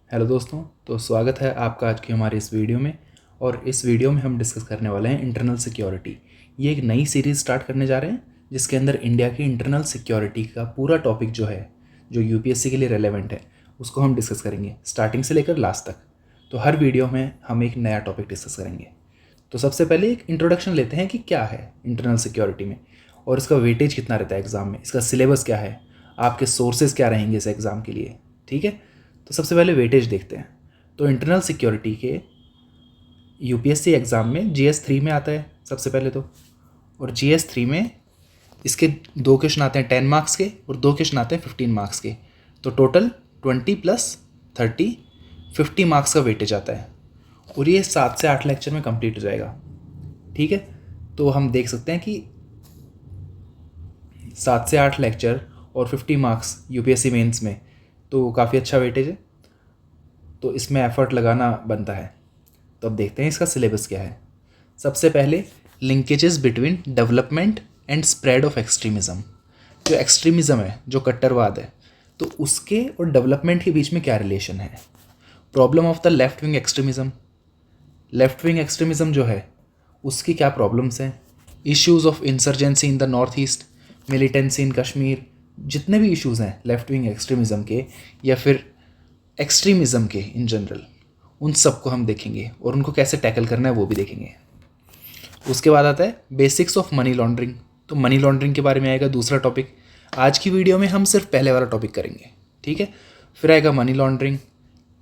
Hello दोस्तों, तो स्वागत है आपका आज की हमारे इस वीडियो में। और इस वीडियो में हम डिस्कस करने वाले हैं इंटरनल सिक्योरिटी। ये एक नई सीरीज़ स्टार्ट करने जा रहे हैं जिसके अंदर इंडिया की इंटरनल सिक्योरिटी का पूरा टॉपिक जो है, जो यूपीएससी के लिए रेलेवेंट है, उसको हम डिस्कस करेंगे स्टार्टिंग से लेकर लास्ट तक। तो हर वीडियो में हम एक नया टॉपिक डिस्कस करेंगे। तो सबसे पहले एक इंट्रोडक्शन लेते हैं कि क्या है इंटरनल सिक्योरिटी में और इसका वेटेज कितना रहता है एग्ज़ाम में, इसका सिलेबस क्या है, आपके सोर्सेज क्या रहेंगे इस एग्ज़ाम के लिए। ठीक है, तो सबसे पहले वेटेज देखते हैं। तो इंटरनल सिक्योरिटी के यूपीएससी एग्ज़ाम में जीएस 3 में आता है सबसे पहले तो। और जीएस 3 में इसके 2 क्वेश्चन आते हैं 10 मार्क्स के और 2 क्वेश्चन आते हैं 15 मार्क्स के। तो टोटल 20 + 30 50 मार्क्स का वेटेज आता है और ये 7 से 8 लेक्चर में कंप्लीट हो जाएगा। ठीक है, तो हम देख सकते हैं कि 7 से 8 लेक्चर और 50 मार्क्स यूपीएससी मेंस में, तो काफ़ी अच्छा वेटेज है। तो इसमें एफर्ट लगाना बनता है। तो अब देखते हैं इसका सिलेबस क्या है। सबसे पहले linkages between development and spread of extremism. जो एक्सट्रीमिज़म है, जो कट्टरवाद है, तो उसके और डेवलपमेंट के बीच में क्या रिलेशन है। Problem of the left wing extremism. Left wing extremism जो है उसकी क्या प्रॉब्लम्स हैं। Issues of insurgency in the North East, militancy in Kashmir, जितने भी इश्यूज़ हैं लेफ्ट विंग एक्सट्रीमिज़म के या फिर एक्सट्रीमिज़म के इन जनरल, उन सब को हम देखेंगे और उनको कैसे टैकल करना है वो भी देखेंगे। उसके बाद आता है बेसिक्स ऑफ मनी लॉन्ड्रिंग। तो मनी लॉन्ड्रिंग के बारे में आएगा दूसरा टॉपिक। आज की वीडियो में हम सिर्फ पहले वाला टॉपिक करेंगे। ठीक है, फिर आएगा मनी लॉन्ड्रिंग।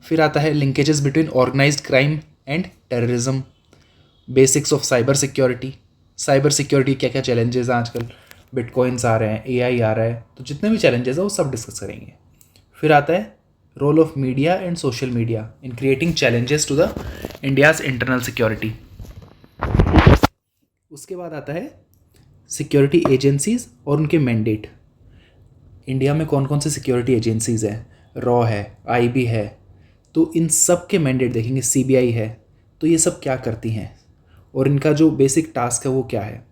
फिर आता है linkages between organised crime and terrorism. Basics of cyber security. Cyber security क्या क्या चैलेंजेस हैं आजकल, बिटकॉइंस आ रहे हैं, एआई आ रहा है, तो जितने भी चैलेंजेस हैं वो सब डिस्कस करेंगे। फिर आता है role of media and social media in creating challenges to the India's internal security. उसके बाद आता है सिक्योरिटी एजेंसीज और उनके मैंडेट। इंडिया में कौन कौन से सिक्योरिटी एजेंसीज हैं, रॉ है, आईबी है, तो इन सब के मैंडेट देखेंगे। सीबीआई है, तो ये सब क्या करती हैं और इनका जो बेसिक टास्क है वो क्या है।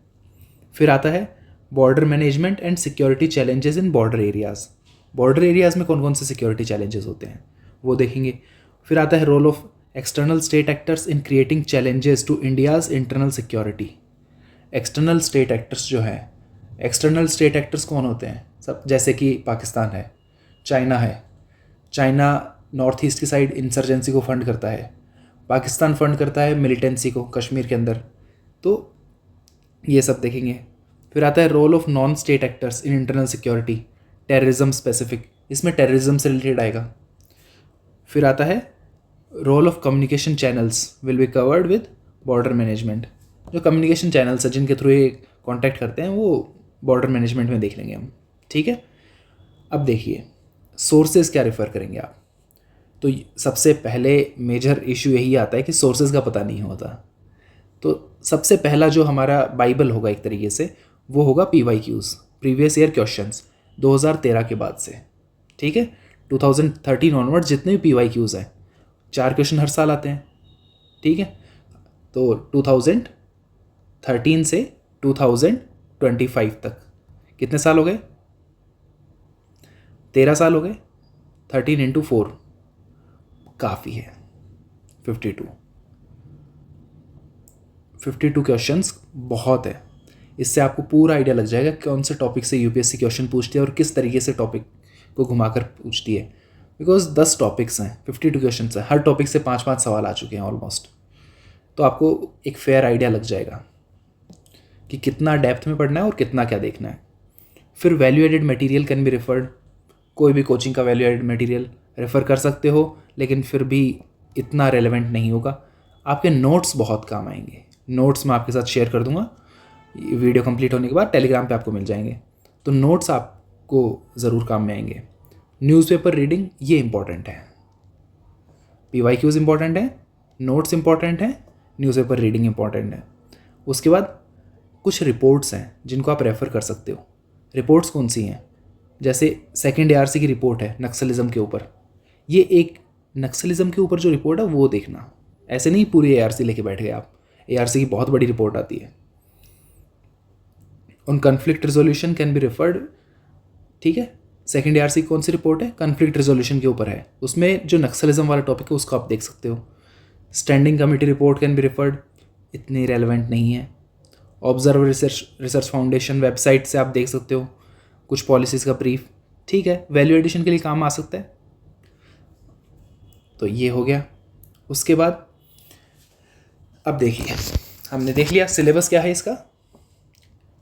फिर आता है border management and security challenges in border areas. Border areas में कौन कौन से सिक्योरिटी चैलेंजेस होते हैं वो देखेंगे। फिर आता है role of external state actors in creating challenges to India's internal security. External state actors जो है, एक्सटर्नल स्टेट एक्टर्स कौन होते हैं सब, जैसे कि पाकिस्तान है, चाइना है। चाइना नॉर्थ ईस्ट की साइड इंसर्जेंसी को फंड करता है, पाकिस्तान फंड करता है मिलिटेंसी को कश्मीर के अंदर, तो ये सब देखेंगे। फिर आता है role of non state actors in internal security, terrorism specific, इसमें टेररिज्म से रिलेटेड आएगा। फिर आता है role of communication channels will be covered with border management. जो कम्युनिकेशन चैनल्स हैं जिनके थ्रू ये कॉन्टैक्ट करते हैं वो बॉर्डर मैनेजमेंट में देख लेंगे हम। ठीक है, अब देखिए सोर्सेज क्या रेफ़र करेंगे आप। तो सबसे पहले मेजर इशू यही आता है कि सोर्सेज का पता नहीं होता। तो सबसे पहला जो हमारा बाइबल होगा एक तरीके से, वो होगा PYQs, प्रीवियस ईयर क्वेश्चंस 2013 के बाद से। ठीक है, 2013 ऑनवर्ड जितने भी PYQs हैं, 4 क्वेश्चन हर साल आते हैं। ठीक है, तो 2013 से 2025 तक कितने साल हो गए, 13 साल हो गए। 13 × 4 काफ़ी है, 52 क्वेश्चंस बहुत है। इससे आपको पूरा आइडिया लग जाएगा कौन से टॉपिक से यूपीएससी क्वेश्चन पूछती है और किस तरीके से टॉपिक को घुमाकर पूछती है। बिकॉज 10 टॉपिक्स हैं, 52 क्वेश्चन हैं, हर टॉपिक से 5-5 सवाल आ चुके हैं ऑलमोस्ट। तो आपको एक फेयर आइडिया लग जाएगा कि कितना डेप्थ में पढ़ना है और कितना क्या देखना है। फिर value added material can be referred. कोई भी कोचिंग का वैल्यू एडेड मटेरियल रेफ़र कर सकते हो, लेकिन फिर भी इतना रेलेवेंट नहीं होगा। आपके नोट्स बहुत काम आएंगे। नोट्स मैं आपके साथ शेयर कर दूंगा वीडियो कंप्लीट होने के बाद, टेलीग्राम पे आपको मिल जाएंगे। तो नोट्स आपको ज़रूर काम में आएंगे। न्यूज़पेपर रीडिंग ये इंपॉर्टेंट है, PYQs इंपॉर्टेंट है, नोट्स इंपॉर्टेंट है, न्यूज़पेपर रीडिंग इंपॉर्टेंट है। उसके बाद कुछ रिपोर्ट्स हैं जिनको आप रेफ़र कर सकते हो। रिपोर्ट्स कौन सी हैं, जैसे सेकंड ARC की रिपोर्ट है नक्सलिज्म के ऊपर। ये एक नक्सलिज्म के ऊपर जो रिपोर्ट है वो देखना, ऐसे नहीं पूरी ARC लेके बैठ गए आप। ARC की बहुत बड़ी रिपोर्ट आती है। On conflict resolution can be referred. ठीक है, सेकेंड ARC कौन सी रिपोर्ट है, कन्फ्लिक्ट रेजोल्यूशन के ऊपर है, उसमें जो नक्सलिज्म वाला टॉपिक है उसको आप देख सकते हो। Standing committee report can be referred, इतनी रेलेवेंट नहीं है। ऑब्जर्वर रिसर्च फाउंडेशन वेबसाइट से आप देख सकते हो कुछ पॉलिसीज़ का ब्रीफ, ठीक है, वैल्यू एडिशन के लिए काम आ सकता है। तो ये हो गया। उसके बाद अब देखिए, हमने देख लिया सिलेबस क्या है इसका,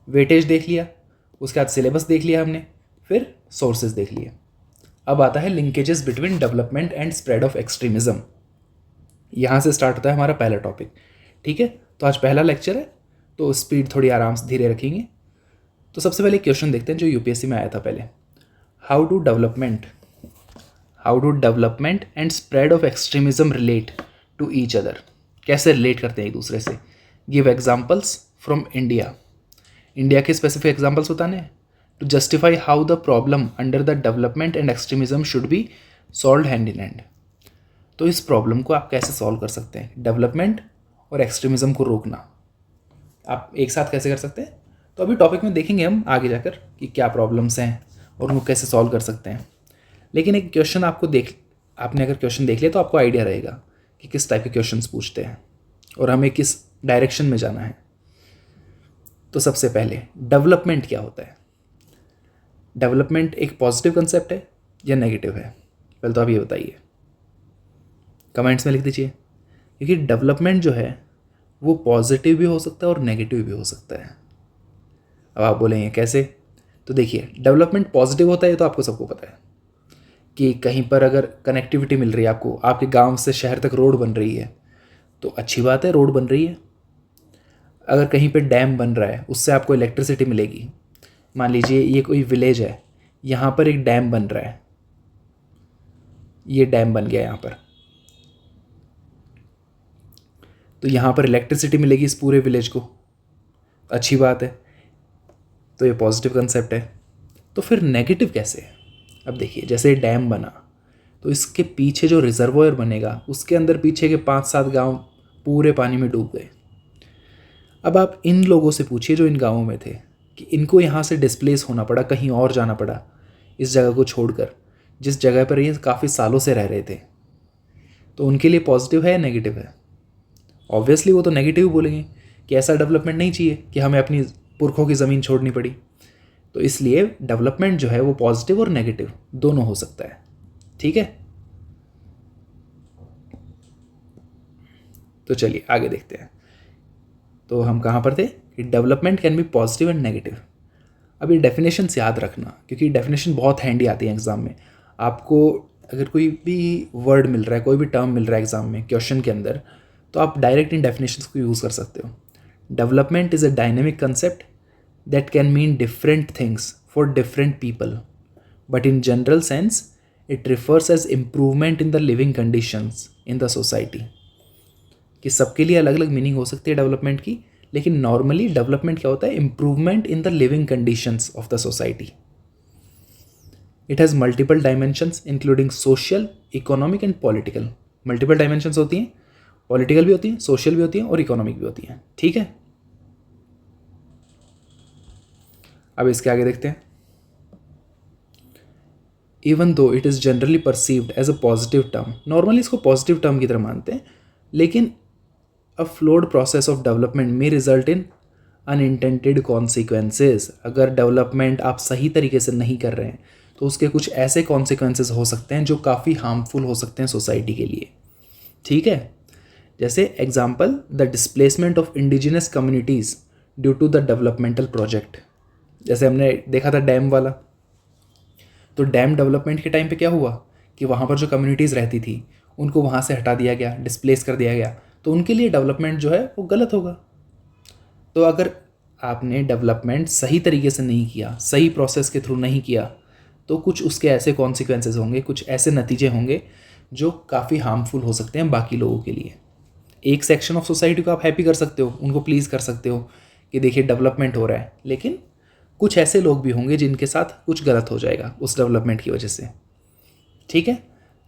वेटेज देख लिया, उसके बाद सिलेबस देख लिया हमने, फिर सोर्सेज देख लिए। अब आता है linkages between development and spread of extremism. यहाँ से स्टार्ट होता है हमारा पहला टॉपिक, ठीक है। तो आज पहला लेक्चर है तो स्पीड थोड़ी आराम से धीरे रखेंगे। तो सबसे पहले क्वेश्चन देखते हैं जो यूपीएससी में आया था पहले, how do development and spread of extremism relate to each other, कैसे रिलेट करते हैं एक दूसरे से। गिव एग्जाम्पल्स फ्रॉम इंडिया के स्पेसिफिक एग्जाम्पल्स बताने हैं to justify how the problem under the development and extremism should be solve hand in hand. तो इस प्रॉब्लम को आप कैसे सॉल्व कर सकते हैं, डेवलपमेंट और एक्सट्रीमिज्म को रोकना आप एक साथ कैसे कर सकते हैं। तो अभी टॉपिक में देखेंगे हम आगे जाकर कि क्या प्रॉब्लम्स हैं और उनको कैसे सॉल्व कर सकते हैं। लेकिन एक क्वेश्चन आपने अगर क्वेश्चन देख लिया तो आपको आइडिया रहेगा कि किस टाइप के क्वेश्चंस पूछते हैं और हमें किस डायरेक्शन में जाना है। तो सबसे पहले डेवलपमेंट क्या होता है, डेवलपमेंट एक पॉजिटिव कंसेप्ट है या नेगेटिव है, पहले तो आप ये बताइए, कमेंट्स में लिख दीजिए। क्योंकि डेवलपमेंट जो है वो पॉजिटिव भी हो सकता है और नेगेटिव भी हो सकता है। अब आप बोलेंगे कैसे, तो देखिए डेवलपमेंट पॉजिटिव होता है तो आपको सबको पता है कि कहीं पर अगर कनेक्टिविटी मिल रही है आपको, आपके गांव से शहर तक रोड बन रही है तो अच्छी बात है, रोड बन रही है। अगर कहीं पे डैम बन रहा है उससे आपको इलेक्ट्रिसिटी मिलेगी। मान लीजिए ये कोई विलेज है, यहाँ पर एक डैम बन रहा है, ये डैम बन गया यहाँ पर, तो यहाँ पर इलेक्ट्रिसिटी मिलेगी इस पूरे विलेज को, अच्छी बात है। तो ये पॉजिटिव कंसेप्ट है। तो फिर नेगेटिव कैसे है, अब देखिए जैसे डैम बना तो इसके पीछे जो रिजर्वोयर बनेगा उसके अंदर पीछे के 5-7 गांव पूरे पानी में डूब गए। अब आप इन लोगों से पूछिए जो इन गाँवों में थे कि इनको यहाँ से डिस्प्लेस होना पड़ा, कहीं और जाना पड़ा इस जगह को छोड़कर जिस जगह पर ये काफ़ी सालों से रह रहे थे, तो उनके लिए पॉजिटिव है या नेगेटिव है। ऑब्वियसली वो तो नेगेटिव बोलेंगे कि ऐसा डेवलपमेंट नहीं चाहिए कि हमें अपनी पुरखों की ज़मीन छोड़नी पड़ी। तो इसलिए डेवलपमेंट जो है वो पॉजिटिव और नेगेटिव दोनों हो सकता है, ठीक है। तो चलिए आगे देखते हैं। तो हम कहाँ पर थे कि development can be positive and negative. अब ये डेफिनेशंस याद रखना क्योंकि डेफिनेशन बहुत हैंडी आती है एग्जाम में। आपको अगर कोई भी वर्ड मिल रहा है, कोई भी टर्म मिल रहा है एग्जाम में क्वेश्चन के अंदर, तो आप डायरेक्ट इन डेफिनेशंस को यूज़ कर सकते हो। Development is a dynamic concept that can mean different things for different people, but in general sense it refers as improvement in the living conditions in the society. कि सबके लिए अलग अलग मीनिंग हो सकती है डेवलपमेंट की, लेकिन नॉर्मली डेवलपमेंट क्या होता है, improvement in the living conditions of the society. It has multiple dimensions including social, economic and political. Multiple dimensions होती हैं, पॉलिटिकल भी होती हैं, सोशल भी होती हैं और इकोनॉमिक भी होती हैं, ठीक है। अब इसके आगे देखते हैं। Even though it is generally perceived as a positive term, normally इसको पॉजिटिव टर्म की तरह मानते हैं, लेकिन a flawed process of development में रिजल्ट इन अनइंटेंडेड कॉन्सिक्वेंसेज। अगर डेवलपमेंट आप सही तरीके से नहीं कर रहे हैं तो उसके कुछ ऐसे कॉन्सिक्वेंसेज हो सकते हैं जो काफ़ी हार्मफुल हो सकते हैं सोसाइटी के लिए, ठीक है। जैसे example, the displacement of indigenous communities due to the developmental project. जैसे हमने देखा था डैम वाला, तो डैम डेवलपमेंट के टाइम पे क्या हुआ कि वहाँ पर जो कम्युनिटीज़ रहती थी उनको वहाँ से हटा दिया गया, डिस्प्लेस कर दिया गया, तो उनके लिए डेवलपमेंट जो है वो गलत होगा। तो अगर आपने डेवलपमेंट सही तरीके से नहीं किया, सही प्रोसेस के थ्रू नहीं किया, तो कुछ उसके ऐसे कॉन्सिक्वेंसेज होंगे, कुछ ऐसे नतीजे होंगे जो काफ़ी हार्मफुल हो सकते हैं बाकी लोगों के लिए। एक सेक्शन ऑफ सोसाइटी को आप हैप्पी कर सकते हो, उनको प्लीज़ कर सकते हो कि देखिए डेवलपमेंट हो रहा है, लेकिन कुछ ऐसे लोग भी होंगे जिनके साथ कुछ गलत हो जाएगा उस डेवलपमेंट की वजह से, ठीक है।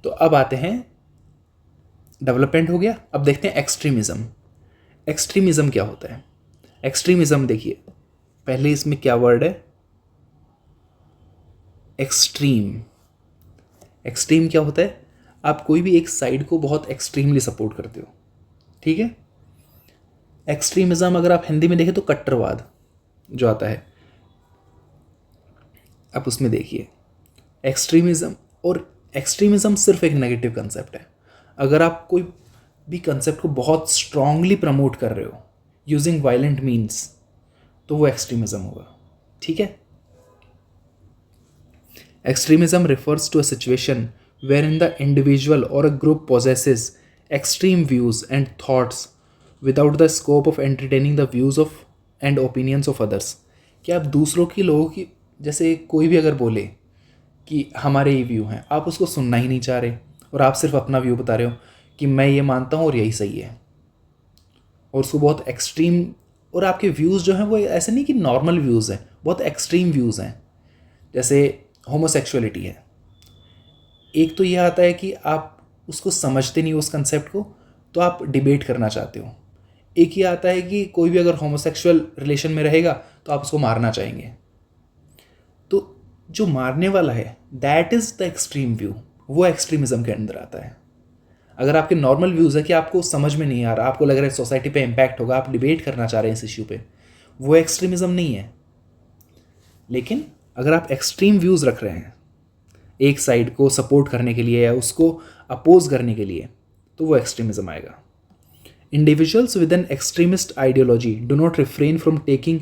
तो अब आते हैं, डेवलपमेंट हो गया, अब देखते हैं एक्सट्रीमिज़म। एक्सट्रीमिज़म क्या होता है। एक्सट्रीमिज़म देखिए, पहले इसमें क्या वर्ड है, एक्सट्रीम। एक्सट्रीम क्या होता है? आप कोई भी एक साइड को बहुत एक्सट्रीमली सपोर्ट करते हो, ठीक है। एक्सट्रीमिज्म अगर आप हिंदी में देखें तो कट्टरवाद जो आता है, आप उसमें देखिए एक्सट्रीमिज्म। और एक्सट्रीमिज्म सिर्फ एक नेगेटिव कंसेप्ट है। अगर आप कोई भी कंसेप्ट को बहुत स्ट्रांगली प्रमोट कर रहे हो यूजिंग वायलेंट मीन्स, तो वो एक्सट्रीमिज्म होगा, ठीक है। Extremism refers to a situation wherein the individual or a group possesses extreme views and thoughts without the scope of entertaining the views of and opinions of others। कि आप दूसरों की, लोगों की, जैसे कोई भी अगर बोले कि हमारे ये व्यू हैं, आप उसको सुनना ही नहीं चाह रहे और आप सिर्फ अपना व्यू बता रहे हो कि मैं ये मानता हूँ और यही सही है, और उसको बहुत एक्सट्रीम। और आपके व्यूज़ जो हैं वो ऐसे नहीं कि नॉर्मल व्यूज़ हैं, बहुत एक्सट्रीम व्यूज़ हैं। जैसे होमोसेक्सुअलिटी है, एक तो ये आता है कि आप उसको समझते नहीं हो उस कंसेप्ट को, तो आप डिबेट करना चाहते हो। एक ये आता है कि कोई भी अगर होमोसेक्सुअल रिलेशन में रहेगा तो आप उसको मारना चाहेंगे। तो जो मारने वाला है that is the extreme view, वो एक्सट्रीमिज्म के अंदर आता है। अगर आपके नॉर्मल व्यूज़ है कि आपको समझ में नहीं आ रहा, आपको लग रहा है सोसाइटी पे इम्पैक्ट होगा, आप डिबेट करना चाह रहे हैं इस इश्यू पे, वो एक्सट्रीमिज्म नहीं है। लेकिन अगर आप एक्सट्रीम व्यूज़ रख रहे हैं एक साइड को सपोर्ट करने के लिए या उसको अपोज करने के लिए, तो वो एक्सट्रीमिज्म आएगा। Individuals with an extremist ideology do not refrain from taking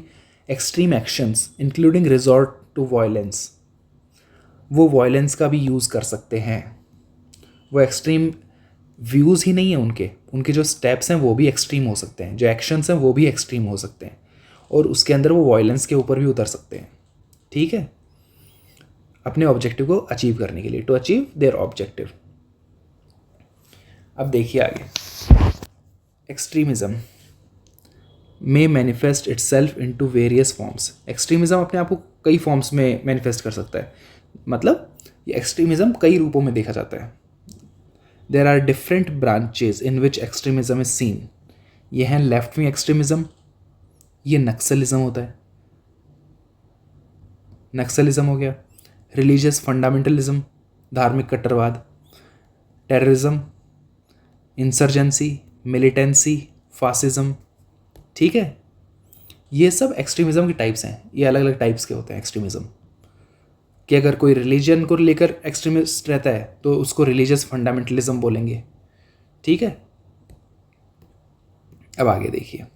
extreme actions including resort to violence. वो वायलेंस का भी यूज़ कर सकते हैं। वो एक्सट्रीम व्यूज़ ही नहीं है उनके, उनके जो स्टेप्स हैं वो भी एक्सट्रीम हो सकते हैं, जो एक्शंस हैं वो भी एक्सट्रीम हो सकते हैं, और उसके अंदर वो वायलेंस के ऊपर भी उतर सकते हैं, ठीक है, अपने ऑब्जेक्टिव को अचीव करने के लिए, टू अचीव देयर ऑब्जेक्टिव। अब देखिए आगे, extremism may manifest itself into various forms. Extremism अपने आप को कई फॉर्म्स में मैनिफेस्ट कर सकता है, मतलब ये एक्सट्रीमिज्म कई रूपों में देखा जाता है। There are different branches in which extremism is seen. ये हैं लेफ्ट विंग एक्सट्रीमिज्म, ये नक्सलिज्म होता है, नक्सलिज्म हो गया। रिलीजियस फंडामेंटलिज्म, धार्मिक कट्टरवाद। टेररिज्म, इंसर्जेंसी, मिलिटेंसी, फासिज्म, ठीक है। ये सब एक्सट्रीमिज्म के टाइप्स हैं, ये अलग अलग टाइप्स के होते हैं एक्सट्रीमिज्म। कि अगर कोई रिलीजन को लेकर एक्सट्रीमिस्ट रहता है तो उसको रिलीजियस फंडामेंटलिज्म बोलेंगे, ठीक है। अब आगे देखिए,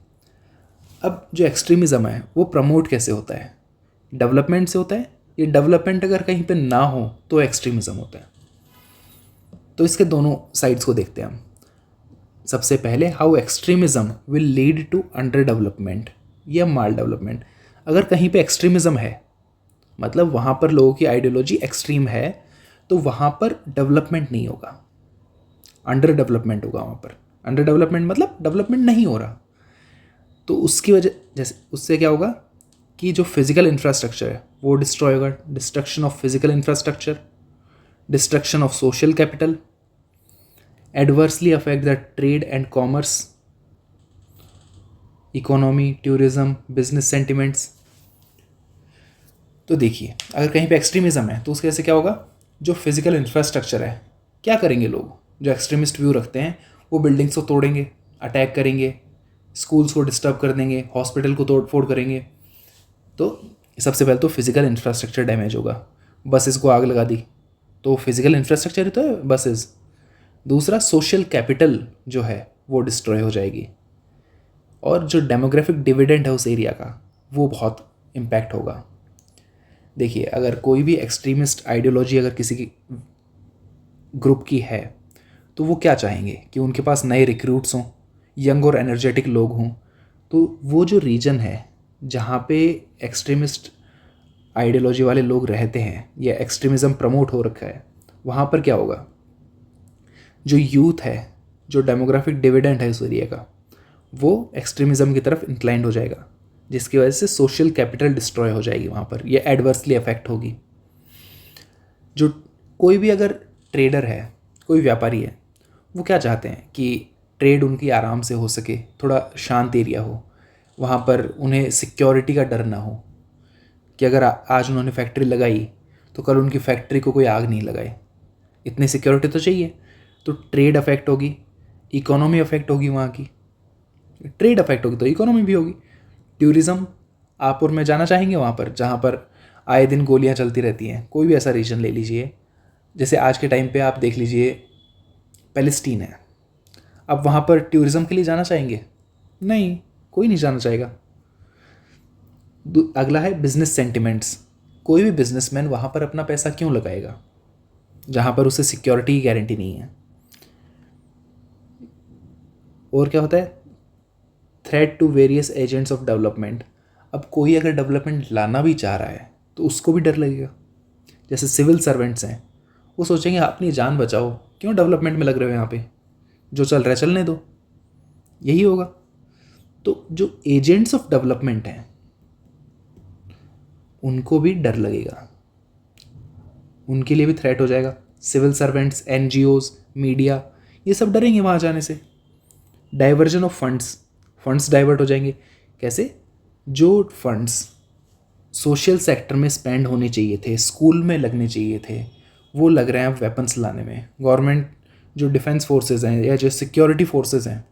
अब जो एक्सट्रीमिज्म है वो प्रमोट कैसे होता है? डेवलपमेंट से होता है। ये डेवलपमेंट अगर कहीं पे ना हो तो एक्सट्रीमिज्म होता है। तो इसके दोनों साइड्स को देखते हैं हम। सबसे पहले, how extremism will lead to under development या माल डेवलपमेंट। अगर कहीं पे एक्सट्रीमिज्म है, मतलब वहाँ पर लोगों की आइडियोलॉजी एक्सट्रीम है, तो वहाँ पर डेवलपमेंट नहीं होगा, अंडर डेवलपमेंट होगा वहाँ पर। अंडर डेवलपमेंट मतलब डेवलपमेंट नहीं हो रहा। तो उसकी वजह, जैसे उससे क्या होगा कि जो फिजिकल इंफ्रास्ट्रक्चर है वो डिस्ट्रॉय होगा। Destruction of physical infrastructure, destruction of social capital, adversely affect the trade and commerce, economy, tourism, business sentiments. तो देखिए, अगर कहीं पे एक्सट्रीमिज्म है तो उसके वजह से क्या होगा, जो फिजिकल इंफ्रास्ट्रक्चर है, क्या करेंगे लोग जो एक्सट्रीमिस्ट व्यू रखते हैं, वो बिल्डिंग्स को तोड़ेंगे, अटैक करेंगे, स्कूल्स को डिस्टर्ब कर देंगे, हॉस्पिटल को तोड़ फोड़ करेंगे। तो सबसे पहले तो फिजिकल इंफ्रास्ट्रक्चर डैमेज होगा। बसेस को आग लगा दी तो फिजिकल इंफ्रास्ट्रक्चर ही तो है बसेस। दूसरा, सोशल कैपिटल जो है वो डिस्ट्रॉय हो जाएगी, और जो डेमोग्राफिक डिविडेंड है उस एरिया का वो बहुत इम्पैक्ट होगा। देखिए, अगर कोई भी एक्सट्रीमिस्ट आइडियोलॉजी अगर किसी की ग्रुप की है तो वो क्या चाहेंगे कि उनके पास नए रिक्रूट्स हों, यंग और एनर्जेटिक लोग हों। तो वो जो रीजन है जहाँ पे एक्सट्रीमिस्ट आइडियोलॉजी वाले लोग रहते हैं या एक्सट्रीमिज़म प्रमोट हो रखा है, वहाँ पर क्या होगा, जो यूथ है, जो डेमोग्राफिक डिविडेंड है उस एरिया का, वो एक्सट्रीमिज़म की तरफ इंक्लाइंड हो जाएगा, जिसकी वजह से सोशल कैपिटल डिस्ट्रॉय हो जाएगी वहाँ पर, ये एडवर्सली अफेक्ट होगी। जो कोई भी अगर ट्रेडर है, कोई व्यापारी है, वो क्या चाहते हैं कि ट्रेड उनकी आराम से हो सके, थोड़ा शांत एरिया हो, वहाँ पर उन्हें सिक्योरिटी का डर ना हो कि अगर आज उन्होंने फैक्ट्री लगाई तो कल उनकी फैक्ट्री को कोई आग नहीं लगाए। इतनी सिक्योरिटी तो चाहिए। तो ट्रेड अफेक्ट होगी, इकोनॉमी अफेक्ट होगी वहाँ की। ट्रेड अफेक्ट होगी तो इकोनॉमी भी होगी। टूरिज़्म, आप और मैं जाना चाहेंगे वहाँ पर जहाँ पर आए दिन गोलियाँ चलती रहती हैं। कोई भी ऐसा रीजन ले लीजिए, जैसे आज के टाइम पे आप देख लीजिए पैलेस्टीन है, अब वहाँ पर टूरिज़्म के लिए जाना चाहेंगे? नहीं, कोई नहीं जाना चाहेगा। अगला है बिजनेस सेंटिमेंट्स। कोई भी बिजनेसमैन वहाँ पर अपना पैसा क्यों लगाएगा जहाँ पर उसे सिक्योरिटी की गारंटी नहीं है। और क्या होता है, threat to various agents of development. अब कोई अगर डेवलपमेंट लाना भी चाह रहा है तो उसको भी डर लगेगा। जैसे सिविल सर्वेंट्स हैं, वो सोचेंगे अपनी जान बचाओ, क्यों डेवलपमेंट में लग रहे हो, यहाँ पे जो चल रहा है चलने दो, यही होगा। तो जो एजेंट्स ऑफ डेवलपमेंट हैं उनको भी डर लगेगा, उनके लिए भी थ्रेट हो जाएगा। सिविल सर्वेंट्स, एनजीओज, मीडिया, ये सब डरेंगे वहाँ जाने से। डाइवर्जन ऑफ फंड्स डाइवर्ट हो जाएंगे। कैसे? जो फंड्स सोशल सेक्टर में स्पेंड होने चाहिए थे, स्कूल में लगने चाहिए थे, वो लग रहे हैं अब वेपन्स लाने में। गवर्नमेंट जो डिफेंस फोर्सेस हैं या जो सिक्योरिटी फोर्सेस हैं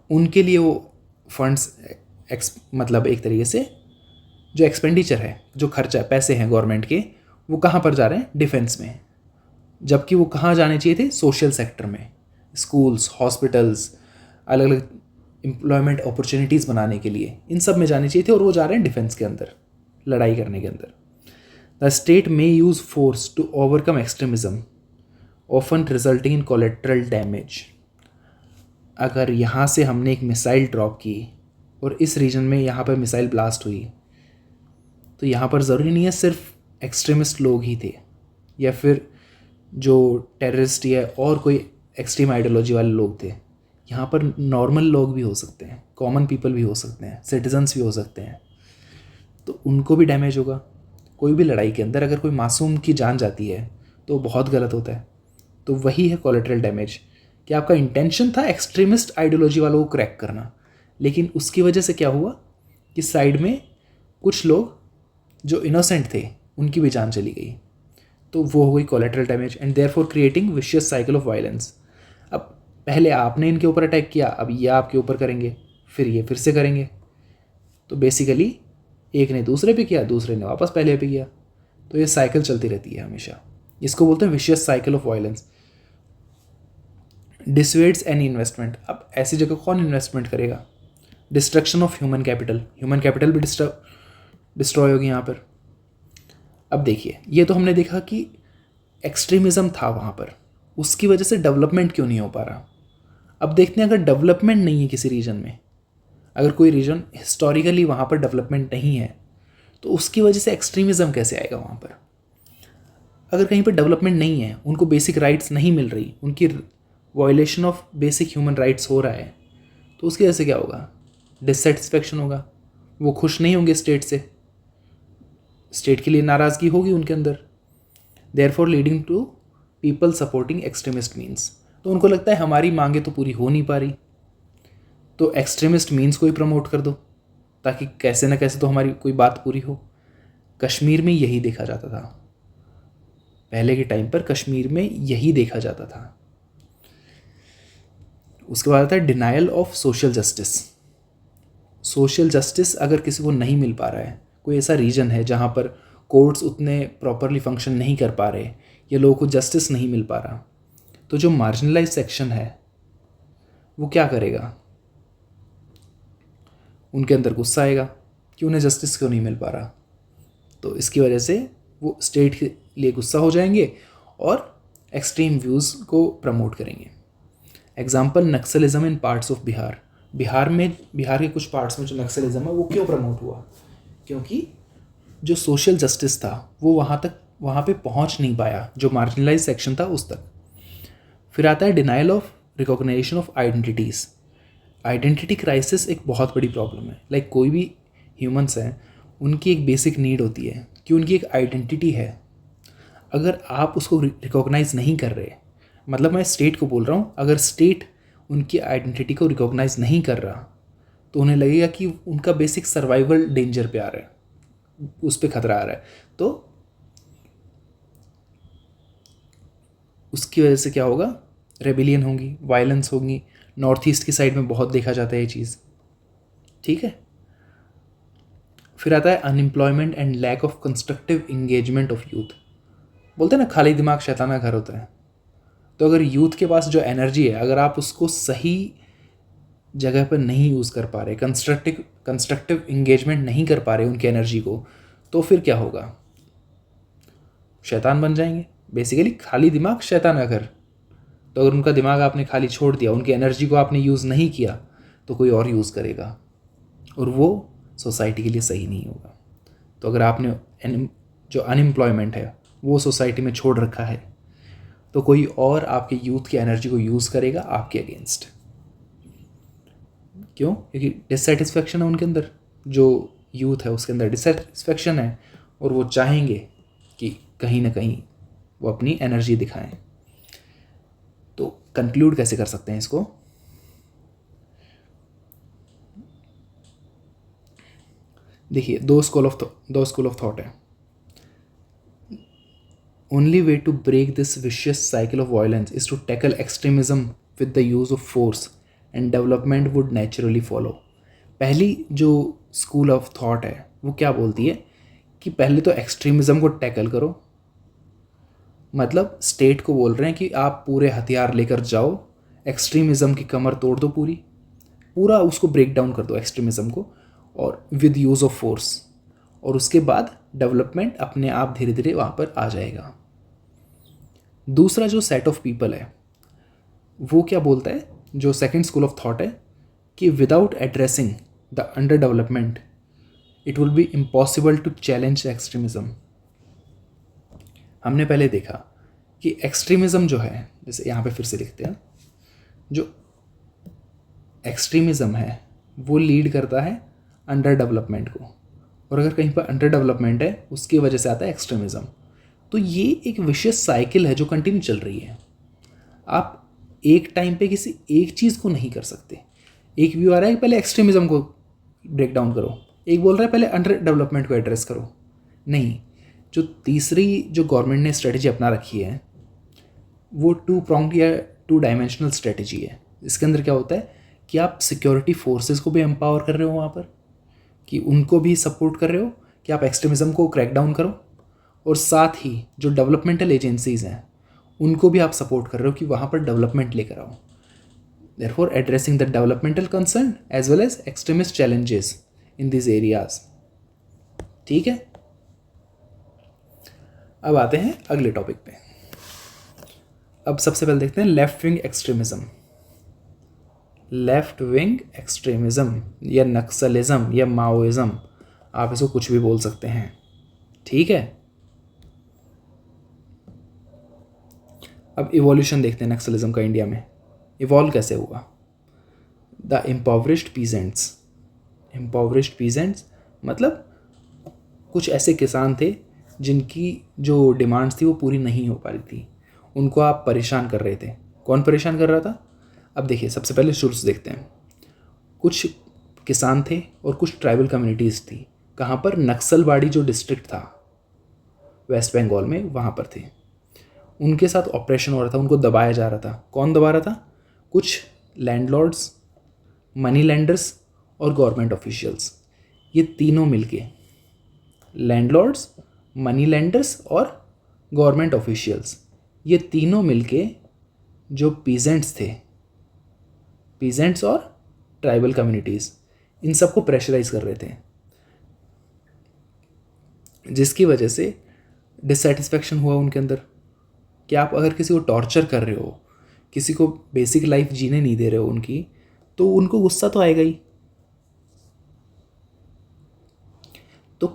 उनके लिए वो फंड्स मतलब एक तरीके से जो एक्सपेंडिचर है, जो खर्चा है, पैसे हैं गवर्नमेंट के, वो कहाँ पर जा रहे हैं? डिफेंस में। जबकि वो कहाँ जाने चाहिए थे? सोशल सेक्टर में, स्कूल्स, हॉस्पिटल्स, अलग अलग एम्प्लॉयमेंट अपॉर्चुनिटीज़ बनाने के लिए, इन सब में जाने चाहिए थे, और वो जा रहे हैं डिफेंस के अंदर, लड़ाई करने के अंदर। The state may use force to overcome extremism often resulting in collateral damage. अगर यहाँ से हमने एक मिसाइल ड्रॉप की और इस रीजन में यहाँ पर मिसाइल ब्लास्ट हुई, तो यहाँ पर ज़रूरी नहीं है सिर्फ एक्सट्रीमिस्ट लोग ही थे या फिर जो टेररिस्ट या और कोई एक्सट्रीम आइडियोलॉजी वाले लोग थे। यहाँ पर नॉर्मल लोग भी हो सकते हैं, कॉमन पीपल भी हो सकते हैं, सिटीजन्स भी हो सकते हैं, तो उनको भी डैमेज होगा। कोई भी लड़ाई के अंदर अगर कोई मासूम की जान जाती है तो बहुत गलत होता है। तो वही है कोलेटरल डैमेज, कि आपका इंटेंशन था एक्सट्रीमिस्ट आइडियोलॉजी वालों को क्रैक करना, लेकिन उसकी वजह से क्या हुआ कि साइड में कुछ लोग जो इनोसेंट थे उनकी भी जान चली गई। तो वो हो गई collateral damage and therefore creating vicious cycle of violence. अब पहले आपने इनके ऊपर अटैक किया, अब ये आपके ऊपर करेंगे, फिर ये फिर से करेंगे। तो बेसिकली एक ने दूसरे पे किया, दूसरे ने वापस पहले पे किया, तो ये साइकिल चलती रहती है हमेशा। इसको बोलते हैं vicious cycle of violence. Dissuades any investment. अब ऐसी जगह कौन इन्वेस्टमेंट करेगा? डिस्ट्रक्शन ऑफ ह्यूमन कैपिटल भी डिस्ट्रॉय होगी यहाँ पर। अब देखिए, ये तो हमने देखा कि एक्सट्रीमिज़म था वहाँ पर, उसकी वजह से डेवलपमेंट क्यों नहीं हो पा रहा। अब देखते हैं, अगर डेवलपमेंट नहीं है किसी रीजन में, अगर कोई रीजन हिस्टोरिकली वहाँ पर डेवलपमेंट नहीं है, तो उसकी वजह से एक्सट्रीमिज़म कैसे आएगा वहाँ पर। अगर कहीं पर डेवलपमेंट नहीं है, उनको बेसिक राइट्स नहीं मिल रही, उनकी violation of basic human rights हो रहा है, तो उसकी वजह से क्या होगा? डिससेटिस्फेक्शन होगा, वो खुश नहीं होंगे स्टेट से, स्टेट के लिए नाराज़गी होगी उनके अंदर। Therefore leading to people supporting extremist means. तो उनको लगता है हमारी मांगे तो पूरी हो नहीं पा रही, तो एक्सट्रीमिस्ट मीन्स को ही प्रमोट कर दो ताकि कैसे ना कैसे तो हमारी कोई बात पूरी हो। कश्मीर में यही देखा जाता था, पहले के टाइम पर कश्मीर में यही देखा जाता था। उसके बाद आता है denial of social justice. Social justice अगर किसी को नहीं मिल पा रहा है, कोई ऐसा रीजन है जहाँ पर कोर्ट्स उतने प्रॉपरली फंक्शन नहीं कर पा रहे या लोगों को जस्टिस नहीं मिल पा रहा, तो जो मार्जिनलाइज सेक्शन है वो क्या करेगा? उनके अंदर गुस्सा आएगा कि उन्हें जस्टिस क्यों नहीं मिल पा रहा। तो इसकी वजह से वो स्टेट के लिए गुस्सा हो जाएंगे और एक्सट्रीम व्यूज़ को प्रमोट करेंगे। Example, Naxalism in parts of Bihar. Bihar के कुछ पार्ट्स में जो नक्सलिज्म है वो क्यों प्रमोट हुआ? क्योंकि जो सोशल जस्टिस था वो वहाँ पे पहुँच नहीं पाया, जो मार्जिनलाइज सेक्शन था उस तक। फिर आता है denial of recognition of identities. Identity crisis एक बहुत बड़ी प्रॉब्लम है। लाइक कोई भी ह्यूमंस हैं, उनकी एक बेसिक नीड होती है कि उनकी एक आइडेंटिटी है। अगर आप उसको रिकॉग्नाइज नहीं कर रहे, मतलब मैं स्टेट को बोल रहा हूँ, अगर स्टेट उनकी आइडेंटिटी को रिकॉग्नाइज नहीं कर रहा तो उन्हें लगेगा कि उनका बेसिक सर्वाइवल डेंजर पे आ रहा है, उस पर खतरा आ रहा है। तो उसकी वजह से क्या होगा, रेबिलियन होंगी, वायलेंस होंगी। नॉर्थ ईस्ट की साइड में बहुत देखा जाता है ये चीज़, ठीक है। फिर आता है unemployment and lack of constructive engagement of youth. बोलते हैं ना खाली दिमाग शैताना घर होता है। तो अगर यूथ के पास जो एनर्जी है, अगर आप उसको सही जगह पर नहीं यूज़ कर पा रहे, कंस्ट्रक्टिव इंगेजमेंट नहीं कर पा रहे उनकी एनर्जी को, तो फिर क्या होगा, शैतान बन जाएंगे। बेसिकली खाली दिमाग शैतान का घर। तो अगर उनका दिमाग आपने खाली छोड़ दिया, उनकी एनर्जी को आपने यूज़ नहीं किया, तो कोई और यूज़ करेगा और वो सोसाइटी के लिए सही नहीं होगा। तो अगर आपने जो अनएम्प्लॉयमेंट है वो सोसाइटी में छोड़ रखा है, तो कोई और आपके यूथ की एनर्जी को यूज़ करेगा आपके अगेंस्ट। क्यों? क्योंकि डिससेटिस्फेक्शन है उनके अंदर, जो यूथ है उसके अंदर डिससेटिस्फेक्शन है, और वो चाहेंगे कि कहीं ना कहीं वो अपनी एनर्जी दिखाएं। तो कंक्लूड कैसे कर सकते हैं इसको? देखिए, दो स्कूल ऑफ थॉट है। Only way to break this vicious cycle of violence is to tackle extremism with the use of force and development would naturally follow. पहली जो स्कूल ऑफ थॉट है वो क्या बोलती है कि पहले तो एक्सट्रीमिज्म को टैकल करो। मतलब स्टेट को बोल रहे हैं कि आप पूरे हथियार लेकर जाओ, एक्सट्रीमिज्म की कमर तोड़ दो, पूरा उसको ब्रेक डाउन कर दो एक्सट्रीमिज्म को, और विद यूज़ ऑफ फोर्स। और उसके बाद डेवलपमेंट अपने आप धीरे धीरे वहाँ पर आ जाएगा। दूसरा जो सेट ऑफ पीपल है वो क्या बोलता है, जो सेकंड स्कूल ऑफ थॉट है, कि without addressing the under development it will be impossible to challenge extremism. हमने पहले देखा कि एक्सट्रीमिज्म जो है, जैसे यहाँ पे फिर से लिखते हैं, जो एक्सट्रीमिज्म है वो लीड करता है अंडर डेवलपमेंट को, और अगर कहीं पर अंडर डेवलपमेंट है उसकी वजह से आता है एक्सट्रीमिज्म। तो ये एक विशियस साइकिल है जो कंटिन्यू चल रही है। आप एक टाइम पे किसी एक चीज़ को नहीं कर सकते। एक व्यू आ रहा है कि पहले एक्सट्रीमिज्म को ब्रेक डाउन करो, एक बोल रहा है पहले अंडर डेवलपमेंट को एड्रेस करो। नहीं, जो तीसरी जो गवर्नमेंट ने स्ट्रेटजी अपना रखी है वो टू प्रॉन्ग्ड या टू डायमेंशनल स्ट्रेटजी है। इसके अंदर क्या होता है कि आप सिक्योरिटी फोर्सेस को भी एम्पावर कर रहे हो वहाँ पर, कि उनको भी सपोर्ट कर रहे हो कि आप एक्सट्रीमिज्म को क्रैक डाउन करो, और साथ ही जो डेवलपमेंटल एजेंसीज़ हैं उनको भी आप सपोर्ट कर रहे हो कि वहाँ पर डेवलपमेंट लेकर आओ। Therefore addressing the developmental concern as well as extremist challenges in this areas. ठीक है, अब आते हैं अगले टॉपिक पे। अब सबसे पहले देखते हैं left wing extremism. Left wing extremism या नक्सलिज्म या माओइज्म, आप इसको कुछ भी बोल सकते हैं, ठीक है। अब इवोल्यूशन देखते हैं नक्सलिज्म का इंडिया में। इवॉल्व कैसे हुआ? द इम्पॉवरिश्ड पीजेंट्स मतलब कुछ ऐसे किसान थे जिनकी जो डिमांड्स थी वो पूरी नहीं हो पा रही थी, उनको आप परेशान कर रहे थे। कौन परेशान कर रहा था? अब देखिए, सबसे पहले शुरू से देखते हैं। कुछ किसान थे और कुछ ट्राइबल कम्युनिटीज़ थी। कहाँ पर? नक्सलबाड़ी जो डिस्ट्रिक्ट था वेस्ट बंगाल में, वहाँ पर थे। उनके साथ ऑपरेशन हो रहा था, उनको दबाया जा रहा था। कौन दबा रहा था? कुछ लैंडलॉर्ड्स, मनी लेंडर्स और गवर्नमेंट ऑफिशियल्स। ये तीनों मिलके, लैंडलॉर्ड्स, मनी लेंडर्स और गवर्नमेंट ऑफिशियल्स, ये तीनों मिलके जो पीजेंट्स और ट्राइबल कम्युनिटीज़, इन सबको प्रेशराइज कर रहे थे, जिसकी वजह से डिससेटिस्फेक्शन हुआ उनके अंदर। कि आप अगर किसी को टॉर्चर कर रहे हो, किसी को बेसिक लाइफ जीने नहीं दे रहे हो उनकी, तो उनको गुस्सा तो आएगा ही। तो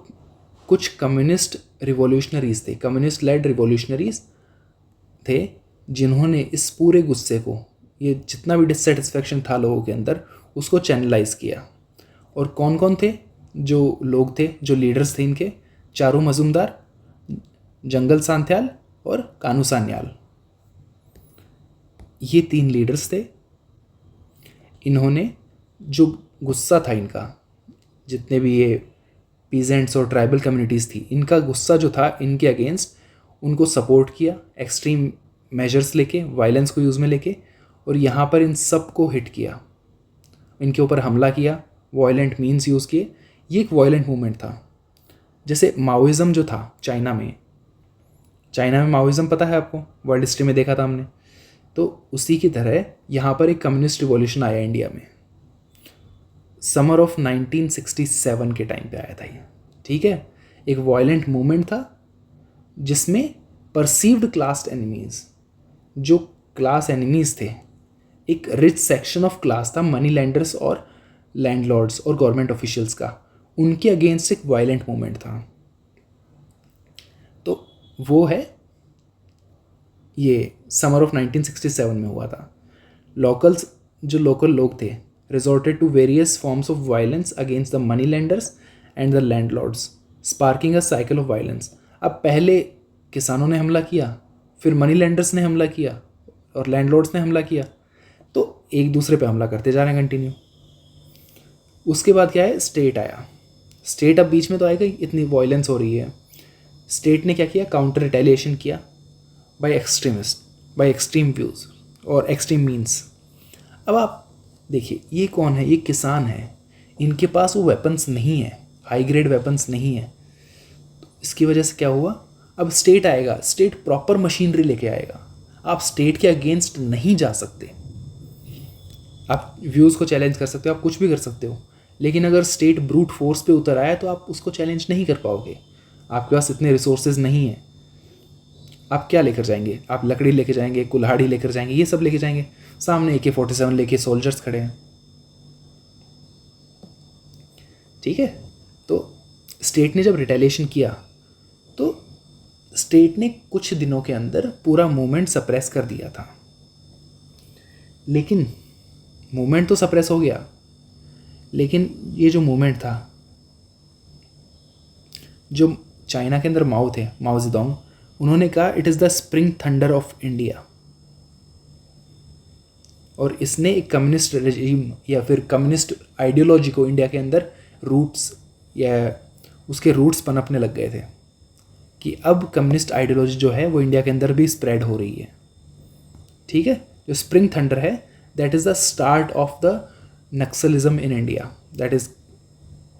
कुछ कम्युनिस्ट रिवॉल्यूशनरीज थे, कम्युनिस्ट लेड रिवॉल्यूशनरीज थे, जिन्होंने इस पूरे गुस्से को, ये जितना भी डिससेटिस्फेक्शन था लोगों के अंदर, उसको चैनलाइज किया। और कौन कौन थे जो लोग थे, जो लीडर्स थे इनके? चारू मजुमदार, जंगल सांथ्याल और कानू सान्याल, ये 3 लीडर्स थे। इन्होंने जो गुस्सा था इनका, जितने भी ये पीजेंट्स और ट्राइबल कम्युनिटीज़ थी, इनका गुस्सा जो था इनके अगेंस्ट, उनको सपोर्ट किया एक्सट्रीम मेजर्स लेके, वायलेंस को यूज़ में लेके, और यहाँ पर इन सब को हिट किया, इनके ऊपर हमला किया, वायलेंट मीन्स यूज़ किए। ये एक वायलेंट मूवमेंट था। जैसे माओइज़्म जो था चाइना में माओइज़्म पता है आपको, वर्ल्ड हिस्ट्री में देखा था हमने, तो उसी की तरह यहाँ पर एक कम्युनिस्ट रिवॉल्यूशन आया इंडिया में, समर ऑफ 1967 के टाइम पे आया था ये। ठीक है, एक वायलेंट मूवमेंट था जिसमें परसीव्ड क्लास एनिमीज़, जो क्लास एनिमीज़ थे, एक रिच सेक्शन ऑफ क्लास था, मनी लैंडर्स और लैंडलॉर्ड्स और गवर्नमेंट ऑफिशियल्स का, उनके अगेंस्ट एक वायलेंट मूवमेंट था। तो वो है, ये समर ऑफ 1967 में हुआ था। जो लोकल लोग थे resorted to various forms of violence against the money lenders and the landlords, sparking a cycle of violence. अब पहले किसानों ने हमला किया, फिर मनी लेंडर्स ने हमला किया और लैंडलॉर्ड्स ने हमला किया, तो एक दूसरे पे हमला करते जा रहे हैं कंटिन्यू। उसके बाद क्या है, स्टेट आया। स्टेट अब बीच में तो आएगा ही, इतनी वायलेंस हो रही है। स्टेट ने क्या किया, काउंटर रिटेलिएशन किया बाय एक्सट्रीम व्यूज़ और एक्सट्रीम मीन्स। अब आप देखिए, ये कौन है, ये किसान है, इनके पास वो वेपन्स नहीं है, हाई ग्रेड वेपन्स नहीं है। तो इसकी वजह से क्या हुआ, अब स्टेट आएगा, स्टेट प्रॉपर मशीनरी लेके आएगा। आप स्टेट के अगेंस्ट नहीं जा सकते, आप व्यूज़ को चैलेंज कर सकते हो, आप कुछ भी कर सकते हो, लेकिन अगर स्टेट ब्रूट फोर्स पे उतर आया तो आप उसको चैलेंज नहीं कर पाओगे। आपके पास इतने रिसोर्सेज नहीं हैं। आप क्या लेकर जाएंगे, आप लकड़ी लेकर जाएंगे, कुल्हाड़ी लेकर जाएंगे, ये सब लेके जाएंगे। सामने AK-47 लेके सोल्जर्स खड़े हैं। ठीक है, तो स्टेट ने जब रिटेलिएशन किया तो स्टेट ने कुछ दिनों के अंदर पूरा मूवमेंट सप्रेस कर दिया था। लेकिन मूवमेंट तो सप्रेस हो गया, लेकिन ये जो मूवमेंट था, जो चाइना के अंदर माओ थे, माओ जेडोंग, उन्होंने कहा it is the spring thunder of India, और इसने एक कम्युनिस्ट रेजिम या फिर कम्युनिस्ट आइडियोलॉजी को इंडिया के अंदर रूट्स या उसके रूट्स पनपने लग गए थे कि अब कम्युनिस्ट आइडियोलॉजी जो है वो इंडिया के अंदर भी स्प्रेड हो रही है। ठीक है, जो स्प्रिंग थंडर है, that is the start of the Naxalism in India, that is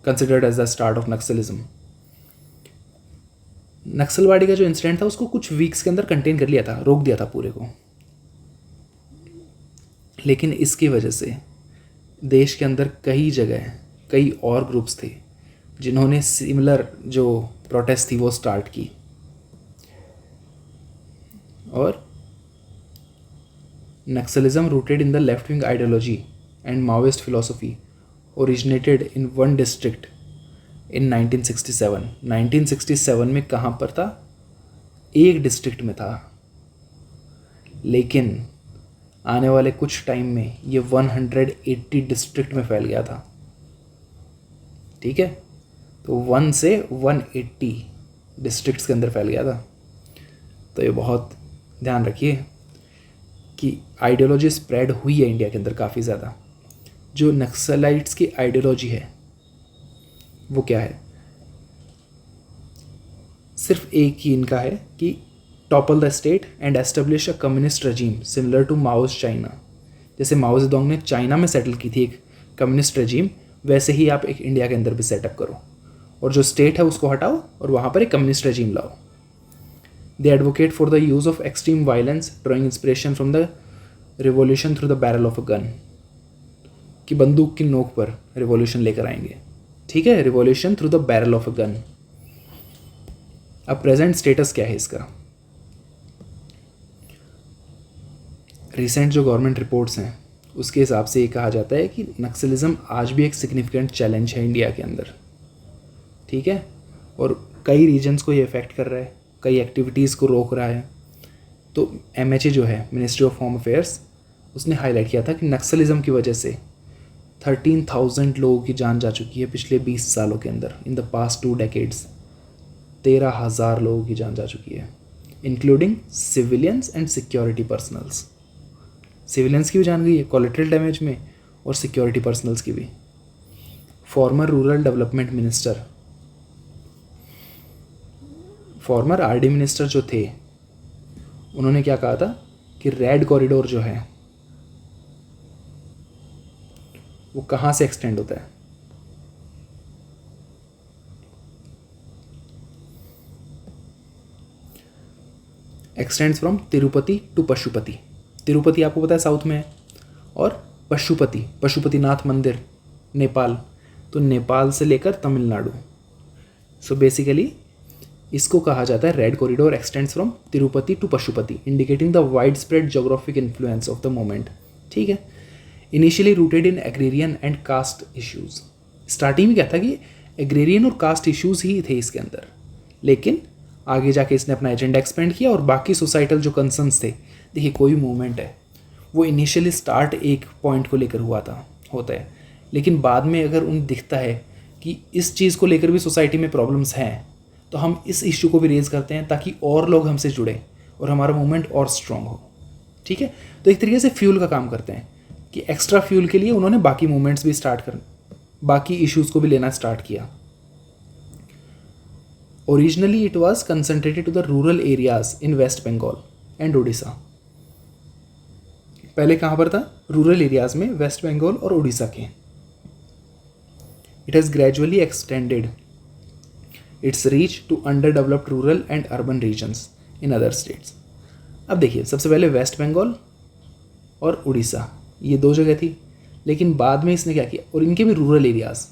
considered as the start of Naxalism. Naxalbari का जो इंसिडेंट था उसको कुछ वीक्स के अंदर कंटेन कर लिया था, रोक दिया था पूरे को, लेकिन इसकी वजह से देश के अंदर कई जगह कई और ग्रुप्स थे जिन्होंने सिमिलर जो प्रोटेस्ट थी वो स्टार्ट की, और Naxalism rooted in the left wing ideology and Maoist philosophy originated in one district in 1967। 1967 में कहाँ पर था, एक डिस्ट्रिक्ट में था, लेकिन आने वाले कुछ टाइम में ये 180 डिस्ट्रिक्ट में फैल गया था। ठीक है, तो 1 से 180 डिस्ट्रिक्ट्स के अंदर फैल गया था। तो ये बहुत ध्यान रखिए कि आइडियोलॉजी स्प्रेड हुई है इंडिया के अंदर काफ़ी ज़्यादा। जो नक्सलाइट्स की आइडियोलॉजी है वो क्या है, सिर्फ एक ही इनका है कि topple the state and establish a communist regime similar to Mao's China. जैसे माओ जेडोंग ने चाइना में सेटल की थी एक कम्युनिस्ट रजीम, वैसे ही आप एक इंडिया के अंदर भी सेटअप करो, और जो स्टेट है उसको हटाओ और वहाँ पर एक कम्युनिस्ट रजीम लाओ। They advocate for the use of extreme violence drawing inspiration from the revolution through the barrel of a gun, कि बंदूक की नोक पर रिवॉल्यूशन लेकर आएंगे। ठीक है, revolution through the barrel of a gun. अब प्रेजेंट स्टेटस क्या है इसका, रिसेंट जो गवर्नमेंट रिपोर्ट्स हैं उसके हिसाब से ये कहा जाता है कि नक्सलिज्म आज भी एक सिग्निफिकेंट चैलेंज है इंडिया के अंदर। ठीक है, और कई रीजन्स को ये अफेक्ट कर रहा है, कई एक्टिविटीज़ को रोक रहा है। तो MHA जो है, मिनिस्ट्री ऑफ होम अफेयर्स, उसने हाईलाइट किया था कि नक्सलिज्म की वजह से 13,000 लोगों की जान जा चुकी है पिछले 20 सालों के अंदर। इन द पास्ट 2 डेकेड्स 13,000 लोगों की जान जा चुकी है, including civilians and security personnels. Civilians की भी जान गई है कोलेटरल डैमेज में, और सिक्योरिटी पर्सनल्स की भी। Farmer rural development minister, farmer RD minister जो थे, उन्होंने क्या कहा था कि रेड कॉरिडोर जो है वो कहाँ से एक्सटेंड होता है। Extends from Tirupati to Pashupati. Tirupati आपको पता है साउथ में है, और पशुपति, पशुपतिनाथ मंदिर नेपाल, तो नेपाल से लेकर तमिलनाडु। सो बेसिकली इसको कहा जाता है red corridor extends from Tirupati to Pashupati, indicating the wide spread geographic influence of the movement. ठीक है, initially rooted in agrarian and caste issues. Starting में क्या था कि एग्रेरियन और कास्ट इश्यूज ही थे इसके अंदर, लेकिन आगे जाके इसने अपना एजेंडा एक्सपेंड किया और बाकी सोसाइटल जो कंसर्न्स थे। देखिए कोई मूवमेंट है वो इनिशियली स्टार्ट एक पॉइंट को लेकर होता है, लेकिन बाद में अगर उन्हें दिखता है कि इस चीज़ को लेकर भी सोसाइटी में प्रॉब्लम्स हैं, तो हम इस इश्यू को भी रेज़ करते हैं ताकि और लोग हमसे जुड़ें और हमारा मूवमेंट और स्ट्रॉन्ग हो। ठीक है, तो एक तरीके से फ्यूल का काम करते हैं कि एक्स्ट्रा फ्यूल के लिए उन्होंने बाकी मूवमेंट्स भी बाकी इश्यूज़ को भी लेना स्टार्ट किया। Originally it was concentrated to the rural areas in West Bengal and Orissa. पहले कहाँ पर था? रूरल एरियाज में, वेस्ट बंगाल और उड़ीसा के। It has gradually extended its reach to under developed rural and urban regions in other states. अब देखिए, सबसे पहले वेस्ट बंगाल और उड़ीसा ये दो जगह थी, लेकिन बाद में इसने क्या किया, और इनके भी रूरल एरियाज़,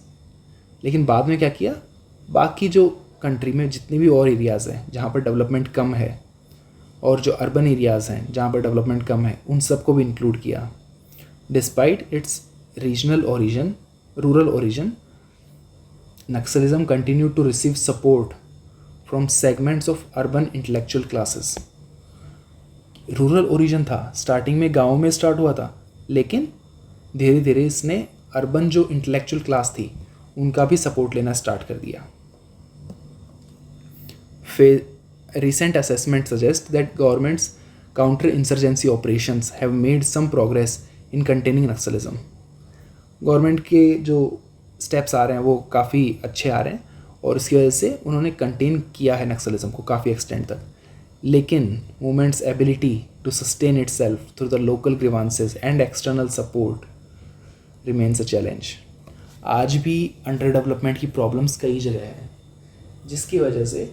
लेकिन बाद में क्या किया, बाकी जो कंट्री में जितने भी और एरियाज़ हैं जहाँ पर डेवलपमेंट कम है और जो अर्बन एरियाज़ हैं जहाँ पर डेवलपमेंट कम है, उन सबको भी इंक्लूड किया। Despite it's regional origin, rural origin, Naxalism continued to receive support from segments of urban intellectual classes। Rural origin था, स्टार्टिंग में गाँव में स्टार्ट हुआ था, लेकिन धीरे धीरे इसने अर्बन जो इंटेलेक्चुअल क्लास थी उनका भी सपोर्ट लेना स्टार्ट कर दिया। Recent assessment suggests that government's counter-insurgency operations have made some progress in containing Naxalism। Government के जो स्टेप्स आ रहे हैं वो काफ़ी अच्छे आ रहे हैं और इसकी वजह से उन्होंने कंटेन किया है नक्सलिज्म को काफ़ी एक्सटेंड तक, लेकिन movements ability to sustain itself through the local grievances and external support remains a challenge. आज भी अंडर डेवलपमेंट की प्रॉब्लम्स कई जगह हैं, जिसकी वजह से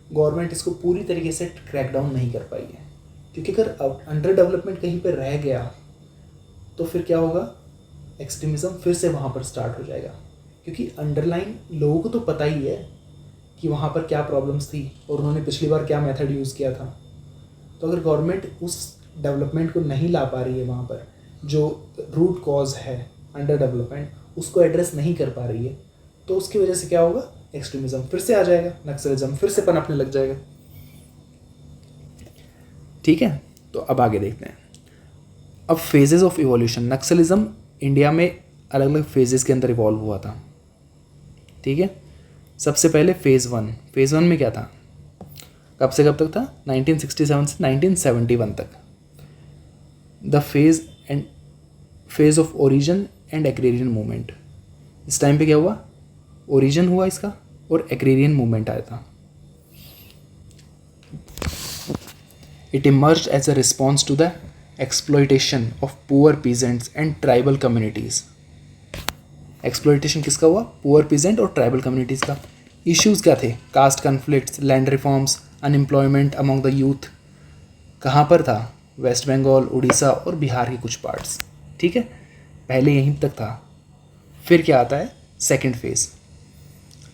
गवर्नमेंट इसको पूरी तरीके से क्रैक डाउन नहीं कर पाई है, क्योंकि अगर अंडर डेवलपमेंट कहीं पर रह गया तो फिर क्या होगा, एक्सट्रीमिज़म फिर से वहाँ पर स्टार्ट हो जाएगा, क्योंकि अंडरलाइन लोगों को तो पता ही है कि वहाँ पर क्या प्रॉब्लम्स थी और उन्होंने पिछली बार क्या मेथड यूज़ किया था। तो अगर गवर्नमेंट उस डेवलपमेंट को नहीं ला पा रही है, वहाँ पर जो रूट कॉज है अंडर डेवलपमेंट उसको एड्रेस नहीं कर पा रही है, तो उसकी वजह से क्या होगा, एक्सट्रीमिज़म फिर से आ जाएगा, नक्सलिज्म फिर से पनपने लग जाएगा। ठीक है, तो अब आगे देखते हैं। अब phases of evolution. Naxalism India में अलग अलग फेजेस के अंदर इवॉल्व हुआ था। ठीक है, सबसे पहले फेज़ वन में क्या था, कब से कब तक था, 1967 से 1971 तक। The phase of origin and agrarian movement. इस टाइम पे क्या हुआ, ओरिजिन हुआ इसका और एग्रेरियन मूवमेंट आया था। It emerged as a response to the exploitation of poor peasants and tribal communities. Exploitation किसका हुआ, पुअर पीजेंट और ट्राइबल कम्युनिटीज़ का। इश्यूज़ क्या थे, caste conflicts, land reforms, unemployment among the youth. कहाँ पर था, वेस्ट बंगाल, उड़ीसा और बिहार के कुछ पार्ट्स। ठीक है, पहले यहीं तक था। फिर क्या आता है, सेकेंड फेज,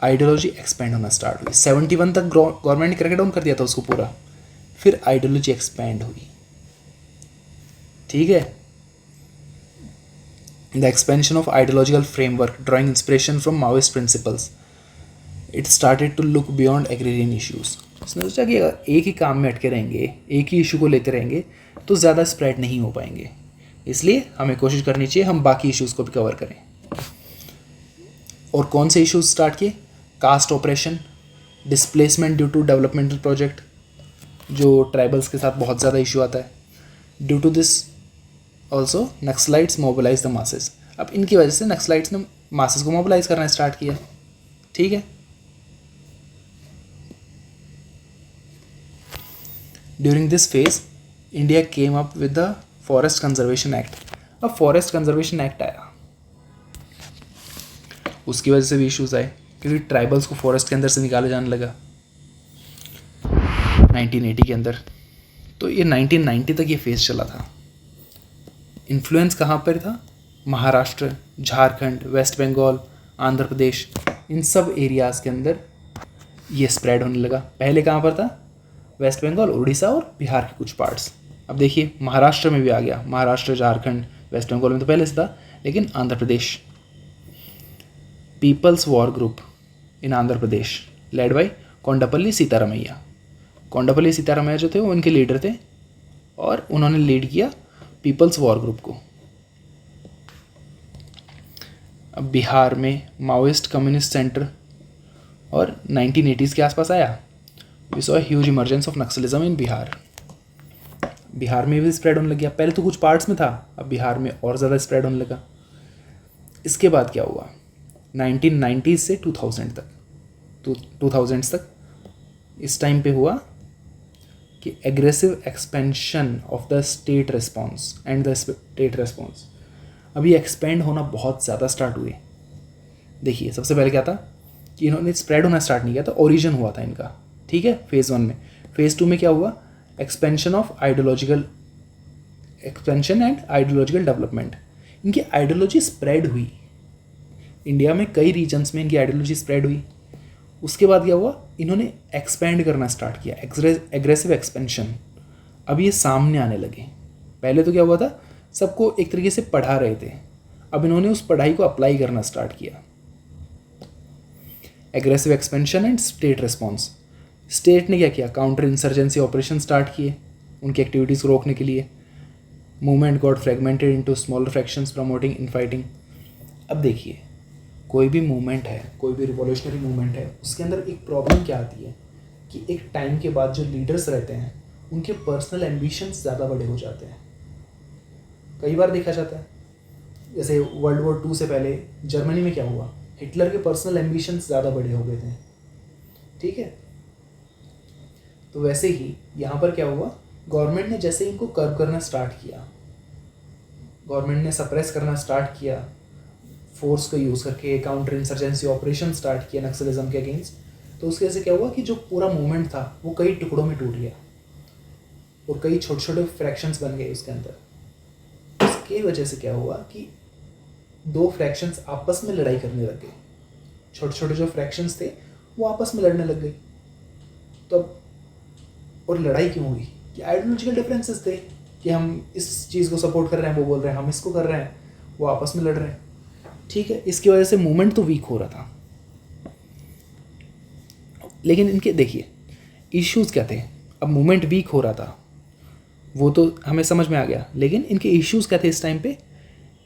आइडियोलॉजी एक्सपेंड होना स्टार्ट हुई। 71 तक गवर्नमेंट ने क्रैक डाउन कर दिया था उसको पूरा, फिर आइडियोलॉजी एक्सपेंड हुई। ठीक है, the expansion of ideological framework drawing inspiration from Maoist principles, it started to look beyond agrarian issues. उसने सोचा कि अगर एक ही काम में अटके रहेंगे, एक ही इशू को लेते रहेंगे, तो ज़्यादा स्प्रेड नहीं हो पाएंगे, इसलिए हमें कोशिश करनी चाहिए हम बाकी इश्यूज़ को भी कवर करें। और कौन से इश्यूज स्टार्ट किए, caste oppression, displacement due to developmental project, जो ट्राइबल्स के साथ बहुत ज़्यादा इशू आता है। Due to this also Naxalites mobilise the masses. अब इनकी वजह से नक्सलाइट्स ने मासेस को मोबिलाइज करना स्टार्ट किया। ठीक है, during this phase India came up with the forest conservation act. अब फॉरेस्ट कंजर्वेशन एक्ट आया, उसकी वजह से भी इश्यूज आए, क्योंकि ट्राइबल्स को फॉरेस्ट के अंदर से निकाला जाने लगा 1980 के अंदर। तो ये 1990 तक ये फेज चला था। इन्फ्लुएंस कहाँ पर था? महाराष्ट्र, झारखंड, वेस्ट बंगाल, आंध्र प्रदेश, इन सब एरियाज़ के अंदर ये स्प्रेड होने लगा। पहले कहाँ पर था? वेस्ट बंगाल, उड़ीसा और बिहार के कुछ पार्ट्स। अब देखिए महाराष्ट्र में भी आ गया, महाराष्ट्र, झारखंड, वेस्ट बंगाल में तो पहले से था, लेकिन Andhra Pradesh, People's War Group in Andhra Pradesh led by Kondapalli Seetharamaiah. Kondapalli Seetharamaiah जो थे वो उनके लीडर थे और उन्होंने लीड किया पीपल्स वॉर ग्रुप को। अब बिहार में माओइस्ट कम्युनिस्ट सेंटर और 1980s के आसपास आया। We saw huge emergence of naxalism in Bihar. Bihar में भी स्प्रेड होने लग गया, पहले तो कुछ पार्ट्स में था, अब बिहार में और ज़्यादा स्प्रेड होने लगा। इसके बाद क्या हुआ? 1990s से 2000 तक, 2000s तक इस टाइम पे हुआ कि aggressive expansion of the state response and the state response. अभी एक्सपेंड होना बहुत ज़्यादा स्टार्ट हुए। देखिए सबसे पहले क्या था कि इन्होंने स्प्रेड होना स्टार्ट नहीं किया था, ओरिजिन हुआ था इनका, ठीक है, फेज़ 1 में। फेज़ 2 में क्या हुआ? Expansion and ideological development. इनकी आइडियोलॉजी स्प्रेड हुई, इंडिया में कई रीजन्स में इनकी आइडियोलॉजी स्प्रेड हुई। उसके बाद क्या हुआ? इन्होंने एक्सपेंड करना स्टार्ट किया, एग्रेसिव एक्सपेंशन। अब ये सामने आने लगे। पहले तो क्या हुआ था, सबको एक तरीके से पढ़ा रहे थे, अब इन्होंने उस पढ़ाई को अप्लाई करना स्टार्ट किया। Aggressive expansion and state response. State ने क्या किया? काउंटर इंसर्जेंसी ऑपरेशन स्टार्ट किए उनकी एक्टिविटीज़ को रोकने के लिए। Movement got fragmented into smaller fractions promoting infighting. अब देखिए कोई भी मूवमेंट है, कोई भी रिवॉल्यूशनरी मूवमेंट है, उसके अंदर एक प्रॉब्लम क्या आती है कि एक टाइम के बाद जो लीडर्स रहते हैं उनके पर्सनल एम्बिशंस ज़्यादा बड़े हो जाते हैं। कई बार देखा जाता है, जैसे वर्ल्ड वॉर 2 से पहले जर्मनी में क्या हुआ, हिटलर के पर्सनल एम्बिशंस ज़्यादा बड़े हो गए थे, ठीक है। तो वैसे ही यहाँ पर क्या हुआ, गवर्नमेंट ने जैसे इनको कर्व करना स्टार्ट किया, गवर्नमेंट ने सप्रेस करना स्टार्ट किया, फोर्स को यूज़ करके काउंटर इंसर्जेंसी ऑपरेशन स्टार्ट किया नक्सलिज्म के अगेंस्ट, तो उसकी वजह से क्या हुआ कि जो पूरा मूवमेंट था वो कई टुकड़ों में टूट गया और कई छोटे छोटे फ्रैक्शंस बन गए उसके अंदर। उसके वजह से क्या हुआ कि दो फ्रैक्शंस आपस में लड़ाई करने लग गए, छोटे छोटे जो फ्रैक्शंस थे वो आपस में लड़ने लग गए। तो अब और लड़ाई क्यों हुई कि आइडियोलॉजिकल डिफरेंसेस थे कि हम इस चीज़ को सपोर्ट कर रहे हैं, वो बोल रहे हैं हम इसको कर रहे हैं, वो आपस में लड़ रहे हैं, ठीक है। इसकी वजह से मूवमेंट तो वीक हो रहा था। लेकिन इनके देखिए इश्यूज क्या थे। अब मूवमेंट वीक हो रहा था वो तो हमें समझ में आ गया, लेकिन इनके इश्यूज क्या थे इस टाइम पे?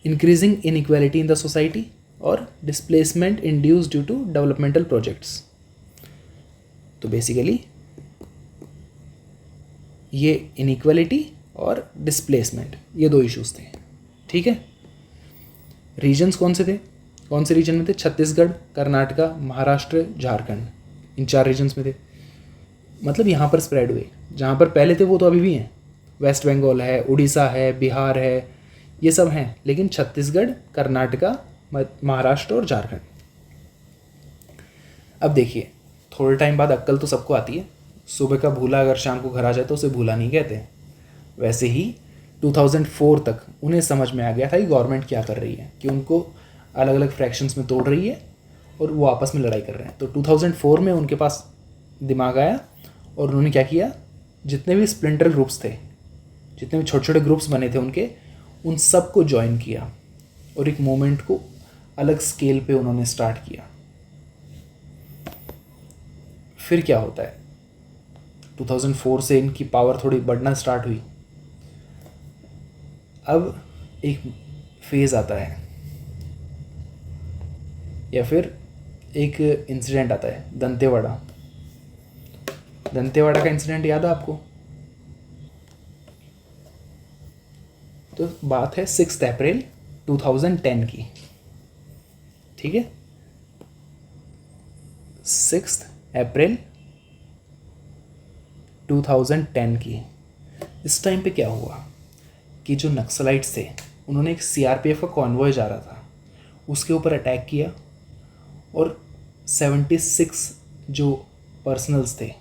Increasing inequality in the society और displacement induce due to developmental projects. तो बेसिकली ये इनइक्वालिटी और डिस्प्लेसमेंट, ये दो इश्यूज थे, ठीक है। रीजन्स कौन से थे, कौन से रीजन में थे? छत्तीसगढ़, कर्नाटका, महाराष्ट्र, झारखंड, इन 4 रीजन्स में थे। मतलब यहाँ पर स्प्रेड हुए, जहाँ पर पहले थे वो तो अभी भी हैं, वेस्ट बंगाल है, उड़ीसा है, बिहार है, ये सब हैं, लेकिन छत्तीसगढ़, कर्नाटका, महाराष्ट्र और झारखंड। अब देखिए थोड़े टाइम बाद अक्ल तो सबको आती है, सुबह का भूला अगर शाम को घर आ जाए तो उसे भूला नहीं कहते। वैसे ही 2004 तक उन्हें समझ में आ गया था कि गवर्नमेंट क्या कर रही है, कि उनको अलग अलग फ्रैक्शंस में तोड़ रही है और वो आपस में लड़ाई कर रहे हैं। तो 2004 में उनके पास दिमाग आया और उन्होंने क्या किया, जितने भी स्प्लिंटर ग्रुप्स थे, जितने भी छोटे छोटे ग्रुप्स बने थे उनके, उन सब को ज्वाइन किया और एक मूवमेंट को अलग स्केल पे उन्होंने स्टार्ट किया। फिर क्या होता है, 2004 से इनकी पावर थोड़ी बढ़ना स्टार्ट हुई। अब एक फेज़ आता है या फिर एक इंसिडेंट आता है, दंतेवाड़ा। दंतेवाड़ा का इंसिडेंट याद है आपको? तो बात है 6 अप्रैल 2010 की, ठीक है। 6 अप्रैल 2010 की। इस टाइम पे क्या हुआ कि जो नक्सलाइट्स थे उन्होंने एक सीआरपीएफ का कॉन्वॉय जा रहा था उसके ऊपर अटैक किया और 76 जो पर्सनल्स थे,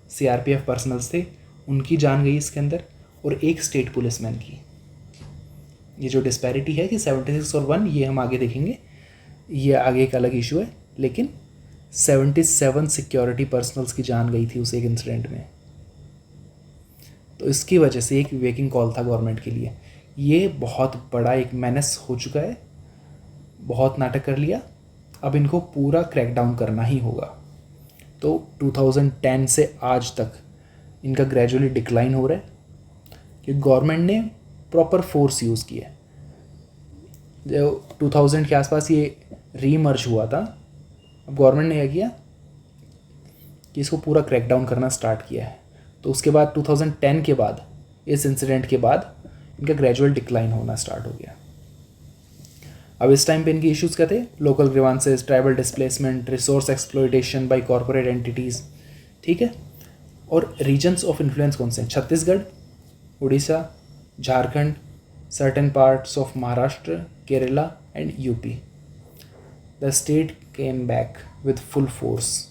सीआरपीएफ पर्सनल्स थे, उनकी जान गई इसके अंदर और एक स्टेट पुलिसमैन की। ये जो डिस्पैरिटी है कि 76 और 1, ये हम आगे देखेंगे, ये आगे एक अलग इशू है, लेकिन 77 सिक्योरिटी पर्सनल्स की जान गई थी उस एक इंसिडेंट में। तो इसकी वजह से एक वेकिंग कॉल था गवर्नमेंट के लिए, ये बहुत बड़ा एक मैनेस हो चुका है, बहुत नाटक कर लिया, अब इनको पूरा क्रैकडाउन करना ही होगा। तो 2010 से आज तक इनका ग्रेजुअली डिक्लाइन हो रहा है कि गवर्नमेंट ने प्रॉपर फोर्स यूज़ किया है। जो 2000 के आसपास ये रीमर्ज हुआ था, अब गवर्नमेंट ने क्या किया कि इसको पूरा क्रैकडाउन करना स्टार्ट किया है। तो उसके बाद 2010 के बाद, इस इंसिडेंट के बाद इनका ग्रेजुअल डिक्लाइन होना स्टार्ट हो गया। अब इस टाइम पे इनकी इश्यूज़ क्या थे? Local grievances, tribal displacement, resource exploitation by corporate entities, ठीक है। और रीजन्स ऑफ इन्फ्लुएंस कौन से हैं? Chhattisgarh, Orissa, Jharkhand, certain parts of Maharashtra, Kerala and UP. The state came back with full force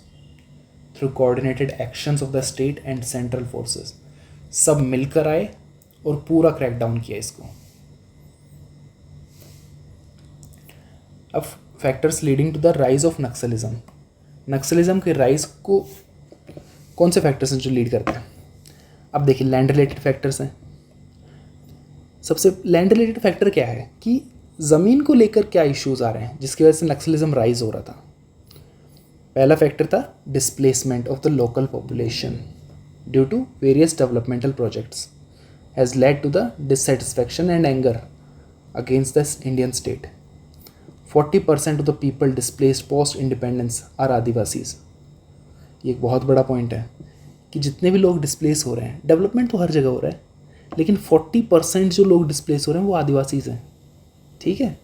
through coordinated actions of the state and central forces. सब मिलकर आए और पूरा क्रैकडाउन किया इसको। अब factors leading to the rise of Naxalism. Naxalism के राइज को कौन से फैक्टर्स हैं जो लीड करते हैं? अब देखिए, लैंड रिलेटेड फैक्टर्स हैं। सबसे लैंड रिलेटेड फैक्टर क्या है कि ज़मीन को लेकर क्या इश्यूज़ आ रहे हैं जिसकी वजह से नक्सलिज्म राइज हो रहा था। पहला फैक्टर था displacement of the local population due to various developmental projects has led to the dissatisfaction and anger against the Indian state. 40% of the people displaced post independence are Adivasis. ये एक बहुत बड़ा पॉइंट है कि जितने भी लोग डिस्प्लेस हो रहे हैं, डेवलपमेंट तो हर जगह हो रहा है, लेकिन 40% जो लोग डिस्प्लेस हो रहे हैं वो आदिवासीज हैं, ठीक है।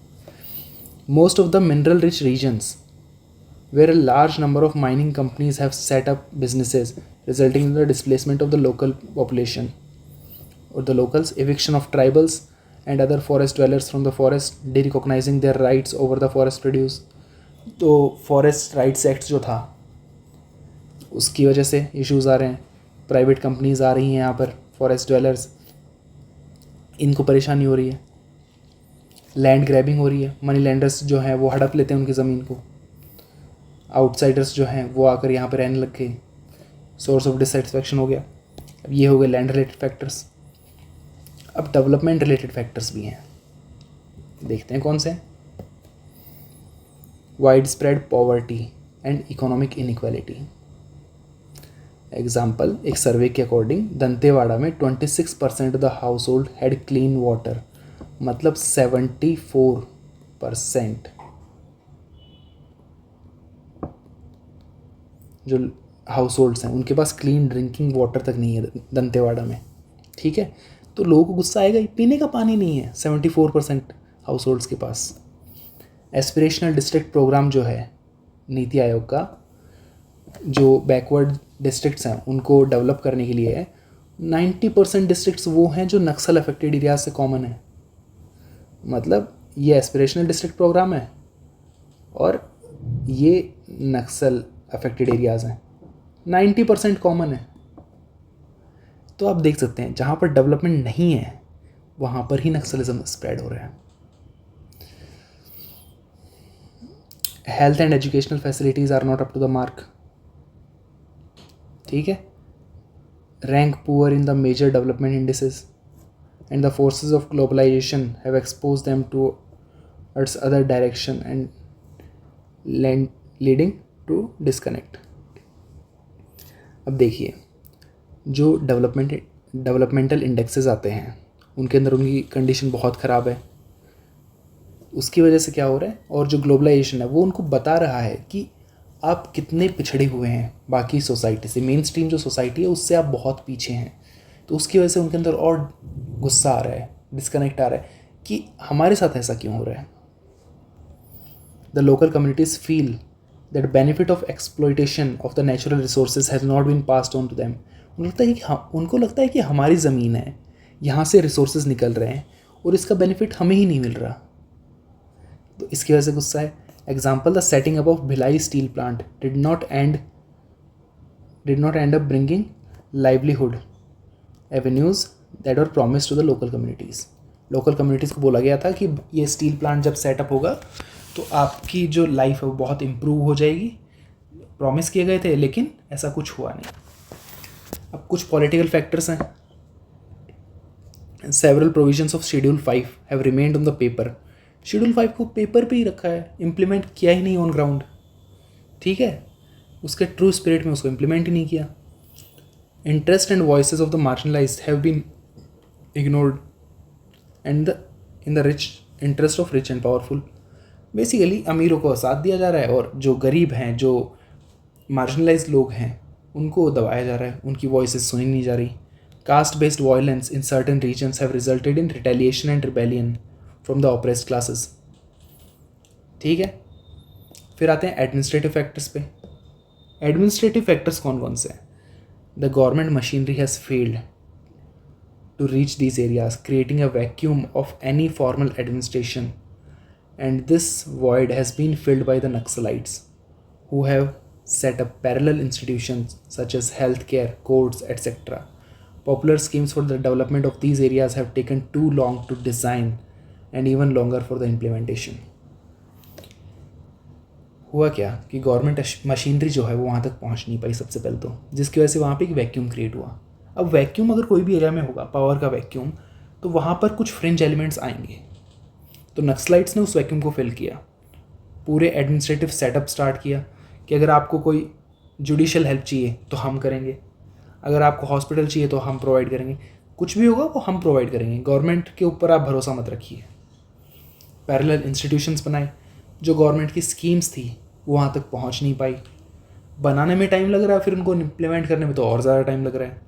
Most of the mineral rich regions where a large number of mining companies have set up businesses resulting in the displacement of the local population और the locals, eviction of tribals and other forest dwellers from the forest, derecognizing their rights over the forest produce। तो forest rights act जो था उसकी वजह से issues आ रहे हैं। Private companies आ रही हैं यहाँ पर, फॉरेस्ट ड्वेलर्स, इनको परेशानी हो रही है। लैंड ग्रैबिंग हो रही है, मनी लैंडर्स जो हैं वो हड़प लेते हैं उनकी ज़मीन को, आउटसाइडर्स जो हैं वो आकर यहाँ पर रहने लग गए, सोर्स ऑफ डिससेटिस्फैक्शन हो गया। अब ये हो गए लैंड रिलेटेड फैक्टर्स। अब डेवलपमेंट रिलेटेड फैक्टर्स भी हैं, देखते हैं कौन से। Wide spread poverty and economic inequality. Example, एक सर्वे के अकॉर्डिंग दंतेवाड़ा में 26% of the house hold had clean water, मतलब 74% जो हाउस होल्ड्स हैं उनके पास क्लीन ड्रिंकिंग वाटर तक नहीं है दंतेवाड़ा में, ठीक है। तो लोगों को गुस्सा आएगा, पीने का पानी नहीं है 74% हाउस होल्ड्स के पास। एस्पिरेशनल डिस्ट्रिक्ट प्रोग्राम जो है नीति आयोग का, जो बैकवर्ड डिस्ट्रिक्ट्स हैं उनको डेवलप करने के लिए है, 90% डिस्ट्रिक्ट्स वो हैं जो नक्सल अफेक्टेड एरियाज से कॉमन है। मतलब ये एस्पिरेशनल डिस्ट्रिक्ट प्रोग्राम है और ये नक्सल अफेक्टेड एरियाज हैं, 90% कॉमन है। तो आप देख सकते हैं जहाँ पर डेवलपमेंट नहीं है वहाँ पर ही नक्सलिज्म स्प्रेड हो रहा है। Health and educational facilities are not up to the mark, ठीक है। Rank poor in the major development indices and the forces of globalisation have expose them towards other direction and leading to disconnect. अब देखिए, जो developmental indexes आते हैं उनके अंदर उनकी कंडीशन बहुत ख़राब है, उसकी वजह से क्या हो रहा है, और जो ग्लोबलाइजेशन है वो उनको बता रहा है कि आप कितने पिछड़े हुए हैं बाकी सोसाइटी से, मेन स्ट्रीम जो सोसाइटी है उससे आप बहुत पीछे हैं। तो उसकी वजह से उनके अंदर और गुस्सा आ रहा है, डिस्कनेक्ट आ रहा है कि हमारे साथ ऐसा क्यों हो रहा है। The local communities feel that benefit of exploitation of the natural resources has not been passed on to them। उनको लगता है कि हमारी ज़मीन है, यहाँ से रिसोर्सेज निकल रहे हैं और इसका बेनिफिट हमें ही नहीं मिल रहा, तो इसकी वजह से गुस्सा है. Example, the setting up of Bhilai steel plant did not end up bringing livelihood avenues that are promise to the local communities. Local communities को बोला गया था कि ये स्टील प्लांट जब सेटअप होगा तो आपकी जो लाइफ है वो बहुत इम्प्रूव हो जाएगी, प्रॉमिस किए गए थे, लेकिन ऐसा कुछ हुआ नहीं. अब कुछ पॉलिटिकल फैक्टर्स हैं. Several provisions of schedule 5 have remained on the paper. Schedule 5 को पेपर पे ही रखा है, इम्प्लीमेंट किया ही नहीं ऑन ग्राउंड. ठीक है, उसके ट्रू स्पिरिट में उसको इम्प्लीमेंट ही नहीं किया. Interest and voices of the marginalised have been ignored and in the rich interest of rich and powerful. Basically अमीरों को साथ दिया जा रहा है और जो गरीब हैं, जो मार्जिनलाइज्ड लोग हैं, उनको दबाया जा रहा है, उनकी वॉइसेस सुनी नहीं जा रही. Caste based violence in certain reasons have resulted in retaliation and rebellion from the oppressed classes. ठीक है, फिर आते हैं एडमिनिस्ट्रेटिव फैक्टर्स पे. एडमिनिस्ट्रेटिव फैक्टर्स कौन कौन से हैं? The government machinery has failed to reach these areas, creating a vacuum of any formal administration, and this void has been filled by the Naxalites, who have set up parallel institutions such as healthcare, courts, etc. Popular schemes for the development of these areas have taken too long to design and even longer for the implementation. हुआ क्या कि government machinery जो है वो वहाँ तक पहुँच नहीं पाई सबसे पहले तो, जिसकी वजह से वहाँ पे एक वैक्यूम क्रिएट हुआ. अब वैक्यूम अगर कोई भी एरिया में होगा, पावर का वैक्यूम, तो वहाँ पर कुछ फ्रिंज एलिमेंट्स आएंगे. तो नक्सलाइट्स ने उस वैक्यूम को फिल किया, पूरे एडमिनिस्ट्रेटिव सेटअप स्टार्ट किया कि अगर आपको कोई जुडिशल हेल्प चाहिए तो हम करेंगे, अगर आपको हॉस्पिटल चाहिए तो हम प्रोवाइड करेंगे, कुछ भी होगा वो हम प्रोवाइड करेंगे, गवर्नमेंट के ऊपर आप भरोसा मत रखिए. पैरेलल इंस्टीट्यूशंस बनाए. जो गवर्नमेंट की स्कीम्स थी वो वहाँ तक पहुँच नहीं पाई, बनाने में टाइम लग रहा है, फिर उनको इम्प्लीमेंट करने में तो और ज़्यादा टाइम लग रहा है.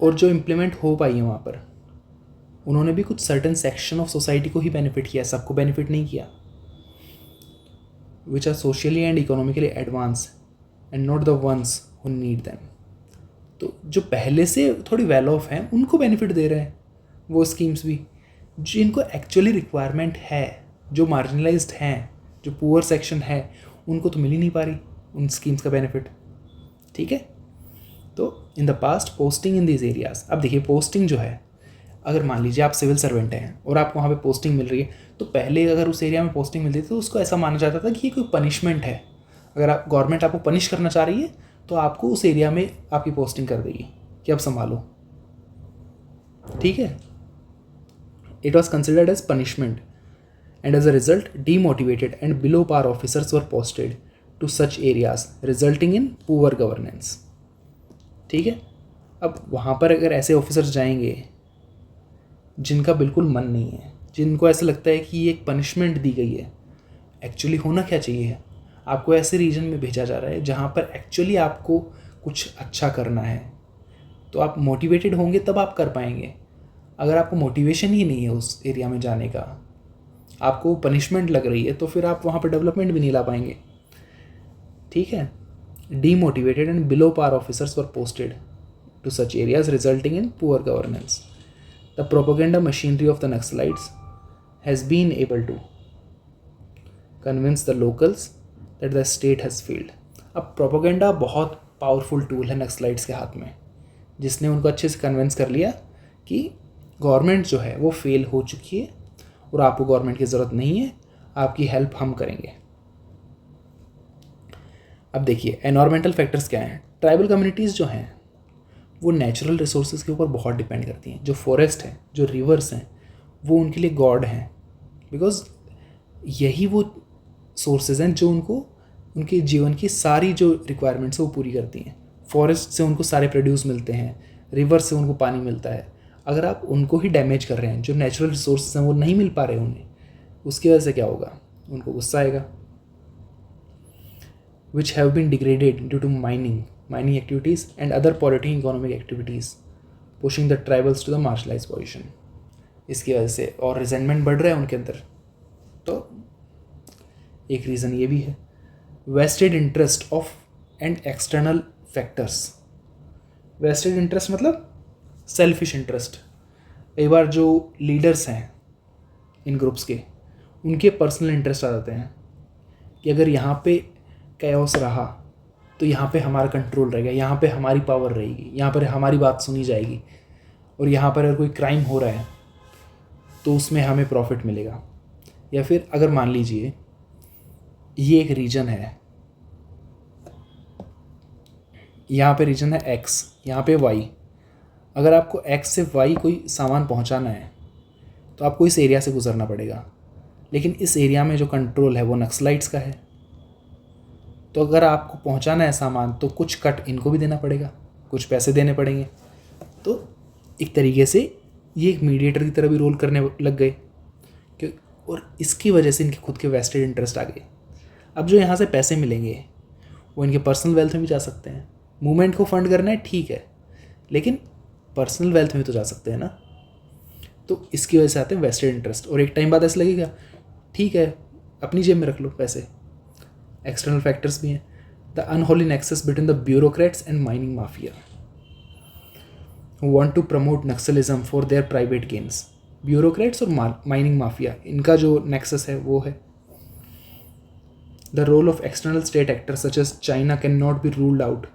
और जो इम्प्लीमेंट हो पाई है वहाँ पर, उन्होंने भी कुछ सर्टन सेक्शन ऑफ सोसाइटी को ही बेनिफिट किया, सबको बेनिफिट नहीं किया. Which are socially and economically advance and not the ones who need them. तो जो पहले से थोड़ी वेल ऑफ हैं उनको बेनिफिट दे रहे हैं वो स्कीम्स भी, जिनको एक्चुअली रिक्वायरमेंट है, जो मार्जिनलाइज्ड हैं, जो पुअर सेक्शन है, उनको तो मिल ही नहीं पा रही उन स्कीम्स का बेनिफिट. ठीक है, तो in the past posting in this areas. अब देखिए पोस्टिंग जो है, अगर मान लीजिए आप सिविल सर्वेंट हैं और आपको वहाँ पे पोस्टिंग मिल रही है, तो पहले अगर उस एरिया में पोस्टिंग मिलती थी तो उसको ऐसा माना जाता था कि ये कोई पनिशमेंट है. अगर आप गवर्नमेंट आपको पनिश करना चाह रही है तो आपको उस एरिया में आपकी पोस्टिंग कर देगी कि अब संभालो. ठीक है, it was considered as punishment and as a result demotivated and below par officers were posted to such areas resulting in poor governance. ठीक है, अब वहाँ पर अगर ऐसे ऑफिसर्स जाएंगे जिनका बिल्कुल मन नहीं है, जिनको ऐसा लगता है कि ये एक पनिशमेंट दी गई है, एक्चुअली होना क्या चाहिए है, आपको ऐसे रीजन में भेजा जा रहा है जहाँ पर एक्चुअली आपको कुछ अच्छा करना है, तो आप मोटिवेटेड होंगे तब आप कर पाएंगे. अगर आपको मोटिवेशन ही नहीं है उस एरिया में जाने का, आपको पनिशमेंट लग रही है, तो फिर आप वहाँ पर डेवलपमेंट भी नहीं ला पाएंगे. ठीक है, demotivated and below par officers were posted to such areas resulting in poor governance. The propaganda machinery of the Naxalites has been able to convince the locals that the state has failed. अब propaganda बहुत powerful tool है Naxalites के हाथ में, जिसने उनको अच्छे से कन्विंस कर लिया कि गवर्नमेंट जो है वो फेल हो चुकी है और आपको गवर्नमेंट की ज़रूरत नहीं है, आपकी हेल्प हम करेंगे. अब देखिए एनवायरमेंटल फैक्टर्स क्या हैं. ट्राइबल कम्युनिटीज़ जो हैं वो नेचुरल रिसोर्सेज के ऊपर बहुत डिपेंड करती हैं. जो फॉरेस्ट है, जो रिवर्स हैं, वो उनके लिए गॉड हैं, बिकॉज यही वो सोर्सेज हैं जो उनको उनके जीवन की सारी जो रिक्वायरमेंट्स है वो पूरी करती हैं. फॉरेस्ट से उनको सारे प्रोड्यूस मिलते हैं, रिवर से उनको पानी मिलता है. अगर आप उनको ही डैमेज कर रहे हैं, जो नेचुरल रिसोर्सेज हैं वो नहीं मिल पा रहे उन्हें, उसकी वजह से क्या होगा, उनको गुस्सा आएगा. which have been degraded due to mining activities and other polluting economic activities, pushing the tribals to the marginalized position. इसकी वजह से और रिजेंटमेंट बढ़ रहा है उनके अंदर. तो एक रीज़न ये भी है. Vested interest of and external factors. Vested interest मतलब सेल्फिश इंटरेस्ट। कई बार जो लीडर्स हैं इन ग्रुप्स के, उनके पर्सनल इंटरेस्ट आ जाते हैं कि अगर यहाँ पे कैओस रहा तो यहाँ पे हमारा कंट्रोल रहेगा, यहाँ पे हमारी पावर रहेगी, यहाँ पर हमारी बात सुनी जाएगी, और यहाँ पर अगर कोई क्राइम हो रहा है तो उसमें हमें प्रॉफिट मिलेगा। या फिर अगर मान लीजिए ये एक रीजन है, यहाँ पे रीजन है एक्स, यहाँ पे वाई। अगर आपको एक्स से वाई कोई सामान पहुँचाना है तो आपको इस एरिया से गुजरना पड़ेगा, लेकिन इस एरिया में जो कंट्रोल है वो नक्सलाइट्स का है। तो अगर आपको पहुँचाना है सामान तो कुछ कट इनको भी देना पड़ेगा, कुछ पैसे देने पड़ेंगे। तो एक तरीके से ये एक मीडिएटर की तरह भी रोल करने लग गए और इसकी वजह से इनके खुद के वेस्टेड इंटरेस्ट आ गए। अब जो यहाँ से पैसे मिलेंगे वो इनके पर्सनल वेल्थ में भी जा सकते हैं। मूवमेंट को फंड करना है ठीक है, लेकिन पर्सनल वेल्थ में तो जा सकते हैं ना। तो इसकी वजह से आते हैं वेस्टेड इंटरेस्ट। और एक टाइम बाद ऐसा लगेगा ठीक है अपनी जेब में रख लो पैसे। एक्सटर्नल फैक्टर्स भी हैं। The unholy nexus between the bureaucrats and mining mafia who want to promote Naxalism for their private gains. Bureaucrats और माइनिंग माफिया, इनका जो नेक्सस है वो है। The role of external state actors such as China can not be ruled out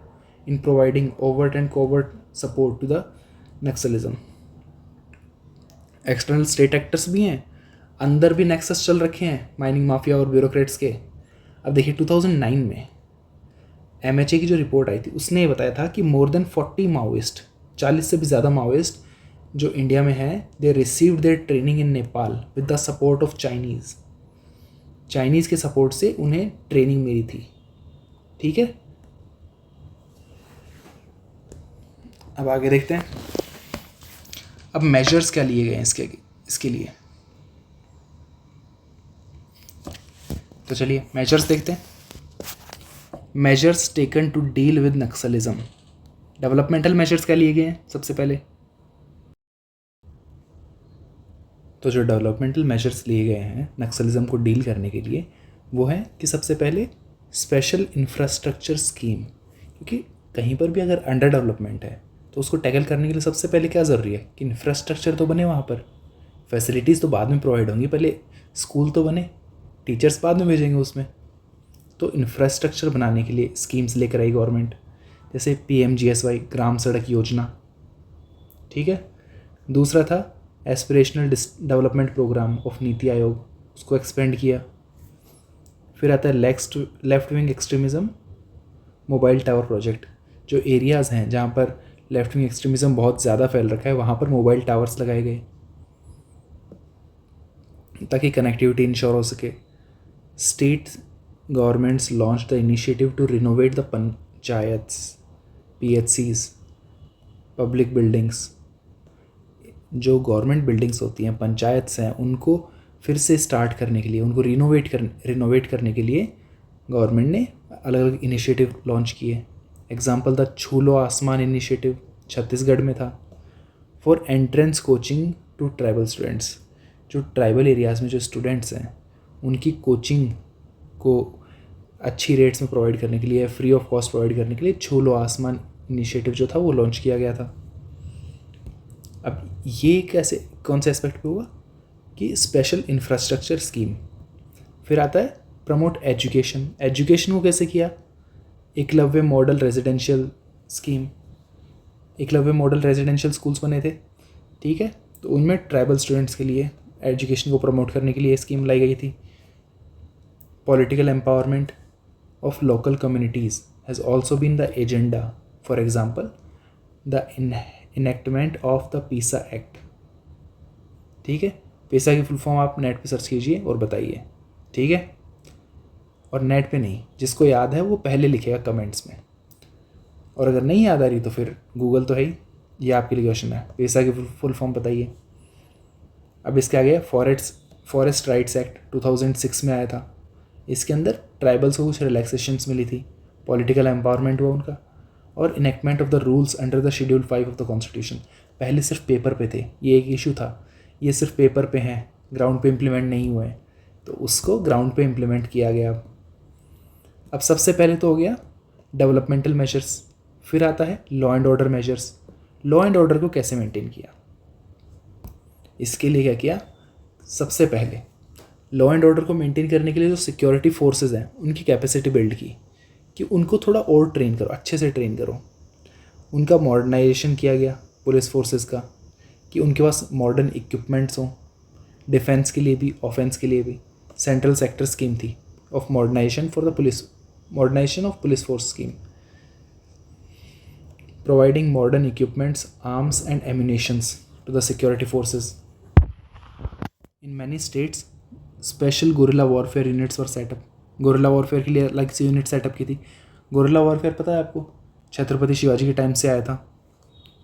in providing overt and covert support to the Naxalism. External state actors भी हैं, अंदर भी नेक्सस चल रखे हैं माइनिंग माफिया और ब्यूरोक्रेट्स के। अब देखिए 2009 में MHA की जो रिपोर्ट आई थी उसने ये बताया था कि मोर देन 40 माओइस्ट, 40 से भी ज़्यादा माओइस्ट जो इंडिया में हैं, they received their training in Nepal with the support of Chinese. Chinese के सपोर्ट से उन्हें ट्रेनिंग मिली थी। ठीक है, अब आगे देखते हैं। अब मेजर्स क्या लिए गए हैं इसके लिए। तो चलिए मेजर्स देखते हैं। Measures taken to deal with Naxalism. Developmental measures क्या लिए गए हैं सबसे पहले। तो जो डेवलपमेंटल मेजर्स लिए गए हैं नक्सलिज्म को डील करने के लिए वो है कि सबसे पहले स्पेशल इंफ्रास्ट्रक्चर स्कीम। क्योंकि कहीं पर भी अगर अंडर डेवलपमेंट है तो उसको टैकल करने के लिए सबसे पहले क्या ज़रूरी है कि इंफ्रास्ट्रक्चर तो बने, वहाँ पर फैसिलिटीज़ तो बाद में प्रोवाइड होंगी, पहले स्कूल तो बने, टीचर्स बाद में भेजेंगे उसमें। तो इंफ्रास्ट्रक्चर बनाने के लिए स्कीम्स लेकर आई गवर्नमेंट, जैसे PMGSY ग्राम सड़क योजना। ठीक है, दूसरा था aspirational development programme of NITI Aayog, उसको एक्सपेंड किया। फिर आता है left wing extremism mobile tower project. जो एरियाज़ हैं जहाँ पर लेफ्ट विंग एक्सट्रीमिज़म बहुत ज़्यादा फैल रखा है वहाँ पर मोबाइल टावर्स लगाए गए ताकि कनेक्टिविटी इंश्योर हो सके। State governments launch the initiative to renovate the panchayats, PHCs, public buildings. जो गवर्नमेंट बिल्डिंग्स होती हैं, पंचायत्स हैं, उनको फिर से स्टार्ट करने के लिए, उनको रिनोवेट करने के लिए गवर्नमेंट ने अलग अलग इनिशिएटिव लॉन्च किए। Example the Chhoo Lo Aasman initiative Chhattisgarh में था। For entrance coaching to tribal students. जो ट्राइबल एरियाज़ में जो स्टूडेंट्स हैं उनकी कोचिंग को अच्छी रेट्स में प्रोवाइड करने के लिए, फ्री ऑफ कॉस्ट प्रोवाइड करने के लिए छूलो आसमान इनिशिएटिव जो था वो लॉन्च किया गया था। अब ये कैसे, कौन से एस्पेक्ट पे हुआ कि स्पेशल इंफ्रास्ट्रक्चर स्कीम। फिर आता है प्रमोट एजुकेशन। एजुकेशन को कैसे किया, Eklavya model residential scheme. Eklavya model residential schools बने थे। ठीक है, तो उनमें ट्राइबल स्टूडेंट्स के लिए एजुकेशन को प्रमोट करने के लिए स्कीम लाई गई थी। Political empowerment of local communities has also been the agenda. For example the enactment of the PESA act. ठीक है, पीसा की फुल फॉर्म आप नेट पे सर्च कीजिए और बताइए। ठीक है, और नेट पे नहीं, जिसको याद है वो पहले लिखेगा कमेंट्स में, और अगर नहीं याद आ रही तो फिर गूगल तो है ही, ये आपके लिए क्वेश्चन है। पीसा की फुल फॉर्म बताइए। अब इसके आगे फॉरेस्ट राइट्स एक्ट 2006 में आया था। इसके अंदर ट्राइबल्स को कुछ रिलैक्सेशंस मिली थी, पॉलिटिकल एम्पावरमेंट हुआ उनका, और enactment of the rules under the schedule 5 of the constitution. पहले सिर्फ पेपर पे थे, ये एक इशू था, ये सिर्फ पेपर पे हैं, ग्राउंड पे इम्प्लीमेंट नहीं हुए, तो उसको ग्राउंड पे इम्प्लीमेंट किया गया। अब सबसे पहले तो हो गया डेवलपमेंटल मेजर्स, फिर आता है law and order measures. Law and order को कैसे मेंटेन किया, इसके लिए क्या किया, सबसे पहले लॉ एंड ऑर्डर को मेंटेन करने के लिए जो सिक्योरिटी फोर्सेस हैं उनकी कैपेसिटी बिल्ड की, कि उनको थोड़ा और ट्रेन करो, अच्छे से ट्रेन करो। उनका मॉडर्नाइजेशन किया गया पुलिस फोर्सेस का, कि उनके पास मॉडर्न इक्विपमेंट्स हों, डिफेंस के लिए भी ऑफेंस के लिए भी। सेंट्रल सेक्टर स्कीम थी of modernisation for the police, modernisation of police force scheme, providing modern equipments, arms and ammunitions to the security forces. In many states special guerrilla warfare units were set up. Guerrilla warfare के लिए अलग सी unit setup की थी। Guerrilla warfare पता है आपको, छत्रपति शिवाजी के time से आया था।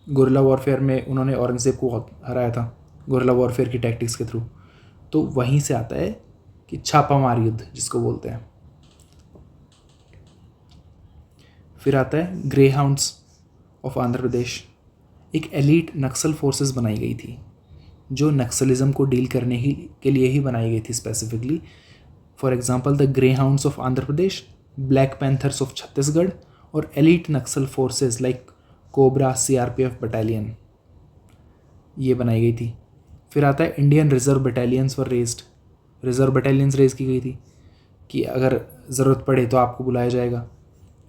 गुरिल्ला वॉरफेयर में उन्होंने औरंगजेब को हराया था गुरिल्ला वॉरफेयर की टैक्टिक्स के थ्रू। तो वहीं से आता है कि छापामार युद्ध जिसको बोलते हैं। फिर आता है ग्रे हाउंड्स ऑफ आंध्र प्रदेश। एक एलीट नक्सल फोर्सेस बनाई गई थी जो नक्सलिज्म को डील करने के लिए ही बनाई गई थी specifically. For example the Greyhounds of Andhra Pradesh, Black Panthers of Chhattisgarh और elite Naxal forces like COBRA CRPF battalion, ये बनाई गई थी। फिर आता है Indian reserve battalions were raised. Reserve battalions raise की गई थी कि अगर ज़रूरत पड़े तो आपको बुलाया जाएगा।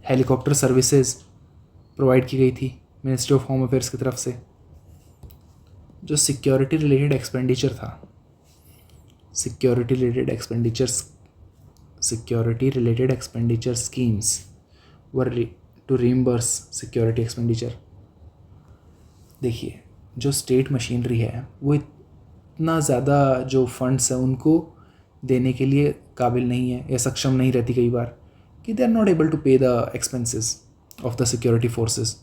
हेलीकॉप्टर सर्विसेज प्रोवाइड की गई थी मिनिस्ट्री ऑफ होम अफेयर्स की तरफ से। जो सिक्योरिटी रिलेटेड एक्सपेंडिचर था, security related expenditure schemes were to reimburse security expenditure. देखिए जो स्टेट मशीनरी है वो इतना ज़्यादा जो फंड्स हैं उनको देने के लिए काबिल नहीं है या सक्षम नहीं रहती कई बार, कि they are not able to pay the expenses of the security forces.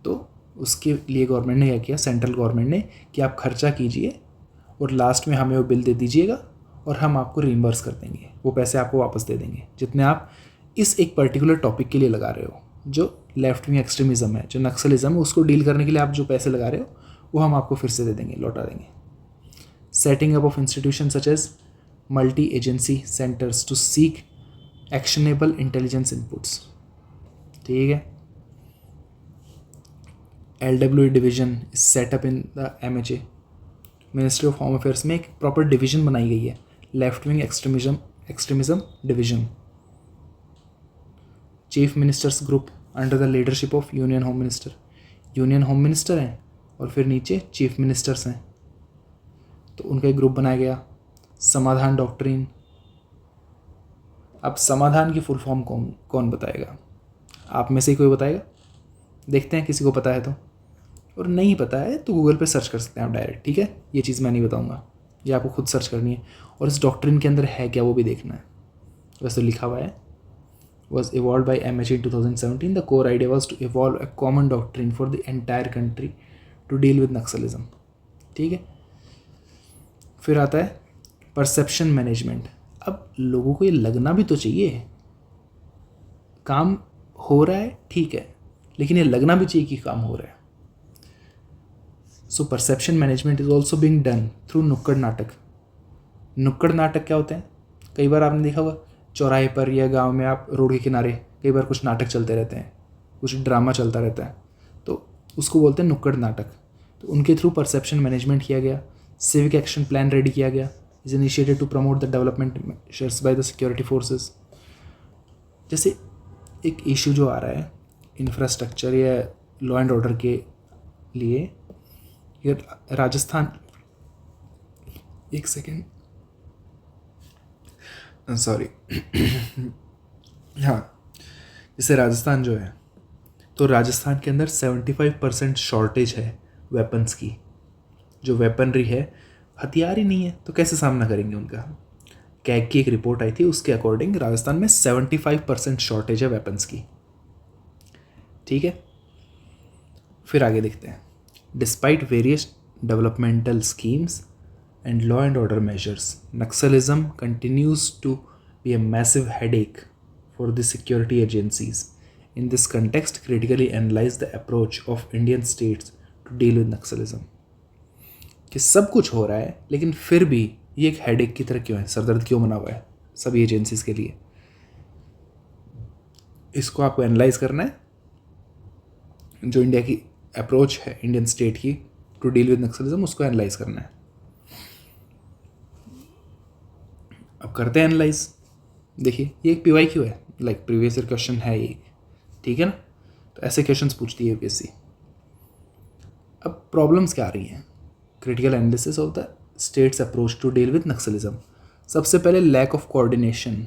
तो उसके लिए गवर्नमेंट ने क्या किया, सेंट्रल गवर्नमेंट ने, कि आप खर्चा कीजिए और लास्ट में हमें वो बिल दे दीजिएगा और हम आपको रीइंबर्स कर देंगे, वो पैसे आपको वापस दे देंगे जितने आप इस एक पर्टिकुलर टॉपिक के लिए लगा रहे हो। जो लेफ्ट विंग एक्सट्रीमिज़म है, जो नक्सलिज्म है, उसको डील करने के लिए आप जो पैसे लगा रहे हो वो हम आपको फिर से दे देंगे, लौटा देंगे। Setting up of institution such as multi agency centres to seek actionable intelligence inputs. ठीक है। LWE division is set up in the MHA, ministry of home affairs में एक प्रॉपर डिवीजन बनाई गई है, left wing extremism division. Chief ministers group under the leadership of union home minister. Union home minister हैं और फिर नीचे चीफ मिनिस्टर्स हैं, तो उनका एक ग्रुप बनाया गया। समाधान डॉक्ट्रिन। अब समाधान की फुल फॉर्म कौन बताएगा, आप में से ही कोई बताएगा? देखते हैं किसी को पता है तो, और नहीं पता है तो गूगल पे सर्च कर सकते हैं आप डायरेक्ट। ठीक है, ये चीज़ मैं नहीं बताऊंगा, ये आपको खुद सर्च करनी है और इस डॉक्ट्रिन के अंदर है क्या वो भी देखना है। वैसे लिखा हुआ है was evolved by MHA in 2017. The core idea was to evolve a common doctrine for the entire country to deal with Naxalism. ठीक है। फिर आता है परसेप्शन मैनेजमेंट। अब लोगों को ये लगना भी तो चाहिए काम हो रहा है, ठीक है, लेकिन ये लगना भी चाहिए कि काम हो रहा है। So perception management is also being done through नुक्कड़ नाटक। नुक्कड़ नाटक क्या होते हैं? कई बार आपने देखा होगा चौराहे पर या गांव में, आप रोड के किनारे कई बार कुछ नाटक चलते रहते हैं, कुछ ड्रामा चलता रहता है, तो उसको बोलते हैं नुक्कड़ नाटक। तो उनके थ्रू परसेप्शन मैनेजमेंट किया गया, सिविक एक्शन प्लान रेडी किया गया, is initiated to promote the development measures by the security forces. जैसे एक इशू जो आ रहा है इंफ्रास्ट्रक्चर या लॉ एंड ऑर्डर के लिए, ये राजस्थान, एक सेकेंड, सॉरी हाँ, जैसे राजस्थान जो है, तो राजस्थान के अंदर 75% शॉर्टेज है वेपन्स की। जो वेपनरी है, हथियार ही नहीं है, तो कैसे सामना करेंगे उनका? कैग की एक रिपोर्ट आई थी, उसके अकॉर्डिंग राजस्थान में 75% शॉर्टेज है वेपन्स की। ठीक है, फिर आगे देखते हैं। Despite various developmental schemes and law and order measures, Naxalism continues to be a massive headache for the security agencies. In this context, critically analyze the approach of Indian states to deal with Naxalism. कि सब कुछ हो रहा है लेकिन फिर भी ये एक हेडेक की तरह क्यों है, सरदर्द क्यों बना हुआ है सभी एजेंसीज के लिए? इसको आपको एनालाइज करना है, जो इंडिया की अप्रोच है इंडियन स्टेट की टू डील विद नक्सलिज्म, उसको एनालाइज करना है। अब करते हैं एनालाइज। देखिए ये एक PYQ है, लाइक प्रीवियस ईयर क्वेश्चन है ये, ठीक है ना। तो ऐसे क्वेश्चंस पूछती है यूपीएससी। अब प्रॉब्लम्स क्या आ रही हैं? Critical analysis of the state's approach to deal with Naxalism. सबसे पहले लैक ऑफ कोऑर्डिनेशन।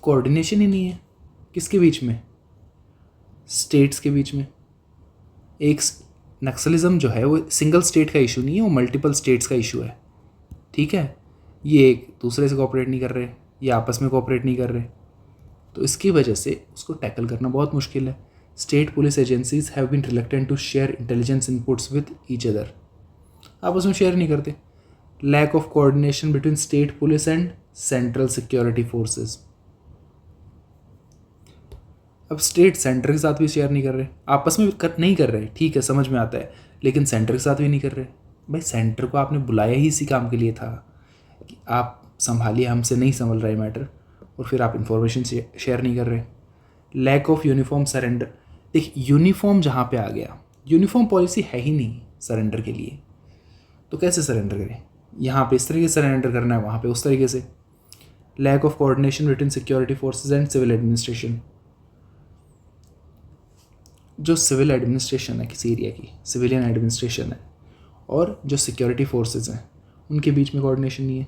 कोऑर्डिनेशन ही नहीं है किसके बीच में? स्टेट्स के बीच में। एक नक्सलिज्म जो है वो सिंगल स्टेट का इशू नहीं है, वो मल्टीपल स्टेट्स का इशू है, ठीक है। ये एक दूसरे से कोऑपरेट नहीं कर रहे, ये आपस में कोऑपरेट नहीं कर रहे, तो इसकी वजह से उसको टैकल करना बहुत मुश्किल है। State police agencies have been reluctant to share intelligence inputs with each other, आपस में शेयर नहीं करते। Lack of coordination between state police and central security forces. अब स्टेट सेंटर के साथ भी शेयर नहीं कर रहे, आपस में नहीं कर रहे, ठीक है समझ में आता है, लेकिन सेंटर के साथ भी नहीं कर रहे। भाई सेंटर को आपने बुलाया ही इसी काम के लिए था कि आप संभालिए, हमसे नहीं संभल रहा है मैटर, और फिर आप इंफॉर्मेशन शेयर नहीं कर रहे। Lack of uniform surrender. देख यूनिफॉर्म जहाँ पे आ गया, यूनिफॉर्म पॉलिसी है ही नहीं सरेंडर के लिए, तो कैसे सरेंडर करें? यहाँ पे इस तरीके से सरेंडर करना है, वहाँ पे उस तरीके से। Lack of coordination between security forces and civil administration. जो सिविल एडमिनिस्ट्रेशन है किसी एरिया की, सिविलियन एडमिनिस्ट्रेशन है, और जो सिक्योरिटी फोर्सेज हैं उनके बीच में कोऑर्डिनेशन नहीं है।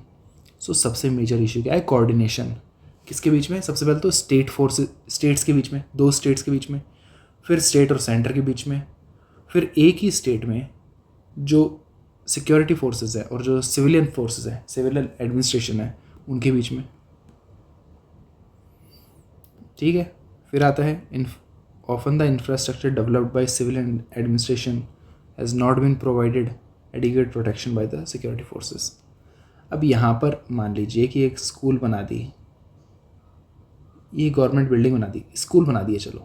सो सबसे मेजर इशू क्या है? कोऑर्डिनेशन। किसके बीच में? सबसे पहले तो स्टेट फोर्सेज, स्टेट्स के बीच में, दो स्टेट्स के बीच में, फिर स्टेट और सेंटर के बीच में, फिर एक ही स्टेट में जो सिक्योरिटी फोर्सेज है और जो सिविलियन फोर्सेज है, सिविलियन एडमिनिस्ट्रेशन है, उनके बीच में, ठीक है। फिर आता है often the infrastructure developed by civil administration has not been provided adequate protection by the security forces। अब यहाँ पर मान लीजिए कि एक स्कूल बना दी, ये गवर्नमेंट बिल्डिंग बना दी, स्कूल बना दिया, चलो।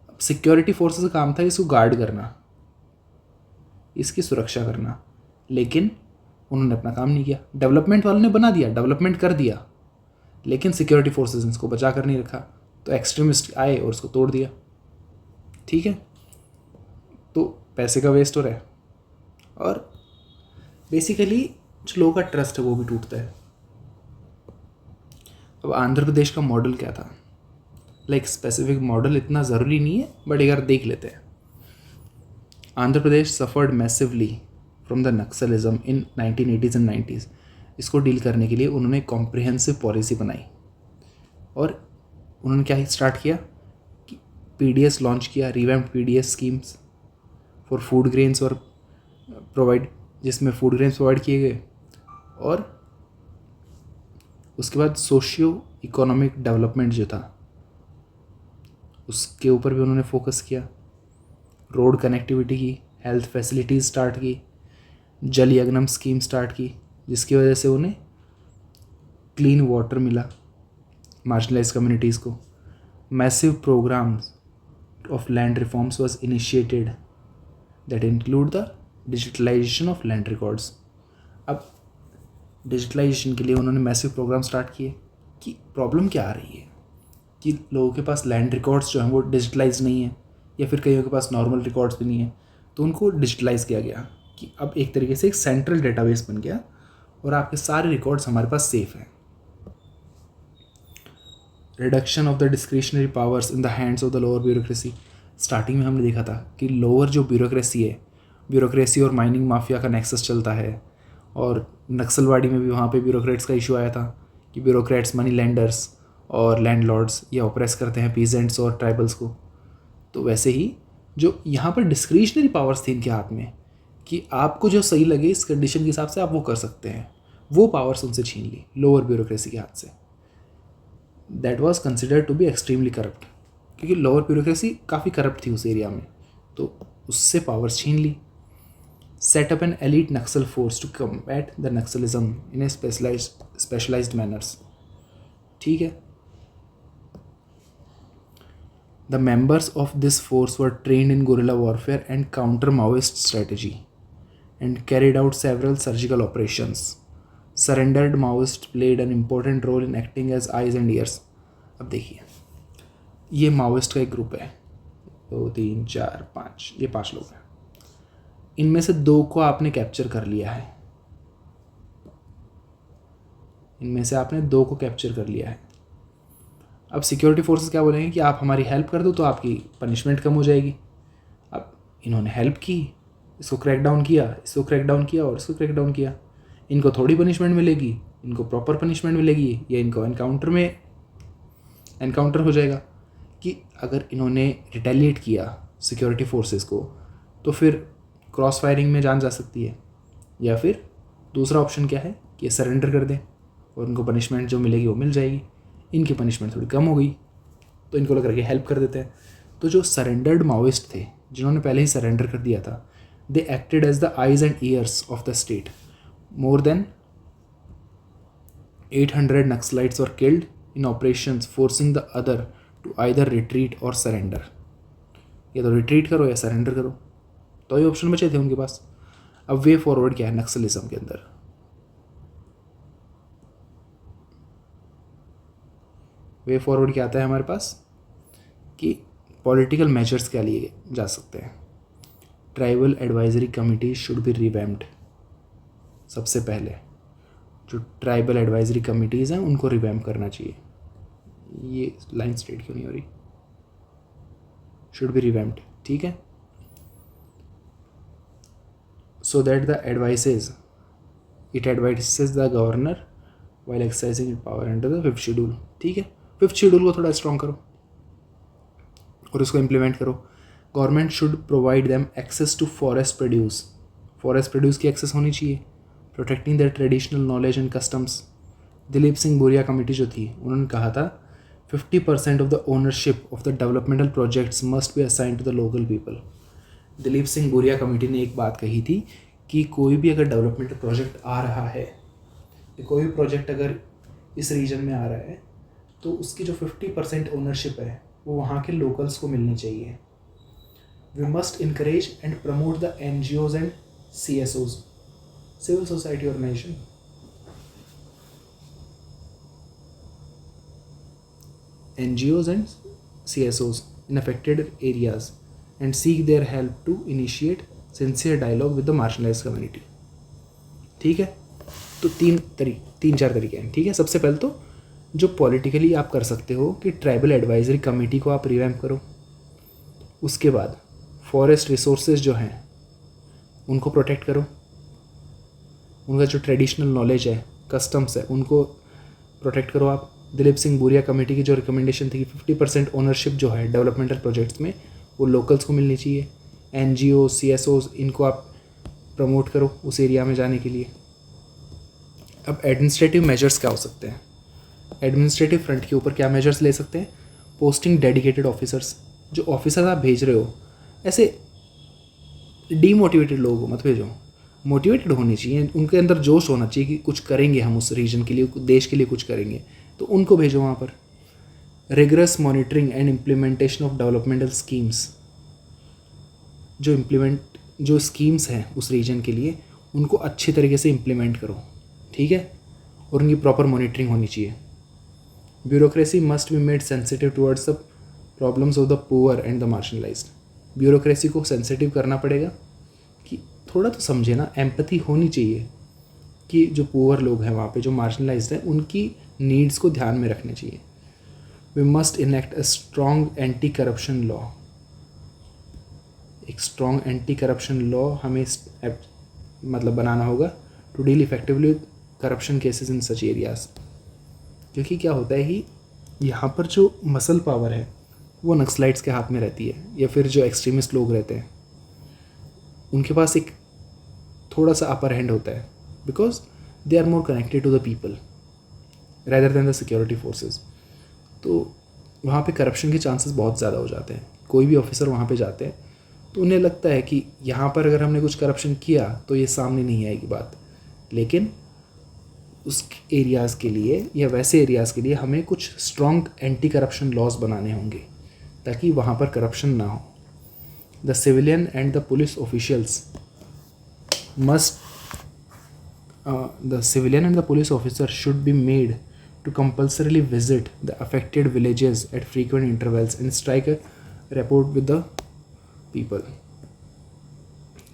अब सिक्योरिटी फोर्सेस का काम था इसको गार्ड करना, इसकी सुरक्षा करना, लेकिन उन्होंने अपना काम नहीं किया। डेवलपमेंट वालों ने बना दिया, डेवलपमेंट कर दिया, लेकिन सिक्योरिटी फोर्सेस ने इसको बचा कर नहीं रखा, तो एक्सट्रीमिस्ट आए और उसको तोड़ दिया, ठीक है। तो पैसे का वेस्ट हो रहा है, और बेसिकली जो लोगों का ट्रस्ट है वो भी टूटता है। अब आंध्र प्रदेश का मॉडल क्या था? लाइक स्पेसिफिक मॉडल इतना ज़रूरी नहीं है, बट एक बार देख लेते हैं। Andhra Pradesh suffered massively from the Naxalism in 1980s and 90s। इसको डील करने के लिए उन्होंने कॉम्प्रिहेंसिव पॉलिसी बनाई, और उन्होंने क्या स्टार्ट किया कि PDS लॉन्च किया, revamped PDS schemes for food grains और प्रोवाइड, जिसमें फूड ग्रेन्स प्रोवाइड किए गए, और उसके बाद सोशियो इकोनॉमिक डेवलपमेंट जो था उसके ऊपर भी उन्होंने फोकस किया। रोड कनेक्टिविटी की, हेल्थ फैसिलिटीज़ स्टार्ट की, जल यज्ञम स्कीम स्टार्ट की, जिसकी वजह से उन्हें क्लीन वाटर मिला मार्जिनलाइज कम्युनिटीज़ को। Massive programmes of land reforms was initiated that include the digitalisation of land records. अब डिजिटलाइजेशन के लिए उन्होंने मैसिव प्रोग्राम स्टार्ट किए। कि प्रॉब्लम क्या आ रही है कि लोगों के पास लैंड रिकॉर्ड्स जो हैं वो डिजिटलाइज नहीं है, या फिर कईयों के पास नॉर्मल रिकॉर्ड्स भी नहीं है, तो उनको डिजिटलाइज किया गया कि अब एक तरीके से एक सेंट्रल डेटाबेस बन गया और आपके सारे रिकॉर्ड्स हमारे पास सेफ हैं। Reduction of the discretionary powers in the hands of the lower bureaucracy. Starting में हमने देखा था कि लोअर जो ब्यूरोक्रेसी है, ब्यूरोक्रेसी और माइनिंग माफिया का नेक्सस चलता है, और नक्सलवाड़ी में भी वहाँ पे ब्यूरोक्रेट्स का इशू आया था कि ब्यूरोक्रेट्स मनी लैंडर्स और लैंडलॉर्ड्स ये ऑपरेस करते हैं पीजेंट्स और ट्राइबल्स को। तो वैसे ही जो यहाँ पर डिस्क्रिशनरी पावर्स थी इनके हाथ में कि आपको जो सही लगे इस कंडीशन के हिसाब से आप वो कर सकते हैं, वो पावर्स उनसे छीन ली लोअर ब्यूरोक्रेसी के हाथ से। That was considered to be extremely corrupt, क्योंकि लोअर ब्यूरोक्रेसी काफ़ी करप्ट थी उस एरिया में, तो उससे पावर्स छीन ली। Set up an elite Naxal force to combat the Naxalism in a specialised manners, ठीक है। The members of this force were trained in guerrilla warfare and counter-Maoist strategy and carried out several surgical operations. Surrendered Maoists played an important role in acting as eyes and ears. अब देखिए, ये Maoist का एक group है, 2 3 4 5, ये 5 लोग हैं। इनमें से 2 को आपने कैप्चर कर लिया है, इनमें से आपने 2 को कैप्चर कर लिया है। अब सिक्योरिटी फोर्सेस क्या बोलेंगे कि आप हमारी हेल्प कर दो तो आपकी पनिशमेंट कम हो जाएगी। अब इन्होंने हेल्प की, इसको क्रैक डाउन किया, इसको क्रैक डाउन किया और इसको क्रैक डाउन किया। इनको थोड़ी पनिशमेंट मिलेगी, इनको प्रॉपर पनिशमेंट मिलेगी, या इनको एनकाउंटर हो जाएगा। कि अगर इन्होंने रिटेलिएट किया सिक्योरिटी फोर्सेस को तो फिर क्रॉस फायरिंग में जान जा सकती है, या फिर दूसरा ऑप्शन क्या है कि ये सरेंडर कर दें और उनको पनिशमेंट जो मिलेगी वो मिल जाएगी। इनकी पनिशमेंट थोड़ी कम हो गई तो इनको लग रहा है कि हेल्प कर देते हैं। तो जो सरेंडर्ड माओइस्ट थे, जिन्होंने पहले ही सरेंडर कर दिया था, they acted as the eyes and ears of the state. More than 800 Naxalites were killed in operations forcing the other to either retreat और सरेंडर। या तो रिट्रीट करो या सरेंडर करो, तो ये ऑप्शन बचे थे उनके पास। अब वे फॉरवर्ड क्या है नक्सलिज्म के अंदर? वे फॉरवर्ड क्या आता है हमारे पास कि पॉलिटिकल मेजर्स क्या लिए जा सकते हैं। Tribal advisory committee should be revamped. सबसे पहले जो ट्राइबल एडवाइजरी कमिटीज़ हैं उनको रिवैम्प करना चाहिए। ये लाइन स्ट्रेट क्यों नहीं हो रही? शुड बी रिवैम्प्ड, ठीक है। So that the advices the governor while exercising power under the 5th schedule, ठीक है। 5th शेड्यूल को थोड़ा स्ट्रॉन्ग करो और उसको इम्प्लीमेंट करो। Government should provide them access to forest produce की एक्सेस होनी चाहिए। Protecting the traditional knowledge and customs. Dilip Singh Bhuria committee जो थी उन्होंने कहा था 50% of the ownership of the developmental projects must be assigned to the local people. Dilip Singh Bhuria committee ने एक बात कही थी कि कोई भी अगर डेवलपमेंटल प्रोजेक्ट आ रहा है, कोई भी प्रोजेक्ट अगर इस रीजन में आ रहा है तो उसकी जो 50% ओनरशिप है वो वहाँ के लोकल्स को मिलनी चाहिए। We must encourage and promote the NGOs and CSOs, civil society organisation, NGOs and CSOs in affected areas and seek their help to initiate sincere dialogue with the marginalized community। ठीक है, तो 3-4 तरीके हैं, ठीक है। सबसे पहले तो जो पॉलिटिकली आप कर सकते हो कि ट्राइबल एडवाइजरी कमेटी को आप रिवैम्प करो। उसके बाद फॉरेस्ट रिसोर्सेज जो हैं उनको प्रोटेक्ट करो, उनका जो ट्रेडिशनल नॉलेज है, कस्टम्स है, उनको प्रोटेक्ट करो आप। दिलीप सिंह बोरिया कमेटी की जो रिकमेंडेशन थी कि 50% ओनरशिप जो है डेवलपमेंटल प्रोजेक्ट्स में वो लोकल्स को मिलनी चाहिए। NGO CSOs इनको आप प्रमोट करो उस एरिया में जाने के लिए। अब एडमिनिस्ट्रेटिव मेजर्स क्या हो सकते हैं? एडमिनिस्ट्रेटिव फ्रंट के ऊपर क्या मेजर्स ले सकते हैं? Posting dedicated officers. जो ऑफिसर्स आप भेज रहे हो ऐसे डीमोटिवेटेड लोगों को मत भेजो, मोटिवेटेड होनी चाहिए, उनके अंदर जोश होना चाहिए कि कुछ करेंगे हम उस रीजन के लिए, देश के लिए कुछ करेंगे, तो उनको भेजो वहाँ पर। Rigorous monitoring and implementation of developmental schemes. जो स्कीम्स हैं उस रीजन के लिए उनको अच्छी तरीके से इम्प्लीमेंट करो, ठीक है, और उनकी प्रॉपर मॉनिटरिंग होनी चाहिए। Bureaucracy must be made sensitive towards the problems of the poor and the marginalised. Bureaucracy को सेंसिटिव करना पड़ेगा कि थोड़ा तो समझे ना, एम्पैथी होनी चाहिए कि जो पुअर लोग हैं वहाँ पे, जो मार्जिनलाइज्ड हैं, उनकी नीड्स को ध्यान में रखने चाहिए। We must enact a strong anti corruption law. एक स्ट्रॉन्ग एंटी करप्शन लॉ हमें मतलब बनाना होगा to deal effectively with corruption cases in such areas. क्योंकि क्या होता है कि यहाँ पर जो मसल पावर है वो नक्सलाइट्स के हाथ में रहती है, या फिर जो एक्सट्रीमिस्ट लोग रहते हैं उनके पास एक थोड़ा सा अपर हैंड होता है, because they are more connected to the people rather than the security forces. तो वहाँ पे करप्शन के चांसेस बहुत ज़्यादा हो जाते हैं। कोई भी ऑफिसर वहाँ पे जाते हैं तो उन्हें लगता है कि यहाँ पर अगर हमने कुछ करप्शन किया तो ये सामने नहीं आएगी बात, लेकिन उस एरियाज़ के लिए या वैसे एरियाज़ के लिए हमें कुछ स्ट्रॉन्ग एंटी करप्शन लॉज बनाने होंगे ताकि वहाँ पर करप्शन ना हो। The civilian and the police officials must the civilian and the police officer should be made to compulsorily visit the affected villages at frequent intervals and strike a rapport with the people.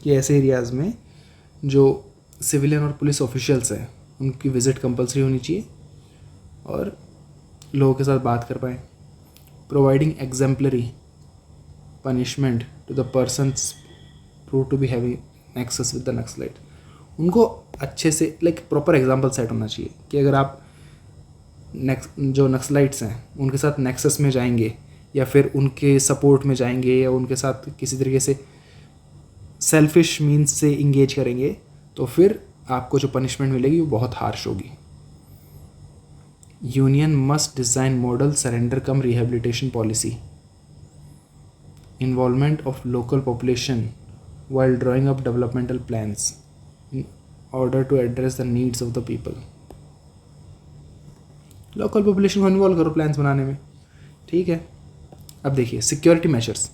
कि ऐसे areas में जो civilian और police officials हैं उनकी visit compulsory होनी चाहिए और लोगों के साथ बात कर पाएँ. Providing exemplary punishment to the persons prove to be having nexus with the Naxalite. उनको अच्छे से प्रॉपर एग्जाम्पल सेट होना चाहिए कि अगर आप जो नक्सलाइट्स हैं उनके साथ नेक्सस में जाएंगे या फिर उनके सपोर्ट में जाएंगे या उनके साथ किसी तरीके से सेल्फिश मीन्स से इंगेज करेंगे तो फिर आपको जो पनिशमेंट मिलेगी वो बहुत हार्श होगी. Union must design model surrender cum rehabilitation policy. Involvement of local population while drawing up developmental plans in order to address the needs of the people. Local population को इन्वॉल्व करो plans बनाने में. ठीक है. अब देखिए security measures.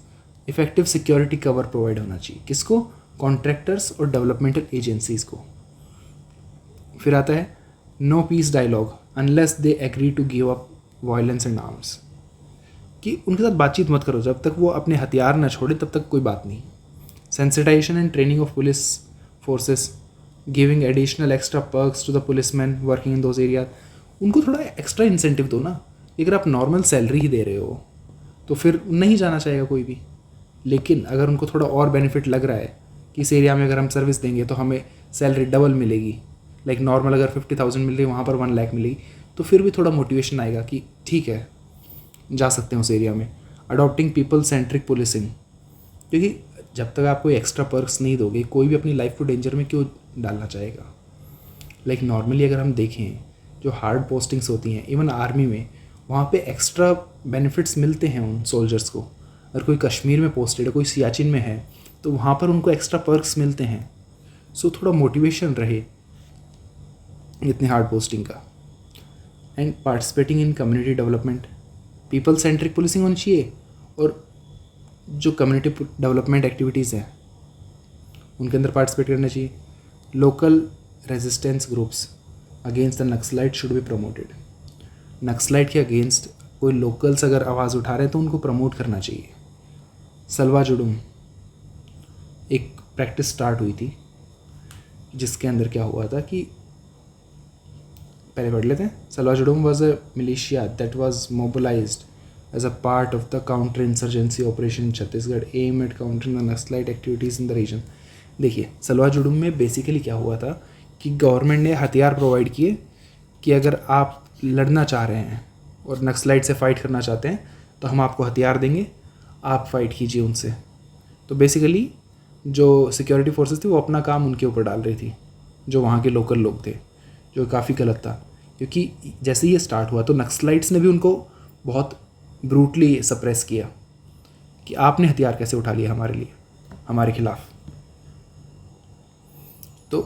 Effective security cover provide होना चाहिए. किसको? कॉन्ट्रैक्टर्स और डेवलपमेंटल एजेंसीज को. फिर आता है no peace dialogue unless they agree to give up violence and arms. कि उनके साथ बातचीत मत करो, जब तक वो अपने हथियार न छोड़े तब तक कोई बात नहीं. Sensitization and training of police forces, giving additional extra perks to the policemen working in those areas. उनको थोड़ा एक्स्ट्रा इंसेंटिव दो ना. अगर आप नॉर्मल सैलरी ही दे रहे हो तो फिर नहीं जाना चाहेगा कोई भी. लेकिन अगर उनको थोड़ा और बेनिफिट लग रहा है कि इस एरिया में अगर हम सर्विस देंगे तो हमें सैलरी डबल मिलेगी, नॉर्मल अगर 50,000 मिल रही है वहाँ पर 1 लाख मिलेगी, तो फिर भी थोड़ा मोटिवेशन आएगा कि ठीक है जा सकते हैं उस एरिया में. Adopting people centric policing. क्योंकि जब तक आप कोई एक्स्ट्रा पर्क्स नहीं दोगे कोई भी अपनी लाइफ को डेंजर में क्यों डालना चाहेगा. नॉर्मली अगर हम देखें जो हार्ड पोस्टिंग्स होती हैं इवन आर्मी में, वहाँ पे एक्स्ट्रा बेनिफिट्स मिलते हैं उन सोल्जर्स को. अगर कोई कश्मीर में पोस्टेड है, कोई सियाचिन में है, तो वहाँ पर उनको एक्स्ट्रा पर्क्स मिलते हैं. सो थोड़ा मोटिवेशन रहे इतने हार्ड पोस्टिंग का. And participating in community development. People centric policing होनी चाहिए और जो कम्युनिटी डेवलपमेंट एक्टिविटीज़ हैं उनके अंदर पार्टिसिपेट करना चाहिए. Local resistance groups against the naxalite should be promoted. Naxalite के अगेंस्ट कोई लोकल्स अगर आवाज़ उठा रहे हैं तो उनको प्रमोट करना चाहिए. सलवा जुडुम एक प्रैक्टिस स्टार्ट हुई थी जिसके अंदर क्या हुआ था कि पहले पढ़ लेते हैं. Salwa Judum was a militia that was mobilised as a part of the counter-insurgency operation in Chhattisgarh aimed at countering the Naxalite activities in the region. देखिए सलवा जुडुम में बेसिकली क्या हुआ था कि गवर्नमेंट ने हथियार प्रोवाइड किए कि अगर आप लड़ना चाह रहे हैं और नक्सलाइट से फ़ाइट करना चाहते हैं तो हम आपको हथियार देंगे, आप फाइट कीजिए उनसे. तो बेसिकली जो सिक्योरिटी फोर्सेस थी वो अपना काम उनके ऊपर डाल रही थी, जो वहाँ के लोकल लोग थे, जो काफ़ी गलत था. क्योंकि जैसे ही ये स्टार्ट हुआ तो नक्सलाइट्स ने भी उनको बहुत ब्रूटली सप्रेस किया कि आपने हथियार कैसे उठा लिया हमारे लिए, हमारे खिलाफ. तो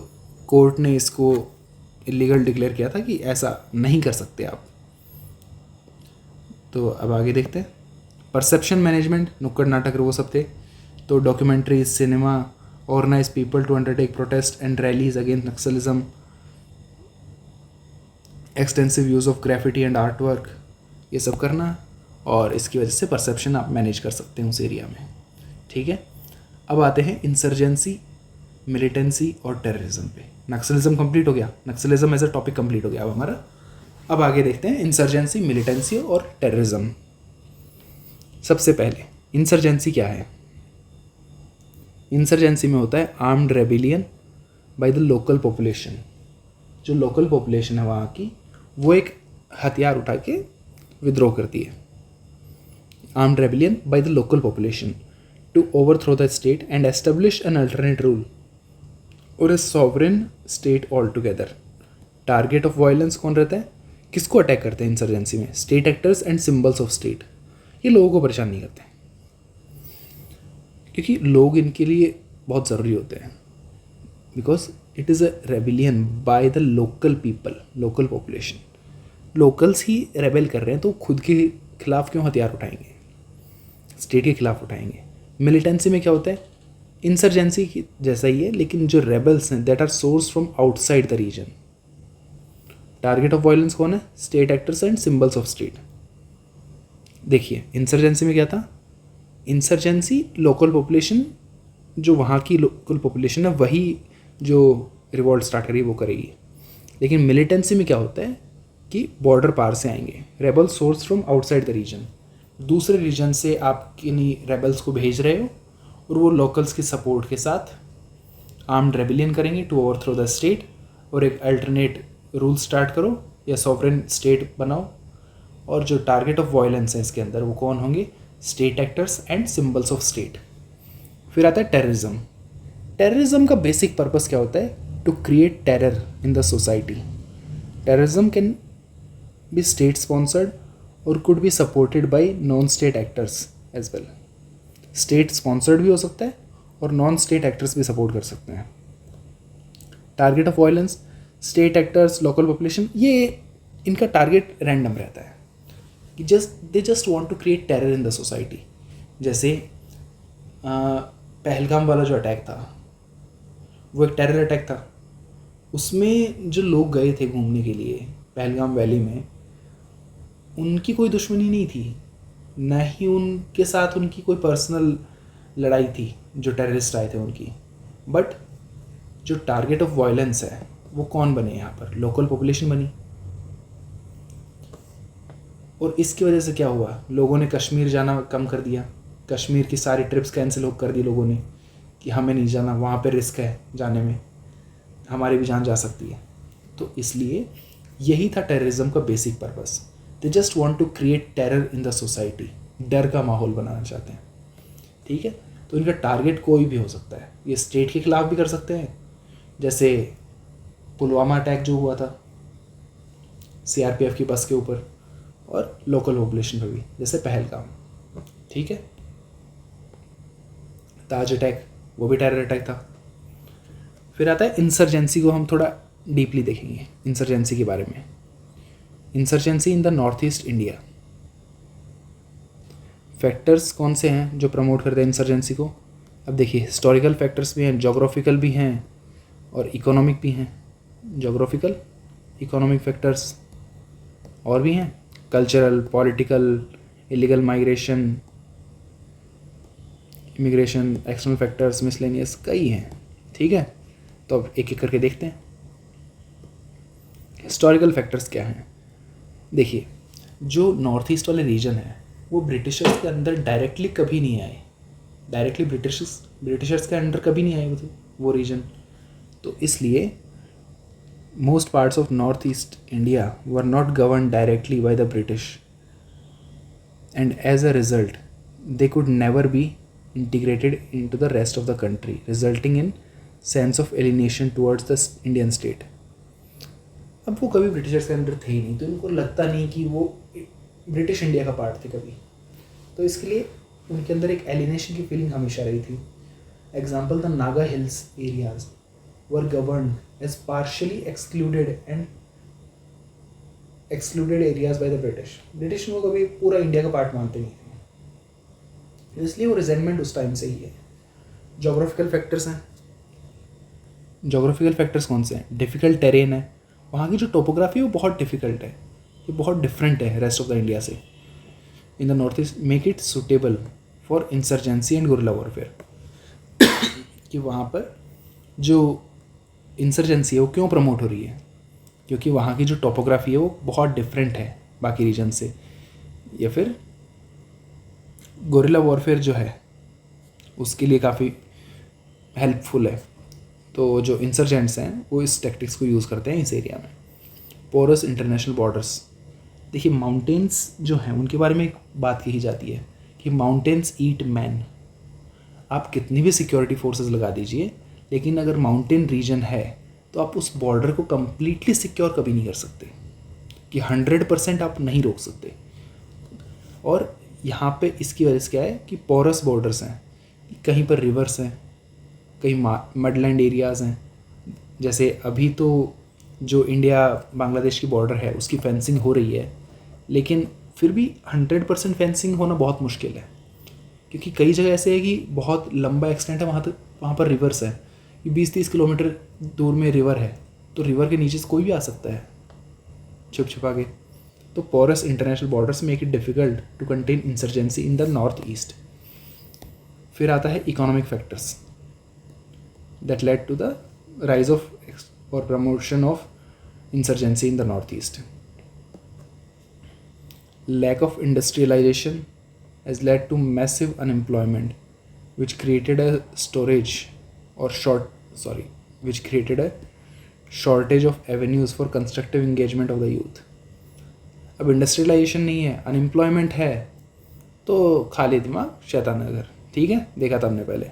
कोर्ट ने इसको इलीगल डिक्लेयर किया था कि ऐसा नहीं कर सकते आप. तो अब आगे देखते हैं. परसेप्शन मैनेजमेंट, नुक्कड़ नाटक वो सब थे. तो documentaries, cinema, organise people to undertake protest and rallies against Naxalism, extensive use of graffiti and art work, ये सब करना. और इसकी वजह से परसेप्शन आप मैनेज कर सकते हैं उस एरिया में. ठीक है. अब आते हैं इंसर्जेंसी, मिलिटेंसी और टेररिज्म पे. नक्सलिज्म कंप्लीट हो गया, Naxalism as a topic complete हो गया अब हमारा. अब आगे देखते हैं इंसर्जेंसी, मिलिटेंसी और टेररिज्म. सबसे पहले इंसर्जेंसी क्या है. इंसर्जेंसी में होता है armed rebellion by the local population. जो लोकल पॉपुलेशन है वहाँ की, वो एक हथियार उठा के विद्रोह करती है. Armed rebellion by the local population to overthrow the state and establish an alternate rule or a sovereign state altogether. Target of violence कौन रहता है, किसको अटैक करते हैं इंसर्जेंसी में? State actors and symbols of state. ये लोगों को परेशान नहीं करते क्योंकि लोग इनके लिए बहुत ज़रूरी होते हैं. Because it is a rebellion by the local people, local population. Locals he rebel कर रहे हैं तो खुद के खिलाफ क्यों हथियार उठाएंगे, स्टेट के खिलाफ उठाएंगे. मिलिटेंसी में क्या होता है, इंसर्जेंसी की जैसा ही है लेकिन जो रेबल्स हैं that are source from outside the region. Target of violence कौन है? State actors and symbols of state. देखिए इंसर्जेंसी में क्या था? इंसर्जेंसी लोकल पॉपुलेशन, जो वहाँ की लोकल पॉपुलेशन है वही जो रिवॉल्ट स्टार्ट करेगी वो करेगी। लेकिन मिलिटेंसी में क्या होता है कि बॉर्डर पार से आएंगे, rebel source from outside the region, दूसरे रीजन से आप किन्हीं रेबल्स को भेज रहे हो और वो लोकल्स की सपोर्ट के साथ आर्म्ड रेबिलियन करेंगे टू ओवरथ्रो द स्टेट, और एक अल्टरनेट रूल स्टार्ट करो या सॉवरेन स्टेट बनाओ। और जो टारगेट ऑफ वायलेंस है इसके अंदर वो कौन होंगे? State actors and symbols of state. फिर आता है टेररिज्म। टेररिज्म का बेसिक पर्पस क्या होता है? To create terror in the society. Terrorism can be state sponsored और could be supported by non state actors as well. State sponsored भी हो सकता है और नॉन स्टेट एक्टर्स भी सपोर्ट कर सकते हैं। Target of violence, state actors, local population, ये इनका टारगेट रैंडम रहता है कि they just want to create terror in the society. जैसे पहलगाम वाला जो अटैक था वो एक टेरर अटैक था। उसमें जो लोग गए थे घूमने के लिए पहलगाम वैली में, उनकी कोई दुश्मनी नहीं थी, न ही उनके साथ उनकी कोई पर्सनल लड़ाई थी जो टेररिस्ट आए थे उनकी। बट जो टारगेट ऑफ वायलेंस है वो कौन बने? यहाँ पर लोकल पॉपुलेशन बनी। और इसकी वजह से क्या हुआ? लोगों ने कश्मीर जाना कम कर दिया, कश्मीर की सारी ट्रिप्स कैंसिल कर दी लोगों ने कि हमें नहीं जाना, वहाँ पे रिस्क है जाने में, हमारी भी जान जा सकती है। तो इसलिए यही था टेररिज्म का basic purpose. They just want to create terror in the society, डर का माहौल बनाना चाहते हैं। ठीक है, तो इनका टारगेट कोई भी हो सकता है। ये स्टेट के खिलाफ भी कर सकते हैं, जैसे पुलवामा अटैक जो हुआ था सीआरपीएफ की बस के ऊपर, और लोकल पॉपुलेशन पर भी जैसे पहलगाम। ठीक है, ताज अटैक वो भी टेरर अटैक था। फिर आता है इंसर्जेंसी को हम थोड़ा डीपली देखेंगे इंसर्जेंसी के बारे में। Insurgency in the North east India. Factors कौन से हैं जो प्रमोट करते हैं इंसर्जेंसी को? अब देखिए हिस्टोरिकल फैक्टर्स भी हैं, जोग्राफिकल भी हैं और इकोनॉमिक भी हैं। जोग्राफिकल, इकोनॉमिक फैक्टर्स और भी हैं, cultural, political, illegal migration, immigration, external factors, miscellaneous, कई हैं। ठीक है, तो अब एक एक करके देखते हैं। हिस्टोरिकल फैक्टर्स क्या हैं? देखिए जो नॉर्थ ईस्ट वाले रीजन है वो ब्रिटिशर्स के अंदर डायरेक्टली कभी नहीं आए, डायरेक्टली ब्रिटिशर्स के अंडर कभी नहीं आए वो रीजन। तो इसलिए most parts of north east India were not govern directly by the British, and as a result they could never be integrated into the rest of the country, resulting in sense of alienation towards the Indian state. अब वो कभी Britishers के अंदर थे ही नहीं, तो उनको लगता नहीं कि वो ब्रिटिश इंडिया का पार्ट थे कभी, तो इसके लिए उनके अंदर एक एलिनेशन की फीलिंग हमेशा रही थी। Example, the Naga hills areas were govern as partially excluded areas by the British को कभी पूरा इंडिया का पार्ट मानते नहीं थे, इसलिए वो रिजेंटमेंट उस टाइम से ही है। जोग्राफिकल फैक्टर्स हैं। जोग्राफिकल फैक्टर्स कौन से हैं? डिफ़िकल्ट टेरेन है, वहाँ की जो टोपोग्राफी है वो बहुत डिफ़िकल्ट है, ये बहुत डिफरेंट है रेस्ट ऑफ द इंडिया से। इन the North east make it suitable for insurgency and guerrilla warfare कि वहाँ पर जो इंसर्जेंसी है वो क्यों प्रमोट हो रही है? क्योंकि वहाँ की जो टोपोग्राफी है वो बहुत डिफरेंट है बाकी रीजन से, या फिर गोरिल्ला वॉरफेयर जो है उसके लिए काफ़ी हेल्पफुल है। तो जो इंसर्जेंट्स हैं वो इस टैक्टिक्स को यूज़ करते हैं इस एरिया में। Porous international borders. देखिए माउंटेन्स जो हैं उनके बारे में एक बात कही जाती है कि माउंटेन्स ईट मैन। आप कितनी भी सिक्योरिटी फोर्सेस लगा दीजिए, लेकिन अगर माउंटेन रीजन है तो आप उस बॉर्डर को कम्प्लीटली सिक्योर कभी नहीं कर सकते, कि 100% आप नहीं रोक सकते। और यहाँ पे इसकी वजह से क्या है कि पोरस बॉर्डर्स हैं, कहीं पर रिवर्स हैं, कहीं मडलैंड एरियाज़ हैं। जैसे अभी तो जो इंडिया बांग्लादेश की बॉर्डर है उसकी फेंसिंग हो रही है, लेकिन फिर भी 100% फेंसिंग होना बहुत मुश्किल है, क्योंकि कई जगह ऐसे है कि बहुत लंबा एक्सटेंट है, वहाँ पर रिवर्स है, 20-30 किलोमीटर दूर में रिवर है, तो रिवर के नीचे से कोई भी आ सकता है। छुप छुपा के। तो porous international borders make it difficult to contain insurgency in the North East. फिर आता है economic factors that led to the rise of और promotion of insurgency in the North East. Lack of industrialization has led to massive unemployment, which created a shortage of avenues for constructive engagement of the youth. अब industrialisation नहीं है, unemployment है, तो खाली दिमाग शैतान का घर, ठीक है, देखा था हमने पहले।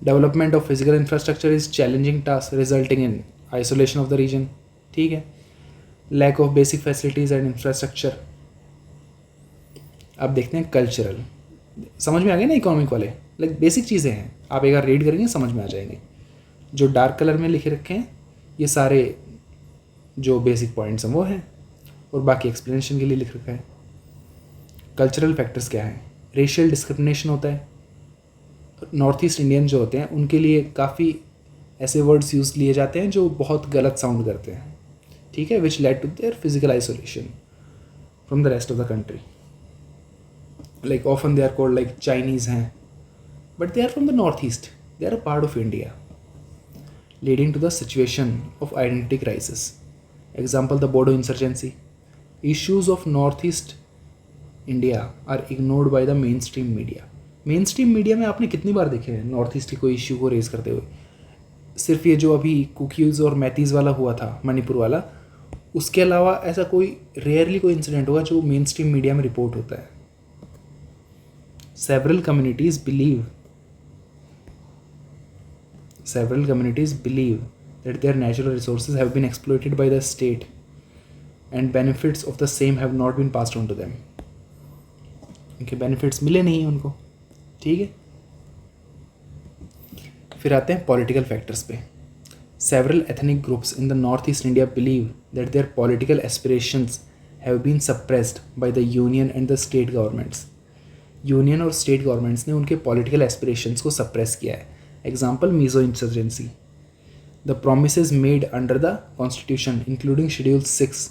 Development of physical infrastructure is challenging task resulting in isolation of the region, ठीक है। Lack of basic facilities and infrastructure. अब देखते हैं कल्चरल, समझ में आ गए ना इकोनॉमिक वाले, लाइक बेसिक चीज़ें हैं, आप एक बार रीड करेंगे समझ में आ जाएंगे। जो डार्क कलर में लिखे रखे हैं ये सारे जो बेसिक पॉइंट्स हैं वो हैं, और बाकी एक्सप्लेनेशन के लिए लिख रखा है। कल्चरल फैक्टर्स क्या है? रेशियल डिस्क्रिमिनेशन होता है, नॉर्थ ईस्ट इंडियन जो होते हैं उनके लिए काफ़ी ऐसे वर्ड्स यूज़ लिए जाते हैं जो बहुत गलत साउंड करते हैं, ठीक है, which led to their physical isolation from the rest of the country. Like often they are called like Chinese हैं, but they are from the northeast, they are a part of India, leading to the situation of identity crisis. Example, the Bodo insurgency. Issues of northeast India are ignored by the mainstream media. mainstream media में आपने कितनी बार देखे हैं north east के कोई issue को raise करते हुए? सिर्फ ये जो अभी कुकीज़ और मैतीज़ वाला हुआ था, मणिपुर वाला, उसके अलावा ऐसा कोई रेयरली कोई इंसिडेंट होगा जो मेन स्ट्रीम मीडिया में रिपोर्ट होता है। Several communities believe that their natural resources have been exploited by the state and benefits of the same have not been passed on to them. उनके benefits मिले नहीं उनको, ठीक है। फिर आते हैं political factors पे। Several ethnic groups in the northeast India believe that their political aspirations have been suppressed by the union and the state governments. Union और स्टेट गवर्नमेंट्स ने उनके पॉलिटिकल एस्पिरेशंस को सप्रेस किया है। Example, Mizo insurgency. The promises made under the constitution including schedule 6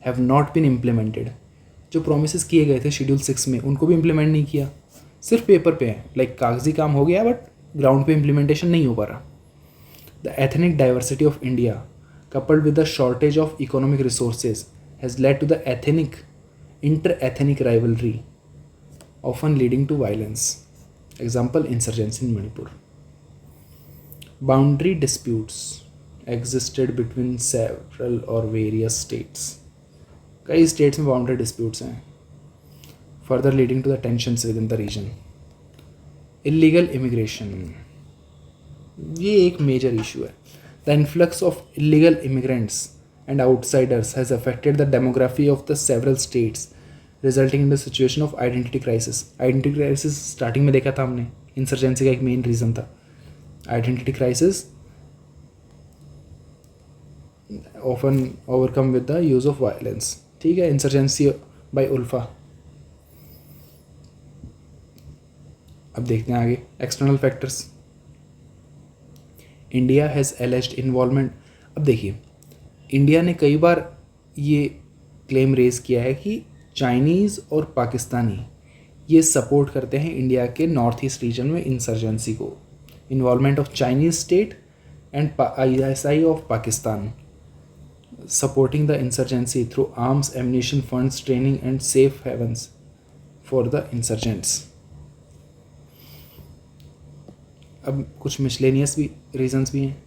have not been implemented. जो promises किए गए थे शेड्यूल 6 में उनको भी इम्प्लीमेंट नहीं किया, सिर्फ पेपर पे है, लाइक कागजी काम हो गया बट ग्राउंड पे इम्प्लीमेंटेशन नहीं हो पा रहा। The ethnic diversity of India coupled with the shortage of economic resources has led to the inter ethnic rivalry often leading to violence. Example, insurgency in Manipur. Boundary disputes existed between several or various states. कई states में boundary disputes हैं, further leading to the tensions within the region. Illegal immigration, ये एक major issue है. The influx of illegal immigrants and outsiders has affected the demography of the several states, resulting in the situation of identity crisis. Identity crisis starting में देखा था हमने, insurgency का एक main reason था identity crisis, often overcome with the use of violence, ठीक है, insurgency bye ULFA. अब देखते हैं आगे external factors. India has alleged involvement. अब देखिए, इंडिया ने कई बार ये क्लेम रेज किया है कि चाइनीज़ और पाकिस्तानी ये सपोर्ट करते हैं इंडिया के नॉर्थ ईस्ट रीजन में इंसर्जेंसी को। Involvement of Chinese state and ISI of Pakistan supporting the insurgency through arms, ammunition, funds, training and safe havens for the insurgents. अब कुछ मिसलेनियस भी रीजन्स भी हैं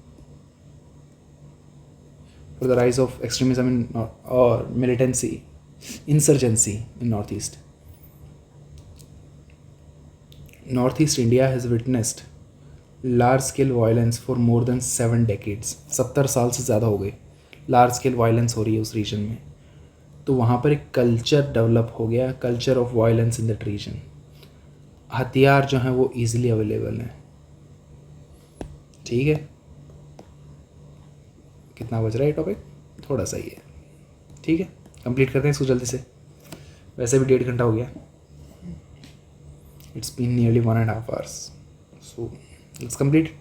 for the rise of extremism इन और militancy insurgency in northeast. Northeast India has witnessed large scale violence for more than 7 decades. 70 साल से ज़्यादा हो गए लार्ज स्केल वायलेंस हो रही है उस रीजन में। तो वहाँ पर एक कल्चर डेवलप हो गया, culture of violence in that region. हथियार जो हैं वो ईजिली अवेलेबल हैं, ठीक है। कितना बज रहा है टॉपिक? थोड़ा सा ही है, ठीक है, कंप्लीट करते हैं इसको जल्दी से, वैसे भी 1.5 घंटा हो गया। It's been nearly 1.5 hours, so let's complete.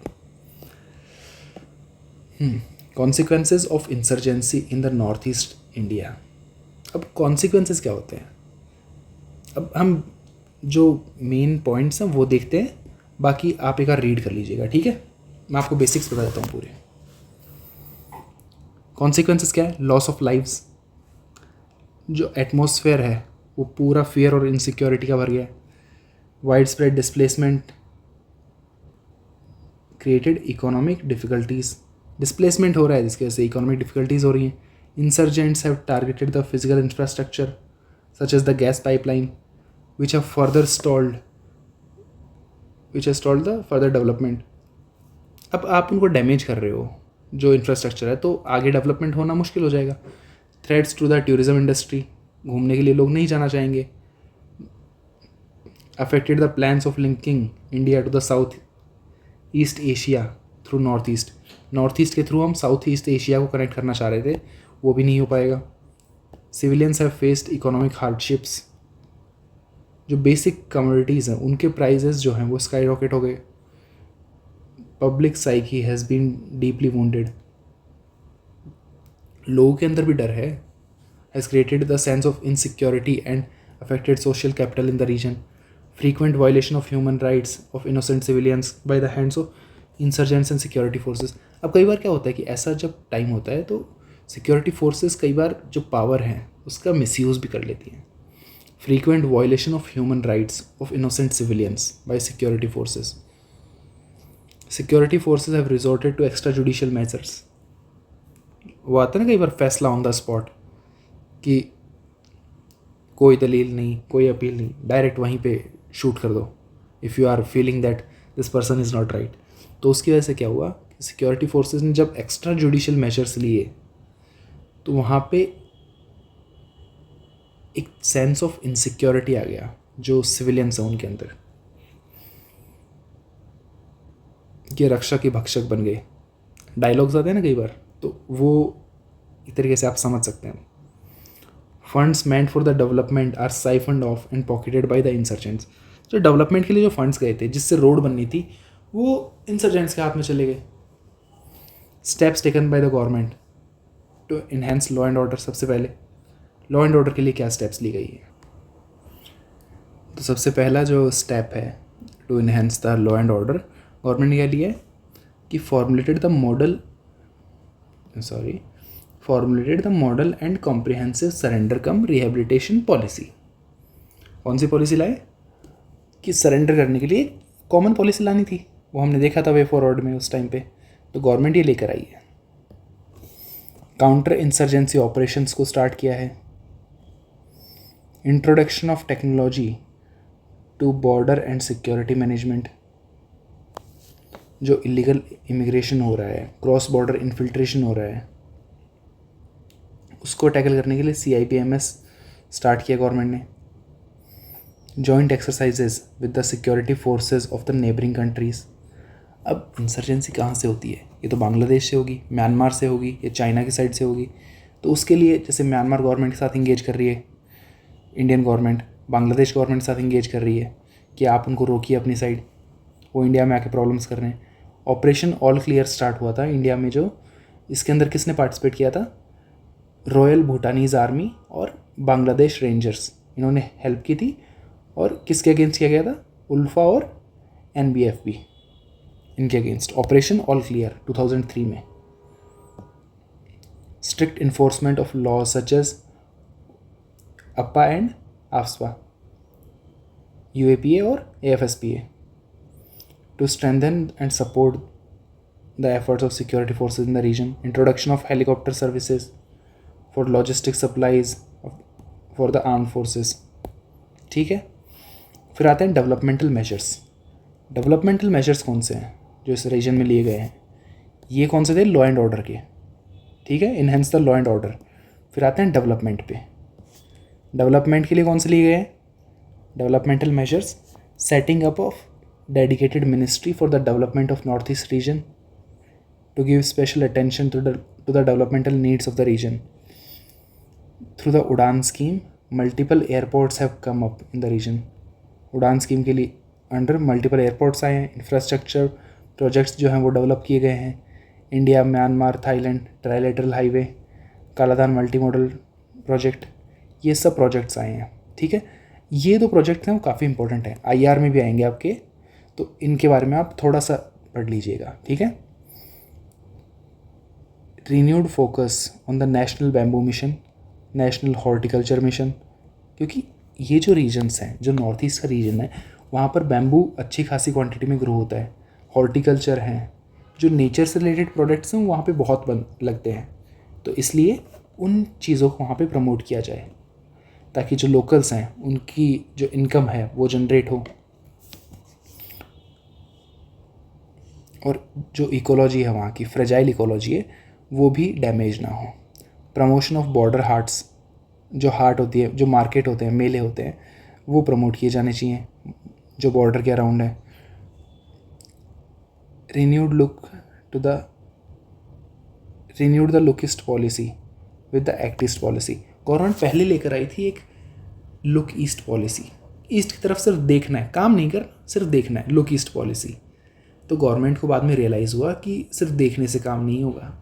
Consequences of insurgency in the northeast India. अब कॉन्सिक्वेंसेस क्या होते हैं, अब हम जो मेन पॉइंट्स हैं वो देखते हैं, बाकी आप एक बार रीड कर लीजिएगा, ठीक है। मैं आपको बेसिक्स बता देता हूँ पूरे। कॉन्सिक्वेंसेस क्या है, लॉस ऑफ लाइव्स, जो एटमॉस्फेयर है वो पूरा फियर और इनसिक्योरिटी का भर गया है। Wide spread displacement created economic difficulties, displacement हो रहा है जिसकी वजह से इकोनॉमिक डिफिकल्टीज हो रही हैं। Insurgents have targeted the physical infrastructure such as the gas pipeline which have further stalled the further development। अब आप उनको डैमेज कर रहे हो जो इंफ्रास्ट्रक्चर है, तो आगे डेवलपमेंट होना मुश्किल हो जाएगा। Threats to the tourism industry, घूमने के लिए लोग नहीं जाना चाहेंगे। Affected the plans of linking India to the south east Asia through north east के थ्रू हम साउथ ईस्ट एशिया को कनेक्ट करना चाह रहे थे, वो भी नहीं हो पाएगा। Civilians have faced economic hardships, जो बेसिक कमोडिटीज़ हैं उनके प्राइजेस जो हैं वो स्काई रॉकेट हो गए। Public psyche has been deeply wounded, लोगों के अंदर भी डर है। Has created the sense of insecurity and affected social capital in the region. Frequent violation of human rights of innocent civilians by the hands of insurgents and security forces. अब कई बार क्या होता है कि ऐसा जब टाइम होता है तो सिक्योरिटी फोर्सेस कई बार जो पावर है उसका मिसयूज़ भी कर लेती हैं। Frequent violation of human rights of innocent civilians by security forces. Security forces have resorted to extrajudicial measures. वो आता है ना कई बार फैसला ऑन द स्पॉट कि कोई दलील नहीं, कोई अपील नहीं, डायरेक्ट वहीं पे शूट कर दो if you are feeling that this person is not right. तो उसकी वजह से क्या हुआ, सिक्योरिटी फोर्सेस ने जब एक्स्ट्रा जुडिशियल मेजर्स लिए तो वहाँ पे एक सेंस ऑफ इनसिक्योरिटी आ गया जो सिविलियंस हैं उनके अंदर, ये रक्षा के भक्षक बन गए। डायलॉग्स आते हैं ना कई बार, तो वो एक तरीके से आप समझ सकते हैं। Funds meant for the development are siphoned off and pocketed by the insurgents. जो डेवलपमेंट के लिए जो फंड्स गए थे जिससे रोड बननी थी वो इंसर्जेंट्स के हाथ में चले गए। Steps taken by the government to enhance law and order. सबसे पहले लॉ एंड ऑर्डर के लिए क्या स्टेप्स ली गई है, तो सबसे पहला जो स्टेप है to enhance the law and order, government ने क्या लिया है कि formulated the model and comprehensive surrender cum rehabilitation policy. कौन सी पॉलिसी लाए कि सरेंडर करने के लिए कॉमन पॉलिसी लानी थी, वो हमने देखा था वे फॉरवर्ड में उस टाइम पे, तो गवर्नमेंट ये लेकर आई है। काउंटर इंसर्जेंसी ऑपरेशंस को स्टार्ट किया है। Introduction of technology to border and security management, जो इलीगल इमिग्रेशन हो रहा है, क्रॉस बॉर्डर इन्फिल्ट्रेशन हो रहा है, उसको टैकल करने के लिए CIPMS स्टार्ट किया गवर्नमेंट ने। Joint exercises with the security forces of the neighbouring countries. अब इंसर्जेंसी कहाँ से होती है, ये तो बांग्लादेश से होगी, म्यांमार से होगी, या चाइना की साइड से होगी। तो उसके लिए जैसे म्यांमार गवर्नमेंट के साथ इंगेज कर रही है इंडियन गवर्नमेंट, बांग्लादेश गवर्नमेंट के साथ इंगेज कर रही है कि आप उनको रोकिए अपनी साइड, वो इंडिया में आके प्रॉब्लम्स कर रहे हैं। ऑपरेशन ऑल क्लियर स्टार्ट हुआ था इंडिया में, जो इसके अंदर किसने पार्टिसिपेट किया था, रॉयल भूटानीज आर्मी और बांग्लादेश रेंजर्स, इन्होंने हेल्प की थी। और किसके अगेंस्ट किया गया था, उल्फा और NBFB, इनके अगेंस्ट ऑपरेशन ऑल क्लियर 2003 में। Strict enforcement of law such as UAPA and AFSPA, UAPA और AFSPA to strengthen and support the efforts of security forces in the region. Introduction of helicopter services for logistic supplies for the armed forces. ठीक है, फिर आते हैं developmental measures. Developmental measures कौन से हैं जो इस रीजन में लिए गए हैं, ये कौन से थे, लॉ एंड ऑर्डर के, ठीक है, enhance the law and order. फिर आते हैं डेवलपमेंट पे। डेवलपमेंट के लिए कौन से लिए गए हैं, developmental measures, setting up of dedicated ministry for the development of northeast region to give special attention to the developmental needs of the region. Through the UDAN scheme, multiple airports have come up in the region. UDAN scheme के लिए under multiple airports आए हैं, infrastructure projects जो हैं वो develop किए गए हैं। India, Myanmar, Thailand trilateral highway, Kaladan multi modal project, ये सब प्रोजेक्ट्स आए हैं, ठीक है। ये दो प्रोजेक्ट हैं वो काफ़ी इंपॉर्टेंट हैं, IR में भी आएंगे आपके, तो इनके बारे में आप थोड़ा सा पढ़ लीजिएगा, ठीक है। Renewed focus on the national bamboo mission, national horticulture mission, क्योंकि ये जो रीजन्स हैं, जो नॉर्थ ईस्ट का रीजन है, वहाँ पर बैम्बू अच्छी खासी क्वांटिटी में ग्रो होता है। हॉर्टिकल्चर हैं, जो नेचर से रिलेटेड प्रोडक्ट्स हैं वहाँ पे बहुत बन लगते हैं, तो इसलिए उन चीज़ों को वहाँ पे प्रमोट किया जाए ताकि जो लोकल्स हैं उनकी जो इनकम है वो जनरेट हो, और जो इकोलॉजी है वहाँ की फ्रेजाइल इकोलॉजी है वो भी डैमेज ना हो। प्रमोशन ऑफ बॉर्डर हार्ट्स, जो हार्ट होती है, जो मार्केट होते हैं, मेले होते हैं, वो प्रमोट किए जाने चाहिए जो बॉर्डर के अराउंड है। Renewed the Look East policy with the act east policy. Government पहले लेकर आई थी एक लुक ईस्ट पॉलिसी, ईस्ट की तरफ सिर्फ देखना है, काम नहीं करना, सिर्फ देखना है, लुक ईस्ट पॉलिसी। तो गवर्नमेंट को बाद में रियलाइज़ हुआ कि सिर्फ देखने से काम नहीं होगा,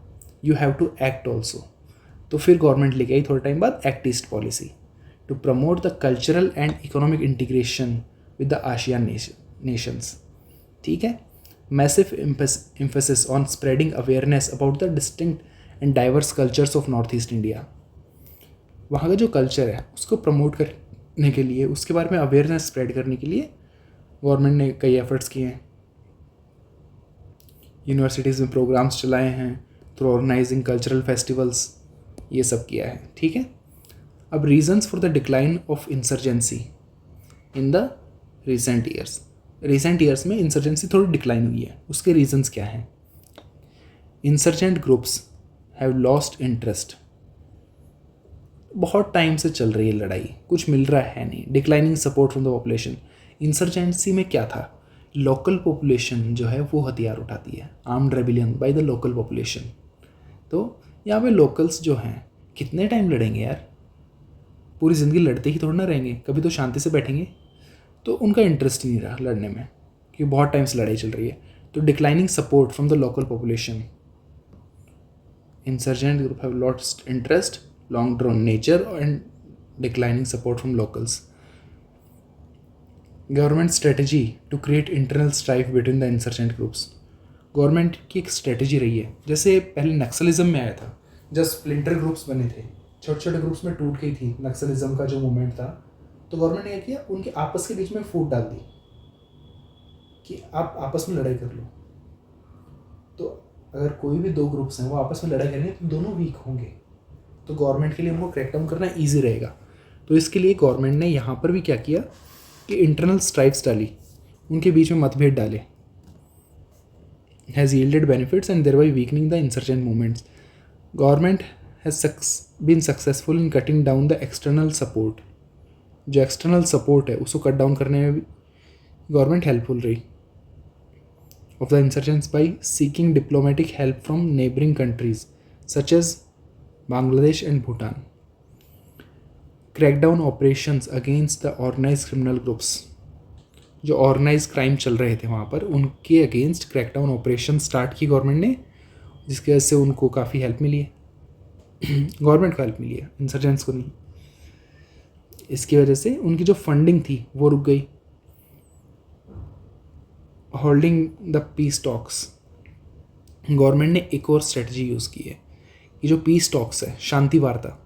you have to act also. तो फिर गवर्नमेंट लेके आई थोड़े टाइम बाद act east policy to promote the cultural and economic integration with the ASEAN nations, ठीक है। Massive emphasis on spreading awareness about the distinct and diverse cultures of north east India. वहाँ का जो culture है उसको promote करने के लिए, उसके बारे में अवेयरनेस स्प्रेड करने के लिए गवर्नमेंट ने कई एफर्ट्स किए हैं। यूनिवर्सिटीज़ में प्रोग्राम्स चलाए हैं थ्रू ऑर्गेनाइजिंग कल्चरल फेस्टिवल्स, ये सब किया है, ठीक है। अब reasons for the decline of insurgency in the recent years. Recent years में इंसर्जेंसी थोड़ी डिक्लाइन हुई है, उसके रीजंस क्या हैं? Insurgent groups have lost interest, बहुत टाइम से चल रही है लड़ाई, कुछ मिल रहा है नहीं। Declining support from the population, insurgency में क्या था, लोकल पॉपुलेशन जो है वो हथियार उठाती है, armed rebellion by the local population. तो यहाँ पे लोकल्स जो हैं कितने टाइम लड़ेंगे यार, पूरी ज़िंदगी लड़ते ही थोड़ा ना रहेंगे, कभी तो शांति से बैठेंगे। तो उनका इंटरेस्ट ही नहीं रहा लड़ने में क्योंकि बहुत टाइम से लड़ाई चल रही है। तो declining support from the local population, insurgent group have lost interest, long drawn nature and declining support from locals. Government strategy to create internal strife between the insurgent groups, government की एक strategy रही है। जैसे पहले नक्सलिज्म में आया था, जब स्प्लिंटर ग्रुप्स बने थे, छोटे छोटे ग्रुप्स में टूट गई थी नक्सलिज्म का जो मूवमेंट था, तो गवर्नमेंट ने क्या किया, उनके आपस के बीच में फूट डाल दी कि आप आपस में लड़ाई कर लो। तो अगर कोई भी दो ग्रुप्स हैं वो आपस में लड़ाई करेंगे तो दोनों वीक होंगे, तो गवर्नमेंट के लिए उनको क्रैकडाउन करना ईजी रहेगा। तो इसके लिए गवर्नमेंट ने यहाँ पर भी क्या किया कि इंटरनल स्ट्राइफ्स डाली, उनके बीच में मतभेद डाले, has yielded benefits and thereby weakening the insurgent movements. Government has been successful in cutting down the external support. जो एक्सटर्नल सपोर्ट है उसको कट डाउन करने में भी गवर्नमेंट हेल्पफुल रही of the insurgents by seeking diplomatic help from neighbouring countries such as Bangladesh and Bhutan. Crackdown operations against the organised criminal groups, जो organise crime चल रहे थे वहाँ पर, उनके अगेंस्ट क्रैकडाउन ऑपरेशन स्टार्ट की गवर्नमेंट ने, जिसकी वजह से उनको काफ़ी हेल्प मिली है गवर्नमेंट को हेल्प मिली है, इंसर्जेंट्स को नहीं। इसकी वजह से उनकी जो फंडिंग थी वो रुक गई। Holding the peace talks, government ने एक और स्ट्रेटजी यूज़ की है कि जो पीस टॉक्स है, शांति वार्ता,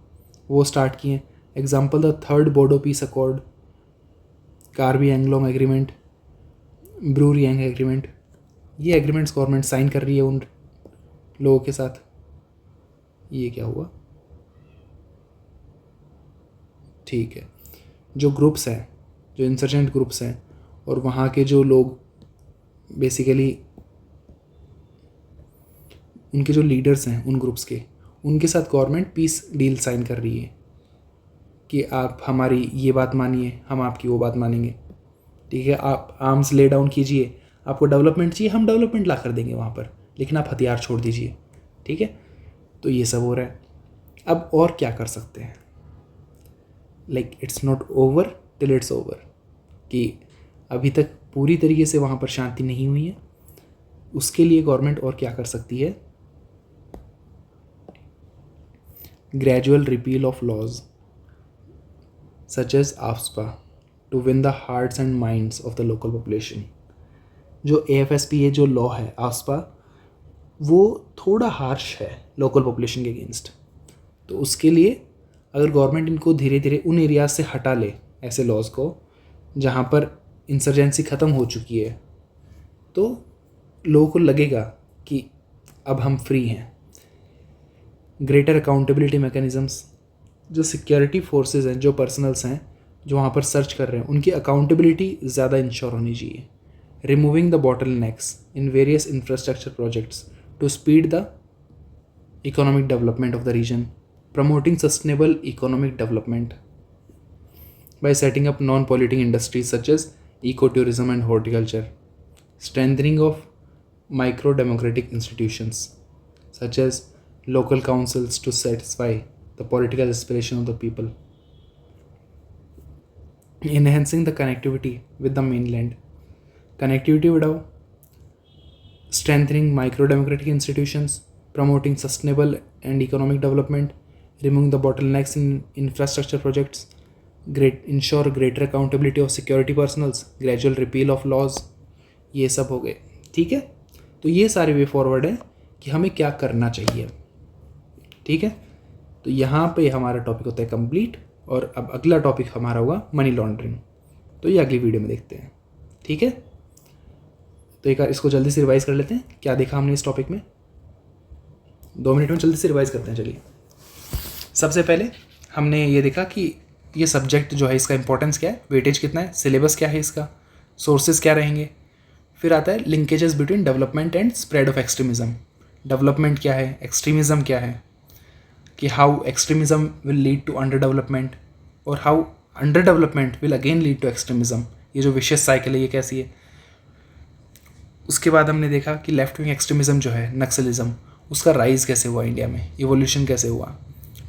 वो स्टार्ट किए हैं। Example the third Bodo peace accord, Karbi Anglong agreement, Bru Reang agreement, ये एग्रीमेंट्स गवर्नमेंट साइन कर रही है उन लोगों के साथ। ये क्या हुआ, ठीक है। जो ग्रुप्स हैं, जो इंसर्जेंट ग्रुप्स हैं और वहाँ के जो लोग बेसिकली उनके जो लीडर्स हैं उन ग्रुप्स के, उनके साथ गवर्नमेंट पीस डील साइन कर रही है कि आप हमारी ये बात मानिए, हम आपकी वो बात मानेंगे, ठीक है। आप आर्म्स ले डाउन कीजिए, आपको डेवलपमेंट चाहिए, हम डेवलपमेंट ला कर देंगे वहाँ पर, लेकिन आप हथियार छोड़ दीजिए, ठीक है। तो ये सब हो रहा है। अब और क्या कर सकते हैं, like it's not over till it's over, कि अभी तक पूरी तरीके से वहाँ पर शांति नहीं हुई है। उसके लिए गवर्नमेंट और क्या कर सकती है, gradual repeal of laws, such as AFSPA to win the hearts and minds of the local population. जो AFSPA जो लॉ है AFSPA, वो थोड़ा हार्श है लोकल पॉपुलेशन के अगेंस्ट। तो उसके लिए अगर गवर्नमेंट इनको धीरे धीरे उन एरियाज से हटा ले, ऐसे लॉज को जहाँ पर इंसर्जेंसी ख़त्म हो चुकी है, तो लोगों को लगेगा कि अब हम फ्री हैं। ग्रेटर अकाउंटेबिलिटी मैकेनिज़म्स, जो सिक्योरिटी फोर्सेस हैं, जो पर्सनल्स हैं जो वहाँ पर सर्च कर रहे हैं, उनकी अकाउंटेबिलिटी ज़्यादा इंश्योर होनी चाहिए। Removing the bottlenecks in various infrastructure projects to speed the economic development of the region, promoting sustainable economic development by setting up non-polluting industries such as ecotourism and horticulture, strengthening of micro-democratic institutions such as local councils to satisfy the political aspiration of the people, enhancing the connectivity with the mainland. Connectivity बढ़ाओ, strengthening micro-democratic institutions, promoting sustainable and economic development, removing the bottlenecks in infrastructure projects, ensure greater accountability of security personnels, gradual repeal of laws, ये सब हो गए। ठीक है, तो ये सारे वे फॉरवर्ड है कि हमें क्या करना चाहिए। ठीक है, तो यहाँ पे हमारा टॉपिक होता है कंप्लीट, और अब अगला टॉपिक हमारा होगा मनी लॉन्ड्रिंग। तो ये अगली वीडियो में देखते हैं। ठीक है, तो एक बार इसको जल्दी से रिवाइज कर लेते हैं, क्या देखा हमने इस टॉपिक में। 2 मिनट में जल्दी से रिवाइज करते हैं। चलिए, सबसे पहले हमने ये देखा कि ये सब्जेक्ट जो है इसका इंपॉर्टेंस क्या है, वेटेज कितना है, सिलेबस क्या है इसका, सोर्सेज क्या रहेंगे। फिर आता है linkages between development and spread of extremism. Development क्या है, एक्सट्रीमिज़म क्या है, कि how extremism will lead to under development और how underdevelopment will again lead to extremism. ये जो विशेष साइकिल है ये कैसी है। उसके बाद हमने देखा कि लेफ्ट विंग एक्सट्रीमिज़म जो है, नक्सलिज्म, उसका राइज कैसे हुआ इंडिया में, इवोल्यूशन कैसे हुआ,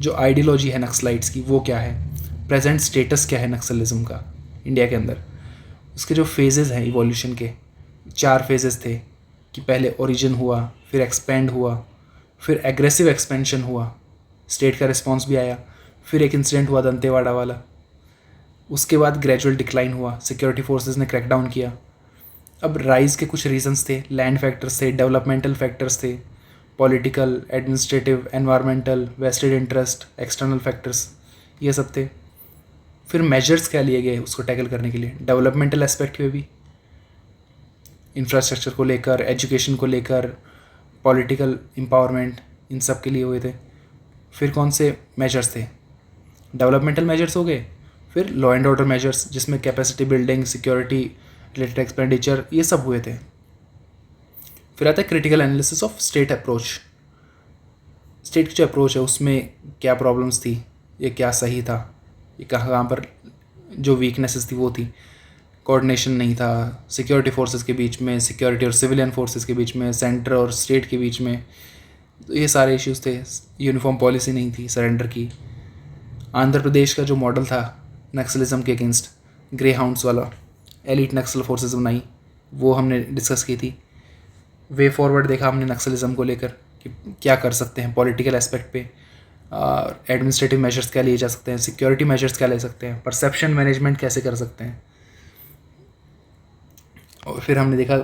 जो आइडियोलॉजी है नक्सलाइट्स की वो क्या है, प्रेजेंट स्टेटस क्या है नक्सलिज्म का इंडिया के अंदर। उसके जो फेजेस हैं इवोल्यूशन के, 4 फेजेस थे कि पहले ओरिजिन हुआ, फिर एक्सपेंड हुआ, फिर एग्रेसिव एक्सपेंशन हुआ, स्टेट का रिस्पॉन्स भी आया, फिर एक इंसिडेंट हुआ दंतेवाड़ा वाला, उसके बाद ग्रेजुअल डिक्लाइन हुआ, सिक्योरिटी फोर्सेस ने क्रैकडाउन किया। अब राइज के कुछ रीजंस थे, लैंड फैक्टर्स थे, डेवलपमेंटल फैक्टर्स थे, political, administrative, environmental, vested interest, external factors, ये सब थे। फिर मेजर्स क्या लिए गए उसको टैकल करने के लिए, डेवलपमेंटल एस्पेक्ट में भी, इंफ्रास्ट्रक्चर को लेकर, एजुकेशन को लेकर, पॉलिटिकल एम्पावरमेंट, इन सब के लिए हुए थे। फिर कौन से मेजर्स थे, डेवलपमेंटल मेजर्स हो गए, फिर लॉ एंड ऑर्डर मेजर्स जिसमें capacity building, security related expenditure, ये सब हुए थे। फिर आता है critical analysis of state approach. State की जो अप्रोच है उसमें क्या प्रॉब्लम्स थी, ये क्या सही था, ये कहाँ पर जो वीकनेसेस थी वो थी, कोऑर्डिनेशन नहीं था सिक्योरिटी फोर्सेस के बीच में, सिक्योरिटी और सिविलियन फोर्सेस के बीच में, सेंटर और स्टेट के बीच में, तो ये सारे इश्यूज थे। यूनिफॉर्म पॉलिसी नहीं थी सरेंडर की। आंध्र प्रदेश का जो मॉडल था नक्सलिज्म के अगेंस्ट, ग्रे हाउंड्स वाला, एलिट नक्सल फोर्सेस बनाई, वो हमने डिस्कस की थी। वे फॉरवर्ड देखा हमने नक्सलिज्म को लेकर कि क्या कर सकते हैं पॉलिटिकल एस्पेक्ट पे, एडमिनिस्ट्रेटिव मेजर्स क्या लिए जा सकते हैं, सिक्योरिटी मेजर्स क्या ले सकते हैं, परसेप्शन मैनेजमेंट कैसे कर सकते हैं। और फिर हमने देखा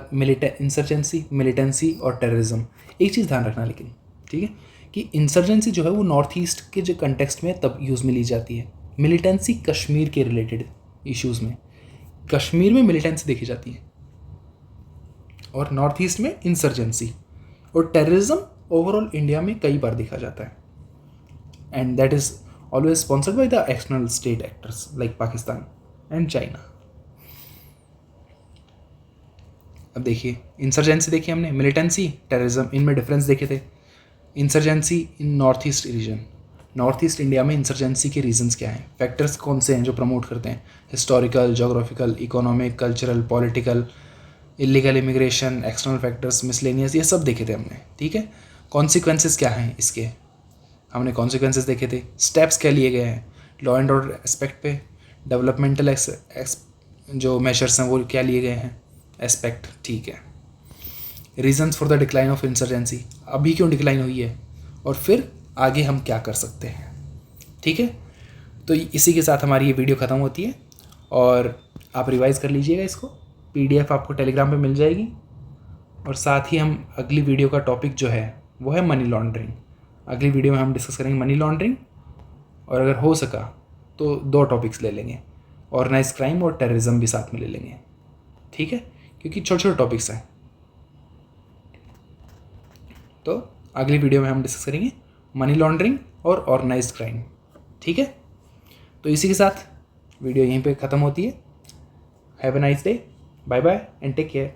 इंसर्जेंसी, मिलिटेंसी और टेररिज्म। एक चीज़ ध्यान रखना लेकिन, ठीक है, कि इंसर्जेंसी जो है वो नॉर्थ ईस्ट के जो कंटेक्स्ट में तब यूज़ में ली जाती है, मिलिटेंसी कश्मीर के रिलेटेड इश्यूज़ में, कश्मीर में मिलिटेंसी देखी जाती है और नॉर्थ ईस्ट में इंसर्जेंसी। और टेररिज्म ओवरऑल इंडिया में कई बार देखा जाता है, and that is always sponsored by the external state actors like Pakistan and China. अब देखिए इंसर्जेंसी देखिए हमने, मिलिटेंसी, टेररिज्म, इनमें डिफरेंस देखे थे। Insurgency in North East region, North east India में इंसर्जेंसी के रीजंस क्या हैं, फैक्टर्स कौन से हैं जो प्रमोट करते हैं, historical, geographical, economic, cultural, political, illegal immigration, external factors, miscellaneous, ये सब देखे थे हमने। ठीक है, कॉन्सिक्वेंसेस क्या हैं इसके, हमने कॉन्सिक्वेंसेस देखे थे। स्टेप्स क्या लिए गए हैं लॉ एंड ऑर्डर एस्पेक्ट पे, डेवलपमेंटल जो मेजर्स हैं वो क्या लिए गए हैं एस्पेक्ट। ठीक है, reasons for the decline of insurgency, अभी क्यों डिक्लाइन हुई है और फिर आगे हम क्या कर सकते हैं। ठीक है, तो इसी के साथ हमारी ये वीडियो ख़त्म होती है, और आप रिवाइज़ कर लीजिएगा इसको। PDF आपको टेलीग्राम पे मिल जाएगी, और साथ ही हम अगली वीडियो का टॉपिक जो है वो है मनी लॉन्ड्रिंग। अगली वीडियो में हम डिस्कस करेंगे मनी लॉन्ड्रिंग, और अगर हो सका तो 2 टॉपिक्स ले लेंगे, ऑर्गेनाइज क्राइम और टेररिज्म भी साथ में ले लेंगे, ठीक है, क्योंकि छोटे छोटे टॉपिक्स हैं। तो अगली वीडियो में हम डिस्कस करेंगे मनी लॉन्ड्रिंग और ऑर्गेनाइज्ड क्राइम, ठीक है। तो इसी के साथ वीडियो यहीं पे ख़त्म होती है। Have a nice day, bye bye and take care.